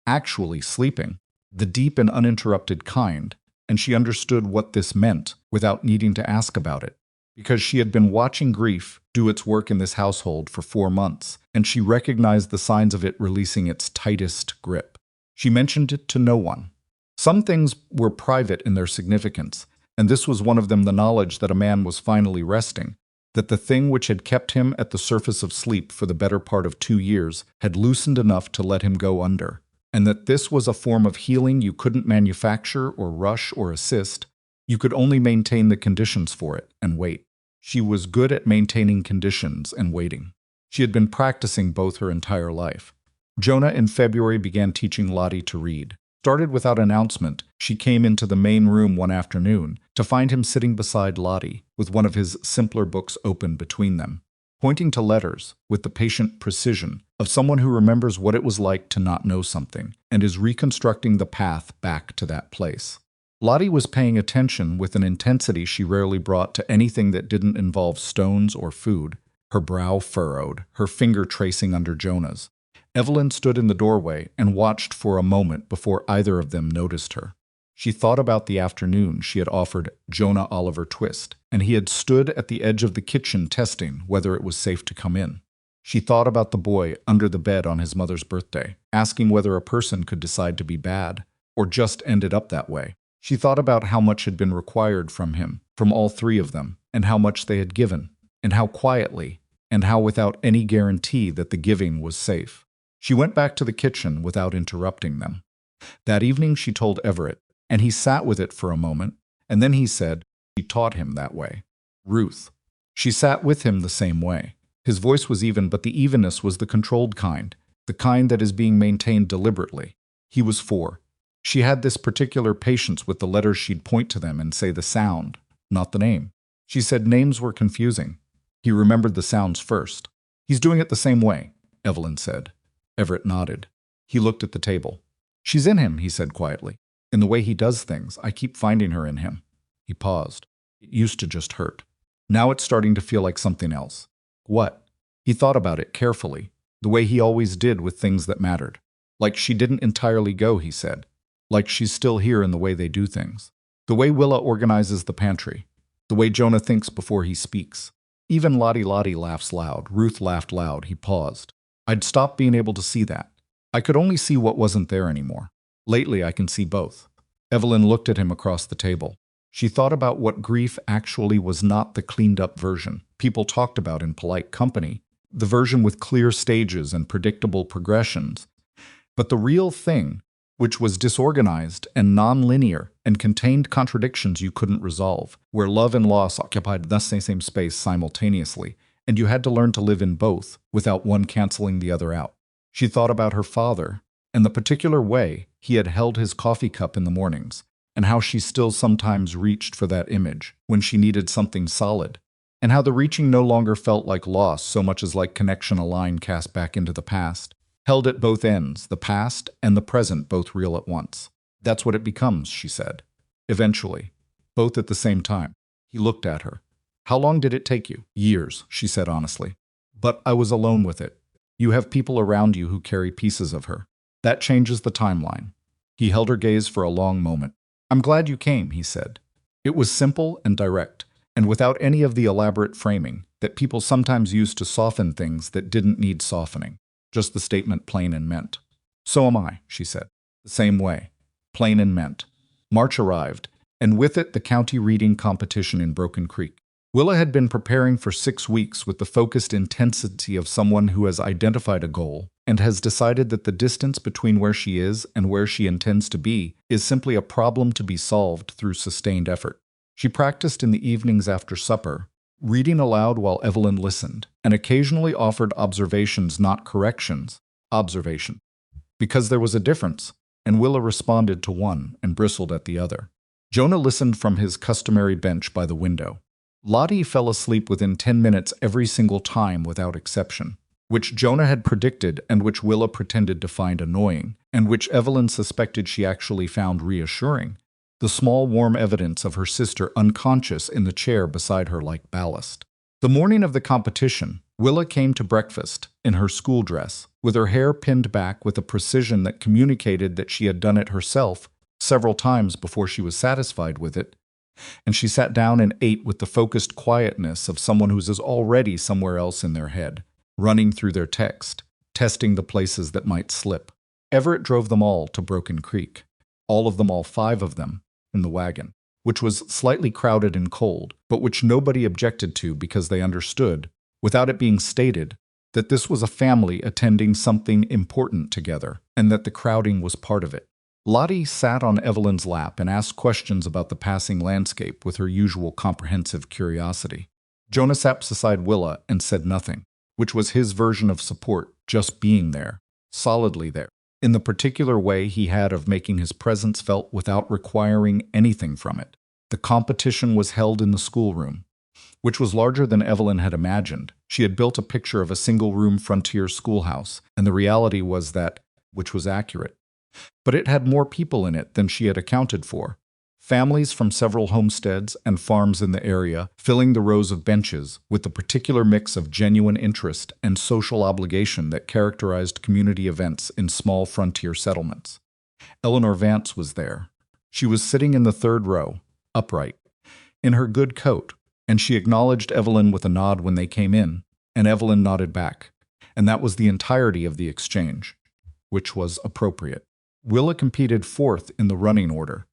Actually sleeping, the deep and uninterrupted kind, and she understood what this meant without needing to ask about it. Because she had been watching grief do its work in this household for 4 months, and she recognized the signs of it releasing its tightest grip. She mentioned it to no one. Some things were private in their significance, and this was one of them, the knowledge that a man was finally resting, that the thing which had kept him at the surface of sleep for the better part of 2 years had loosened enough to let him go under, and that this was a form of healing you couldn't manufacture or rush or assist. You could only maintain the conditions for it and wait. She was good at maintaining conditions and waiting. She had been practicing both her entire life. Jonah in February began teaching Lottie to read. Started without announcement, she came into the main room one afternoon to find him sitting beside Lottie, with one of his simpler books open between them, pointing to letters with the patient precision of someone who remembers what it was like to not know something and is reconstructing the path back to that place. Lottie was paying attention with an intensity she rarely brought to anything that didn't involve stones or food, her brow furrowed, her finger tracing under Jonah's. Evelyn stood in the doorway and watched for a moment before either of them noticed her. She thought about the afternoon she had offered Jonah Oliver Twist, and he had stood at the edge of the kitchen testing whether it was safe to come in. She thought about the boy under the bed on his mother's birthday, asking whether a person could decide to be bad, or just ended up that way. She thought about how much had been required from him, from all three of them, and how much they had given, and how quietly, and how without any guarantee that the giving was safe. She went back to the kitchen without interrupting them. That evening she told Everett, and he sat with it for a moment, and then he said, she taught him that way. Ruth. She sat with him the same way. His voice was even, but the evenness was the controlled kind, the kind that is being maintained deliberately. He was 4. She had this particular patience with the letters. She'd point to them and say the sound, not the name. She said names were confusing. He remembered the sounds first. He's doing it the same way, Evelyn said. Everett nodded. He looked at the table. She's in him, he said quietly. In the way he does things, I keep finding her in him. He paused. It used to just hurt. Now it's starting to feel like something else. What? He thought about it carefully, the way he always did with things that mattered. Like she didn't entirely go, he said. Like she's still here in the way they do things. The way Willa organizes the pantry. The way Jonah thinks before he speaks. Even Lottie laughs loud. Ruth laughed loud. He paused. I'd stopped being able to see that. I could only see what wasn't there anymore. Lately, I can see both. Evelyn looked at him across the table. She thought about what grief actually was, not the cleaned-up version people talked about in polite company, the version with clear stages and predictable progressions, but the real thing, which was disorganized and non-linear and contained contradictions you couldn't resolve, where love and loss occupied the same space simultaneously, and you had to learn to live in both without one canceling the other out. She thought about her father and the particular way he had held his coffee cup in the mornings, and how she still sometimes reached for that image when she needed something solid, and how the reaching no longer felt like loss so much as like connection, a line cast back into the past, held at both ends, the past and the present both real at once. That's what it becomes, she said. Eventually, both at the same time. He looked at her. How long did it take you? Years, she said honestly. But I was alone with it. You have people around you who carry pieces of her. That changes the timeline. He held her gaze for a long moment. I'm glad you came, he said. It was simple and direct, and without any of the elaborate framing that people sometimes use to soften things that didn't need softening. Just the statement plain and meant. So am I, she said. The same way. Plain and meant. March arrived, and with it the county reading competition in Broken Creek. Willa had been preparing for 6 weeks with the focused intensity of someone who has identified a goal and has decided that the distance between where she is and where she intends to be is simply a problem to be solved through sustained effort. She practiced in the evenings after supper, reading aloud while Evelyn listened, and occasionally offered observations, not corrections. Observation. Because there was a difference, and Willa responded to one and bristled at the other. Jonah listened from his customary bench by the window. Lottie fell asleep within 10 minutes every single time without exception, which Jonah had predicted and which Willa pretended to find annoying, and which Evelyn suspected she actually found reassuring. The small warm evidence of her sister unconscious in the chair beside her like ballast. The morning of the competition, Willa came to breakfast in her school dress, with her hair pinned back with a precision that communicated that she had done it herself several times before she was satisfied with it, and she sat down and ate with the focused quietness of someone who is already somewhere else in their head, running through their text, testing the places that might slip. Everett drove them all to Broken Creek, all of them, all 5 of them, in the wagon, which was slightly crowded and cold, but which nobody objected to because they understood, without it being stated, that this was a family attending something important together, and that the crowding was part of it. Lottie sat on Evelyn's lap and asked questions about the passing landscape with her usual comprehensive curiosity. Jonah sat beside Willa and said nothing, which was his version of support, just being there, solidly there, in the particular way he had of making his presence felt without requiring anything from it. The competition was held in the schoolroom, which was larger than Evelyn had imagined. She had built a picture of a single-room frontier schoolhouse, and the reality was that, which was accurate. But it had more people in it than she had accounted for. Families from several homesteads and farms in the area filling the rows of benches with the particular mix of genuine interest and social obligation that characterized community events in small frontier settlements. Eleanor Vance was there. She was sitting in the 3rd row, upright, in her good coat, and she acknowledged Evelyn with a nod when they came in, and Evelyn nodded back, and that was the entirety of the exchange, which was appropriate. Willa competed 4th in the running order.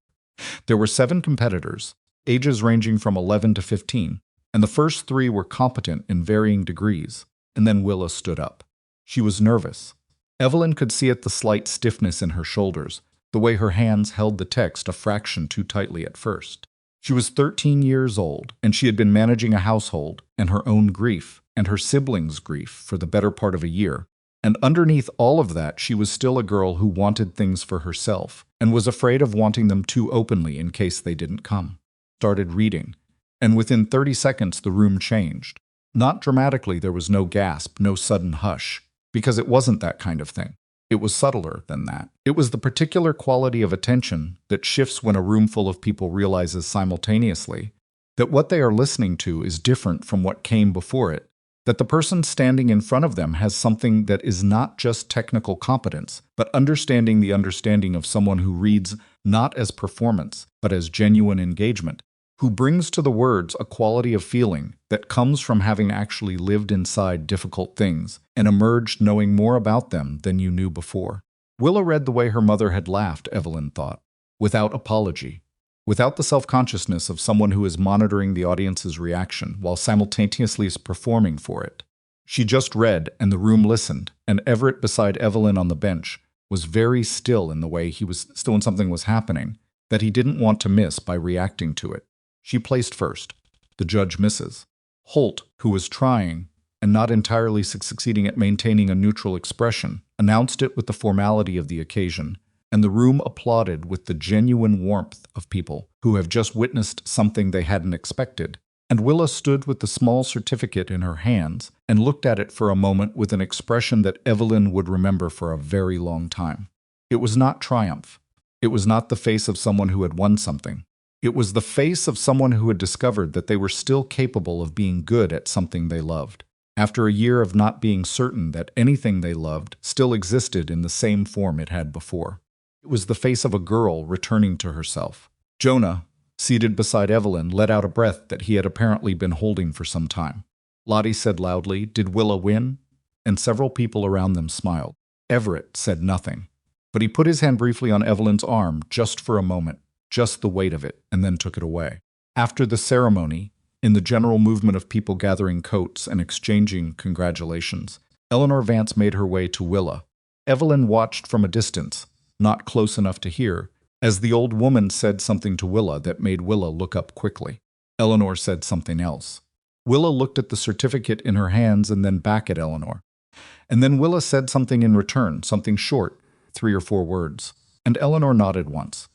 There were 7 competitors, ages ranging from 11 to 15, and the first 3 were competent in varying degrees, and then Willa stood up. She was nervous. Evelyn could see it, the slight stiffness in her shoulders, the way her hands held the text a fraction too tightly at first. She was 13 years old, and she had been managing a household and her own grief and her siblings' grief for the better part of a year. And underneath all of that, she was still a girl who wanted things for herself and was afraid of wanting them too openly in case they didn't come. Started reading, and within 30 seconds the room changed. Not dramatically, there was no gasp, no sudden hush, because it wasn't that kind of thing. It was subtler than that. It was the particular quality of attention that shifts when a room full of people realizes simultaneously that what they are listening to is different from what came before it, that the person standing in front of them has something that is not just technical competence, but understanding the understanding of someone who reads not as performance, but as genuine engagement, who brings to the words a quality of feeling that comes from having actually lived inside difficult things and emerged knowing more about them than you knew before. Willa read the way her mother had laughed, Evelyn thought, without apology, without the self-consciousness of someone who is monitoring the audience's reaction while simultaneously performing for it. She just read, and the room listened, and Everett beside Evelyn on the bench was very still in the way he was still when something was happening that he didn't want to miss by reacting to it. She placed first. The judge misses. Holt, who was trying, and not entirely succeeding at maintaining a neutral expression, announced it with the formality of the occasion, and the room applauded with the genuine warmth of people who have just witnessed something they hadn't expected. And Willa stood with the small certificate in her hands and looked at it for a moment with an expression that Evelyn would remember for a very long time. It was not triumph. It was not the face of someone who had won something. It was the face of someone who had discovered that they were still capable of being good at something they loved, after a year of not being certain that anything they loved still existed in the same form it had before. It was the face of a girl returning to herself. Jonah, seated beside Evelyn, let out a breath that he had apparently been holding for some time. Lottie said loudly, "Did Willa win?" And several people around them smiled. Everett said nothing, but he put his hand briefly on Evelyn's arm just for a moment, just the weight of it, and then took it away. After the ceremony, in the general movement of people gathering coats and exchanging congratulations, Eleanor Vance made her way to Willa. Evelyn watched from a distance, not close enough to hear, as the old woman said something to Willa that made Willa look up quickly. Eleanor said something else. Willa looked at the certificate in her hands and then back at Eleanor. And then Willa said something in return, something short, 3 or 4 words, and Eleanor nodded once.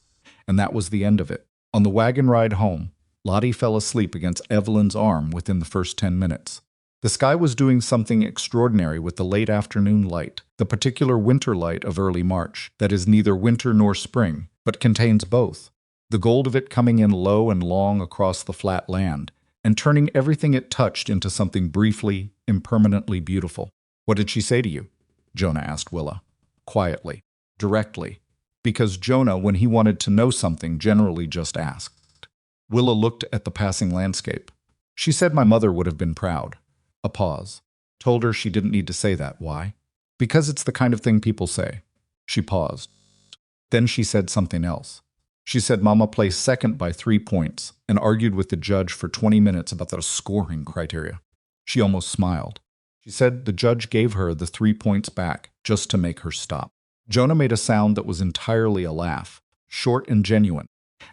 And that was the end of it. On the wagon ride home, Lottie fell asleep against Evelyn's arm within the first 10 minutes. The sky was doing something extraordinary with the late afternoon light, the particular winter light of early March, that is neither winter nor spring, but contains both. The gold of it coming in low and long across the flat land, and turning everything it touched into something briefly, impermanently beautiful. "What did she say to you?" Jonah asked Willa. Quietly, directly, because Jonah, when he wanted to know something, generally just asked. Willa looked at the passing landscape. "She said my mother would have been proud." A pause. "Told her she didn't need to say that. Why?" "Because it's the kind of thing people say." She paused. Then she said something else. She said Mama placed second by 3 points and argued with the judge for 20 minutes about the scoring criteria. She almost smiled. She said the judge gave her the 3 points back just to make her stop. Jonah made a sound that was entirely a laugh, short and genuine,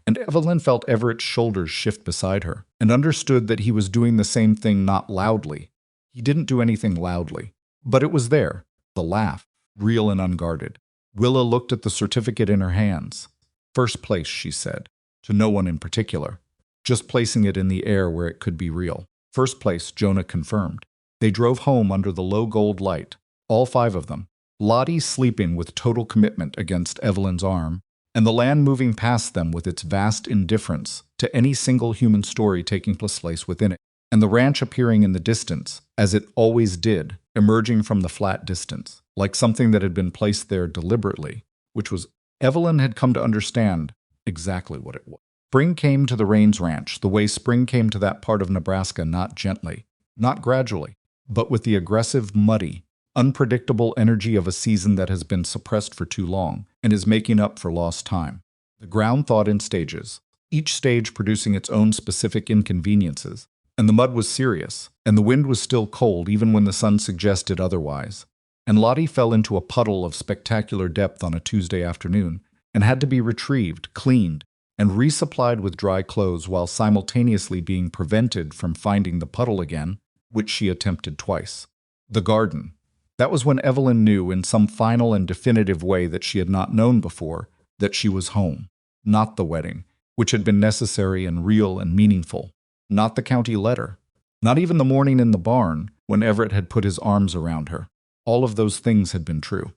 and Evelyn felt Everett's shoulders shift beside her and understood that he was doing the same thing, not loudly. He didn't do anything loudly, but it was there, the laugh, real and unguarded. Willa looked at the certificate in her hands. "First place," she said, to no one in particular, just placing it in the air where it could be real. "First place," Jonah confirmed. They drove home under the low gold light, all 5 of them, Lottie sleeping with total commitment against Evelyn's arm, and the land moving past them with its vast indifference to any single human story taking place within it, and the ranch appearing in the distance, as it always did, emerging from the flat distance, like something that had been placed there deliberately, which was Evelyn had come to understand exactly what it was. Spring came to the Rains Ranch the way spring came to that part of Nebraska, not gently, not gradually, but with the aggressive, muddy, unpredictable energy of a season that has been suppressed for too long and is making up for lost time. The ground thawed in stages, each stage producing its own specific inconveniences, and the mud was serious, and the wind was still cold even when the sun suggested otherwise. And Lottie fell into a puddle of spectacular depth on a Tuesday afternoon and had to be retrieved, cleaned, and resupplied with dry clothes while simultaneously being prevented from finding the puddle again, which she attempted twice. The garden. That was when Evelyn knew in some final and definitive way that she had not known before that she was home. Not the wedding, which had been necessary and real and meaningful. Not the county letter. Not even the morning in the barn when Everett had put his arms around her. All of those things had been true.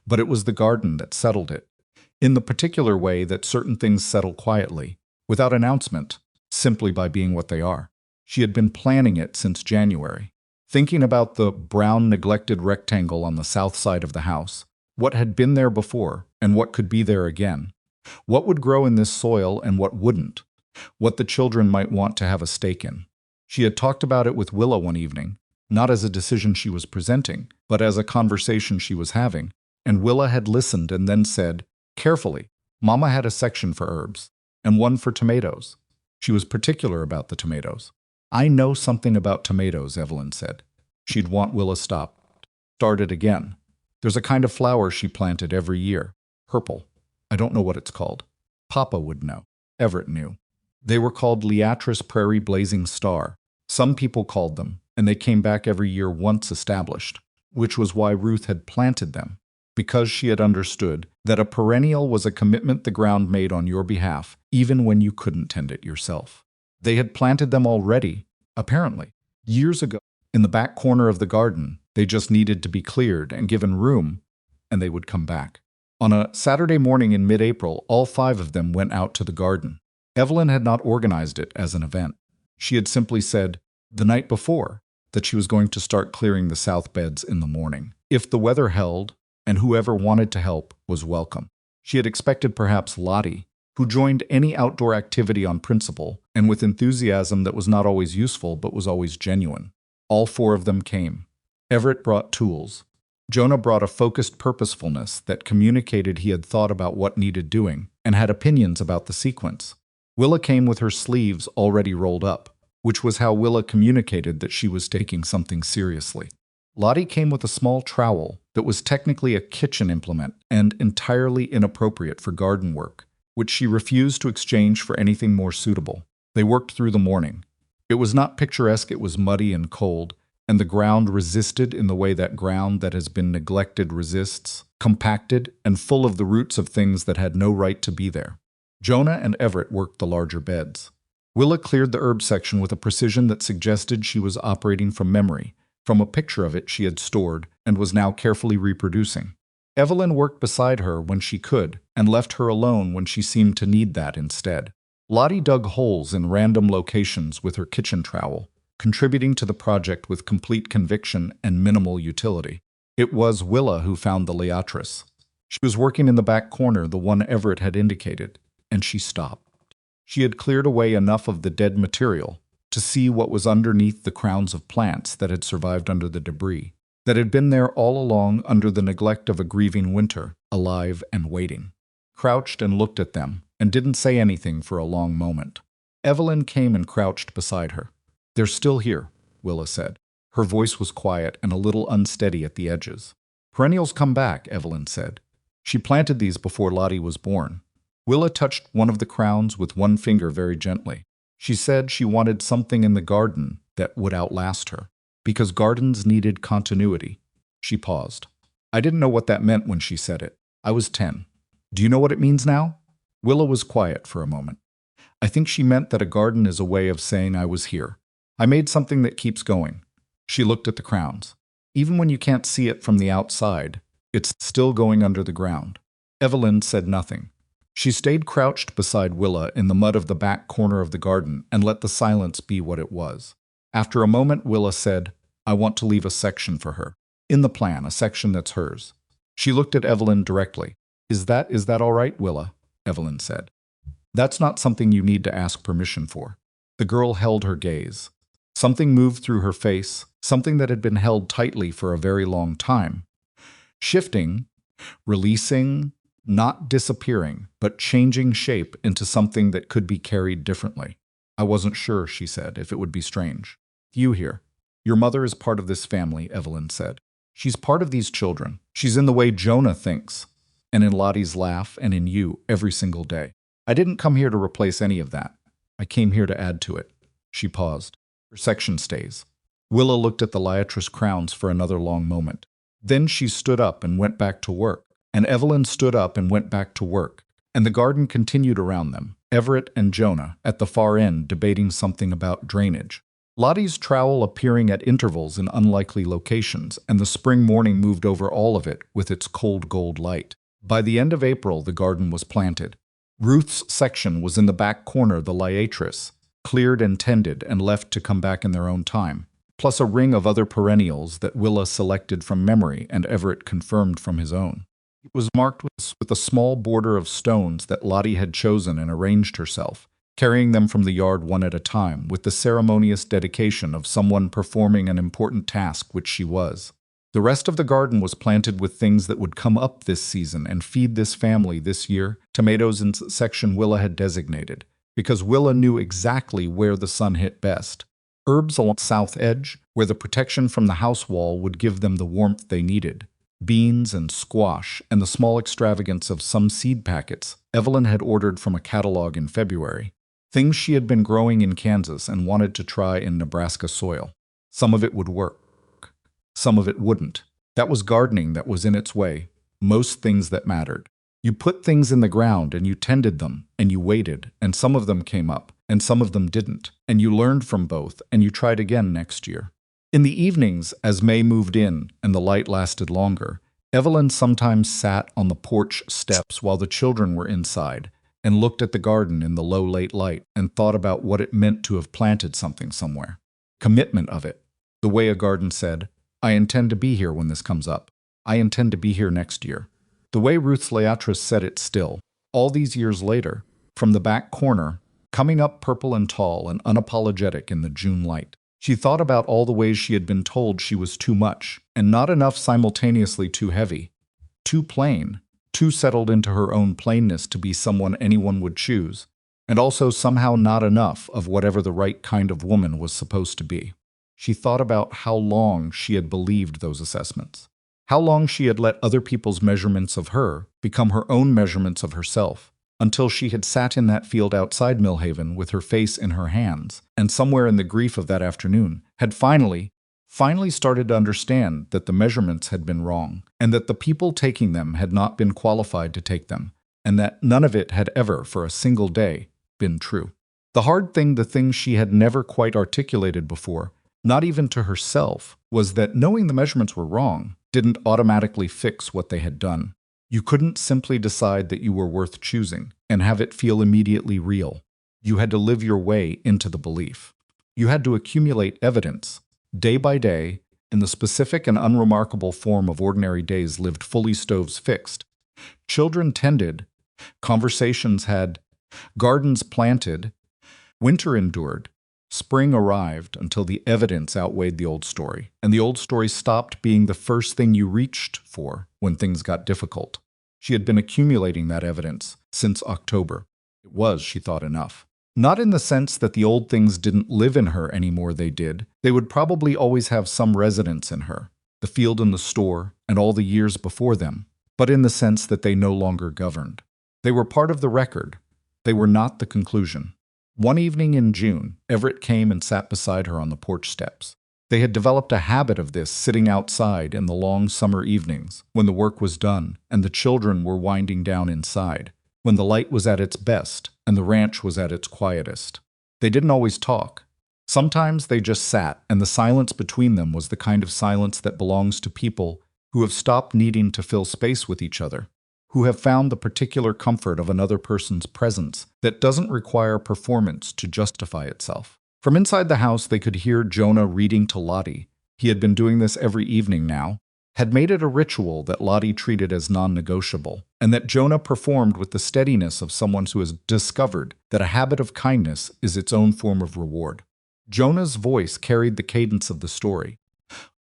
But it was the garden that settled it, in the particular way that certain things settle quietly, without announcement, simply by being what they are. She had been planning it since January, thinking about the brown, neglected rectangle on the south side of the house, what had been there before and what could be there again, what would grow in this soil and what wouldn't, what the children might want to have a stake in. She had talked about it with Willa one evening, not as a decision she was presenting, but as a conversation she was having, and Willa had listened and then said, carefully, Mama had a section for herbs, and one for tomatoes. She was particular about the tomatoes. "I know something about tomatoes," Evelyn said. She'd want Willa stopped. Started again. "There's a kind of flower she planted every year. Purple. I don't know what it's called. Papa would know." Everett knew. They were called Liatris prairie blazing star. Some people called them, and they came back every year once established, which was why Ruth had planted them, because she had understood that a perennial was a commitment the ground made on your behalf, even when you couldn't tend it yourself. They had planted them already, apparently, years ago, in the back corner of the garden. They just needed to be cleared and given room, and they would come back. On a Saturday morning in mid-April, all 5 of them went out to the garden. Evelyn had not organized it as an event. She had simply said, the night before, that she was going to start clearing the south beds in the morning. If the weather held, and whoever wanted to help was welcome. She had expected perhaps Lottie, who joined any outdoor activity on principle and with enthusiasm that was not always useful but was always genuine. All 4 of them came. Everett brought tools. Jonah brought a focused purposefulness that communicated he had thought about what needed doing and had opinions about the sequence. Willa came with her sleeves already rolled up, which was how Willa communicated that she was taking something seriously. Lottie came with a small trowel that was technically a kitchen implement and entirely inappropriate for garden work, which she refused to exchange for anything more suitable. They worked through the morning. It was not picturesque, it was muddy and cold, and the ground resisted in the way that ground that has been neglected resists, compacted and full of the roots of things that had no right to be there. Jonah and Everett worked the larger beds. Willa cleared the herb section with a precision that suggested she was operating from memory, from a picture of it she had stored and was now carefully reproducing. Evelyn worked beside her when she could and left her alone when she seemed to need that instead. Lottie dug holes in random locations with her kitchen trowel, contributing to the project with complete conviction and minimal utility. It was Willa who found the liatris. She was working in the back corner, the one Everett had indicated, and she stopped. She had cleared away enough of the dead material to see what was underneath the crowns of plants that had survived under the debris, that had been there all along under the neglect of a grieving winter, alive and waiting. Crouched and looked at them, and didn't say anything for a long moment. Evelyn came and crouched beside her. "They're still here," Willa said. Her voice was quiet and a little unsteady at the edges. "Perennials come back," Evelyn said. "She planted these before Lottie was born." Willa touched one of the crowns with one finger very gently. She said she wanted something in the garden that would outlast her, because gardens needed continuity. She paused. "I didn't know what that meant when she said it. I was 10. Do you know what it means now?" Willa was quiet for a moment. "I think she meant that a garden is a way of saying I was here. I made something that keeps going." She looked at the crowns. "Even when you can't see it from the outside, it's still going under the ground." Evelyn said nothing. She stayed crouched beside Willa in the mud of the back corner of the garden and let the silence be what it was. After a moment, Willa said, "I want to leave a section for her. In the plan, a section that's hers." She looked at Evelyn directly. Is that all right, Willa?" Evelyn said. "That's not something you need to ask permission for." The girl held her gaze. Something moved through her face, something that had been held tightly for a very long time. Shifting, releasing, not disappearing, but changing shape into something that could be carried differently. "I wasn't sure," she said, "if it would be strange. You here. Your mother is part of this family," Evelyn said. "She's part of these children. She's in the way Jonah thinks, and in Lottie's laugh, and in you every single day. I didn't come here to replace any of that. I came here to add to it." She paused. "Her section stays." Willa looked at the liatris crowns for another long moment. Then she stood up and went back to work, and Evelyn stood up and went back to work, and the garden continued around them, Everett and Jonah at the far end debating something about drainage. Lottie's trowel appearing at intervals in unlikely locations, and the spring morning moved over all of it with its cold gold light. By the end of April, the garden was planted. Ruth's section was in the back corner, the liatris, cleared and tended and left to come back in their own time, plus a ring of other perennials that Willa selected from memory and Everett confirmed from his own. It was marked with a small border of stones that Lottie had chosen and arranged herself, carrying them from the yard one at a time, with the ceremonious dedication of someone performing an important task, which she was. The rest of the garden was planted with things that would come up this season and feed this family this year, tomatoes in the section Willa had designated, because Willa knew exactly where the sun hit best. Herbs along the south edge, where the protection from the house wall would give them the warmth they needed. Beans and squash, and the small extravagance of some seed packets Evelyn had ordered from a catalog in February. Things she had been growing in Kansas and wanted to try in Nebraska soil. Some of it would work. Some of it wouldn't. That was gardening that was in its way. Most things that mattered. You put things in the ground and you tended them, and you waited, and some of them came up, and some of them didn't, and you learned from both, and you tried again next year. In the evenings, as May moved in and the light lasted longer, Evelyn sometimes sat on the porch steps while the children were inside and looked at the garden in the low late light and thought about what it meant to have planted something somewhere. Commitment of it. The way a garden said, "I intend to be here when this comes up. I intend to be here next year." The way Ruth's liatris said it still, all these years later, from the back corner, coming up purple and tall and unapologetic in the June light. She thought about all the ways she had been told she was too much, and not enough simultaneously too heavy, too plain, too settled into her own plainness to be someone anyone would choose, and also somehow not enough of whatever the right kind of woman was supposed to be. She thought about how long she had believed those assessments, how long she had let other people's measurements of her become her own measurements of herself, until she had sat in that field outside Millhaven with her face in her hands, and somewhere in the grief of that afternoon, had finally started to understand that the measurements had been wrong, and that the people taking them had not been qualified to take them, and that none of it had ever, for a single day, been true. The hard thing, the thing she had never quite articulated before, not even to herself, was that knowing the measurements were wrong didn't automatically fix what they had done. You couldn't simply decide that you were worth choosing and have it feel immediately real. You had to live your way into the belief. You had to accumulate evidence, day by day, in the specific and unremarkable form of ordinary days lived fully stoves fixed. Children tended, conversations had, gardens planted, winter endured, spring arrived until the evidence outweighed the old story, and the old story stopped being the first thing you reached for when things got difficult. She had been accumulating that evidence since October. It was, she thought, enough. Not in the sense that the old things didn't live in her anymore, they did. They would probably always have some residence in her, the field and the store, and all the years before them, but in the sense that they no longer governed. They were part of the record. They were not the conclusion. One evening in June, Everett came and sat beside her on the porch steps. They had developed a habit of this, sitting outside in the long summer evenings, when the work was done and the children were winding down inside, when the light was at its best and the ranch was at its quietest. They didn't always talk. Sometimes they just sat, and the silence between them was the kind of silence that belongs to people who have stopped needing to fill space with each other, who have found the particular comfort of another person's presence that doesn't require performance to justify itself. From inside the house, they could hear Jonah reading to Lottie. He had been doing this every evening now, had made it a ritual that Lottie treated as non-negotiable, and that Jonah performed with the steadiness of someone who has discovered that a habit of kindness is its own form of reward. Jonah's voice carried the cadence of the story,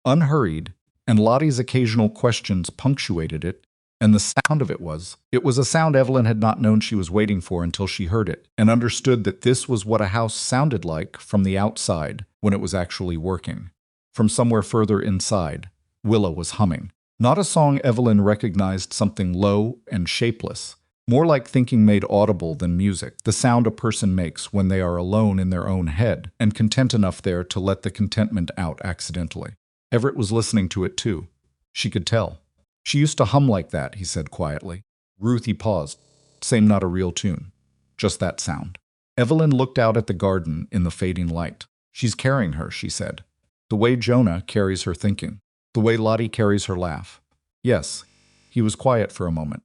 unhurried, and Lottie's occasional questions punctuated it, and the sound of it was a sound Evelyn had not known she was waiting for until she heard it, and understood that this was what a house sounded like from the outside when it was actually working. From somewhere further inside, Willa was humming. Not a song Evelyn recognized, something low and shapeless, more like thinking made audible than music, the sound a person makes when they are alone in their own head and content enough there to let the contentment out accidentally. Everett was listening to it too. She could tell. She used to hum like that, he said quietly. Ruthie paused. Same, not a real tune. Just that sound. Evelyn looked out at the garden in the fading light. She's carrying her, she said. The way Jonah carries her thinking. The way Lottie carries her laugh. Yes. He was quiet for a moment.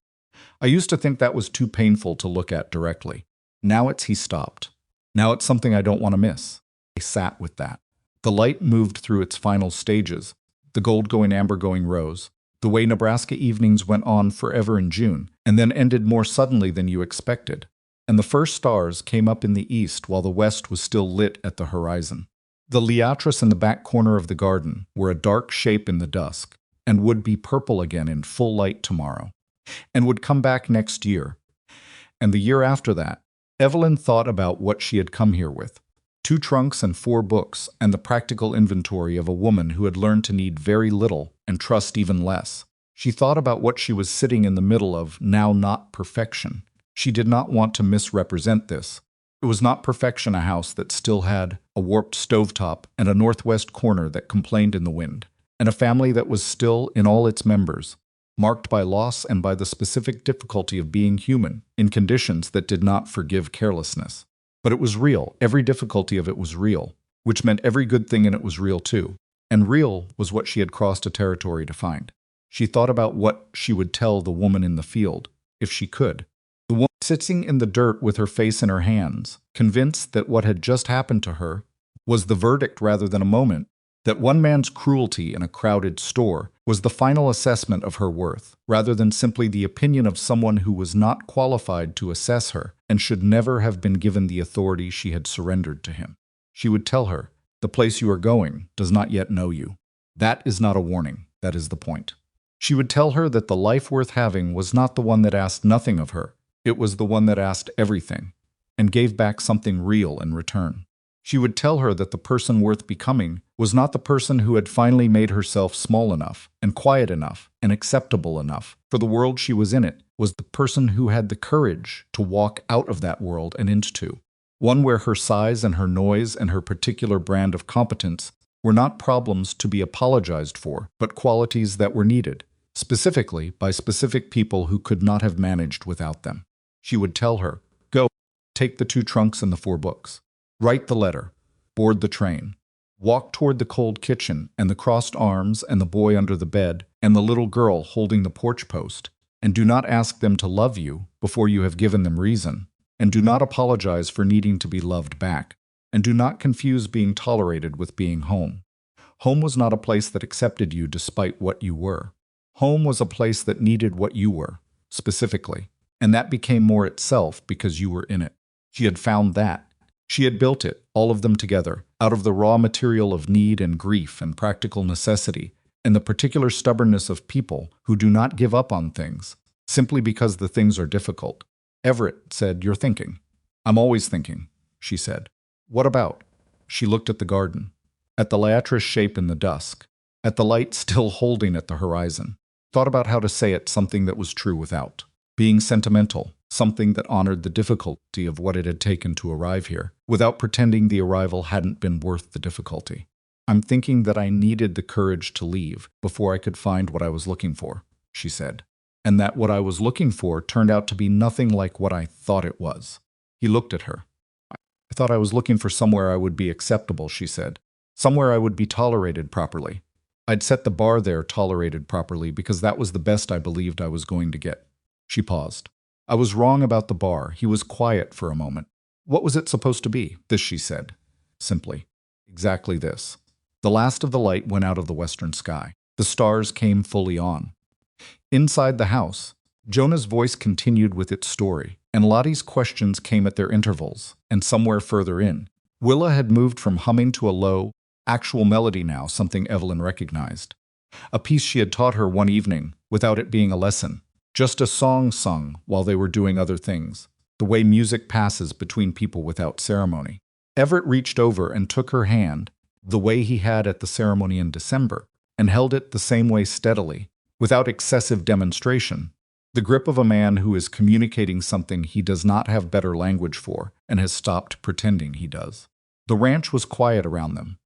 I used to think that was too painful to look at directly. Now he stopped. Now it's something I don't want to miss. I sat with that. The light moved through its final stages, the gold going amber going rose, the way Nebraska evenings went on forever in June, and then ended more suddenly than you expected. And the first stars came up in the east while the west was still lit at the horizon. The liatris in the back corner of the garden were a dark shape in the dusk, and would be purple again in full light tomorrow, and would come back next year. And the year after that, Evelyn thought about what she had come here with. 2 trunks and 4 books, and the practical inventory of a woman who had learned to need very little and trust even less. She thought about what she was sitting in the middle of, now not perfection. She did not want to misrepresent this. It was not perfection, a house that still had a warped stovetop and a northwest corner that complained in the wind, and a family that was still, in all its members, marked by loss and by the specific difficulty of being human in conditions that did not forgive carelessness. But it was real. Every difficulty of it was real, which meant every good thing in it was real too. And real was what she had crossed a territory to find. She thought about what she would tell the woman in the field, if she could. The woman sitting in the dirt with her face in her hands, convinced that what had just happened to her was the verdict rather than a moment, that one man's cruelty in a crowded store was the final assessment of her worth, rather than simply the opinion of someone who was not qualified to assess her and should never have been given the authority she had surrendered to him. She would tell her, "The place you are going does not yet know you." That is not a warning, that is the point. She would tell her that the life worth having was not the one that asked nothing of her, it was the one that asked everything, and gave back something real in return. She would tell her that the person worth becoming was not the person who had finally made herself small enough and quiet enough and acceptable enough for the world she was in. It was the person who had the courage to walk out of that world and into one where her size and her noise and her particular brand of competence were not problems to be apologized for, but qualities that were needed, specifically by specific people who could not have managed without them. She would tell her, "Go, take the 2 trunks and the 4 books. Write the letter. Board the train. Walk toward the cold kitchen and the crossed arms and the boy under the bed and the little girl holding the porch post. And do not ask them to love you before you have given them reason. And do not apologize for needing to be loved back. And do not confuse being tolerated with being home. Home was not a place that accepted you despite what you were. Home was a place that needed what you were, specifically. And that became more itself because you were in it." She had found that. She had built it, all of them together, out of the raw material of need and grief and practical necessity, and the particular stubbornness of people who do not give up on things, simply because the things are difficult. Everett said, "You're thinking." "I'm always thinking," she said. "What about?" She looked at the garden, at the liatrice shape in the dusk, at the light still holding at the horizon. Thought about how to say it something that was true without. Being sentimental, something that honored the difficulty of what it had taken to arrive here, without pretending the arrival hadn't been worth the difficulty. "I'm thinking that I needed the courage to leave before I could find what I was looking for," she said. "And that what I was looking for turned out to be nothing like what I thought it was." He looked at her. "I thought I was looking for somewhere I would be acceptable," she said. "Somewhere I would be tolerated properly. I'd set the bar there, tolerated properly, because that was the best I believed I was going to get." She paused. "I was wrong about the bar." He was quiet for a moment. "What was it supposed to be?" "This," she said, simply. "Exactly this." The last of the light went out of the western sky. The stars came fully on. Inside the house, Jonah's voice continued with its story, and Lottie's questions came at their intervals, and somewhere further in. Willa had moved from humming to a low, actual melody now, something Evelyn recognized. A piece she had taught her one evening, without it being a lesson. Just a song sung while they were doing other things, the way music passes between people without ceremony. Everett reached over and took her hand, the way he had at the ceremony in December, and held it the same way steadily, without excessive demonstration. The grip of a man who is communicating something he does not have better language for and has stopped pretending he does. The ranch was quiet around them,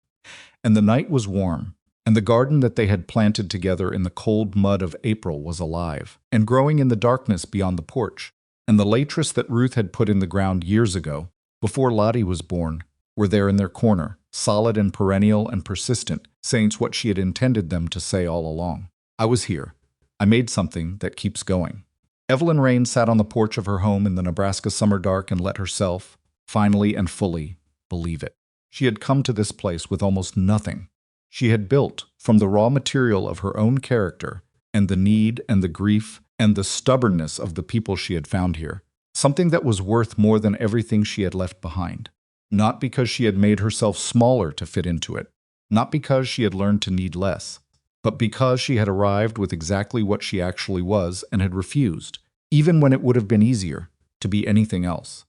and the night was warm, and the garden that they had planted together in the cold mud of April was alive and growing in the darkness beyond the porch, and the lattice that Ruth had put in the ground years ago, before Lottie was born, were there in their corner, solid and perennial and persistent, saying what she had intended them to say all along. "I was here. I made something that keeps going." Evelyn Rain sat on the porch of her home in the Nebraska summer dark and let herself, finally and fully, believe it. She had come to this place with almost nothing. She had built from the raw material of her own character and the need and the grief and the stubbornness of the people she had found here, something that was worth more than everything she had left behind. Not because she had made herself smaller to fit into it, not because she had learned to need less, but because she had arrived with exactly what she actually was and had refused, even when it would have been easier, to be anything else.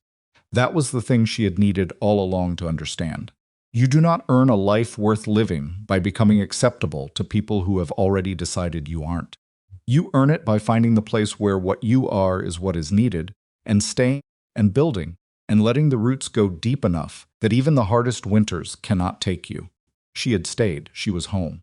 That was the thing she had needed all along to understand. You do not earn a life worth living by becoming acceptable to people who have already decided you aren't. You earn it by finding the place where what you are is what is needed, and staying and building, and letting the roots go deep enough that even the hardest winters cannot take you. She had stayed. She was home.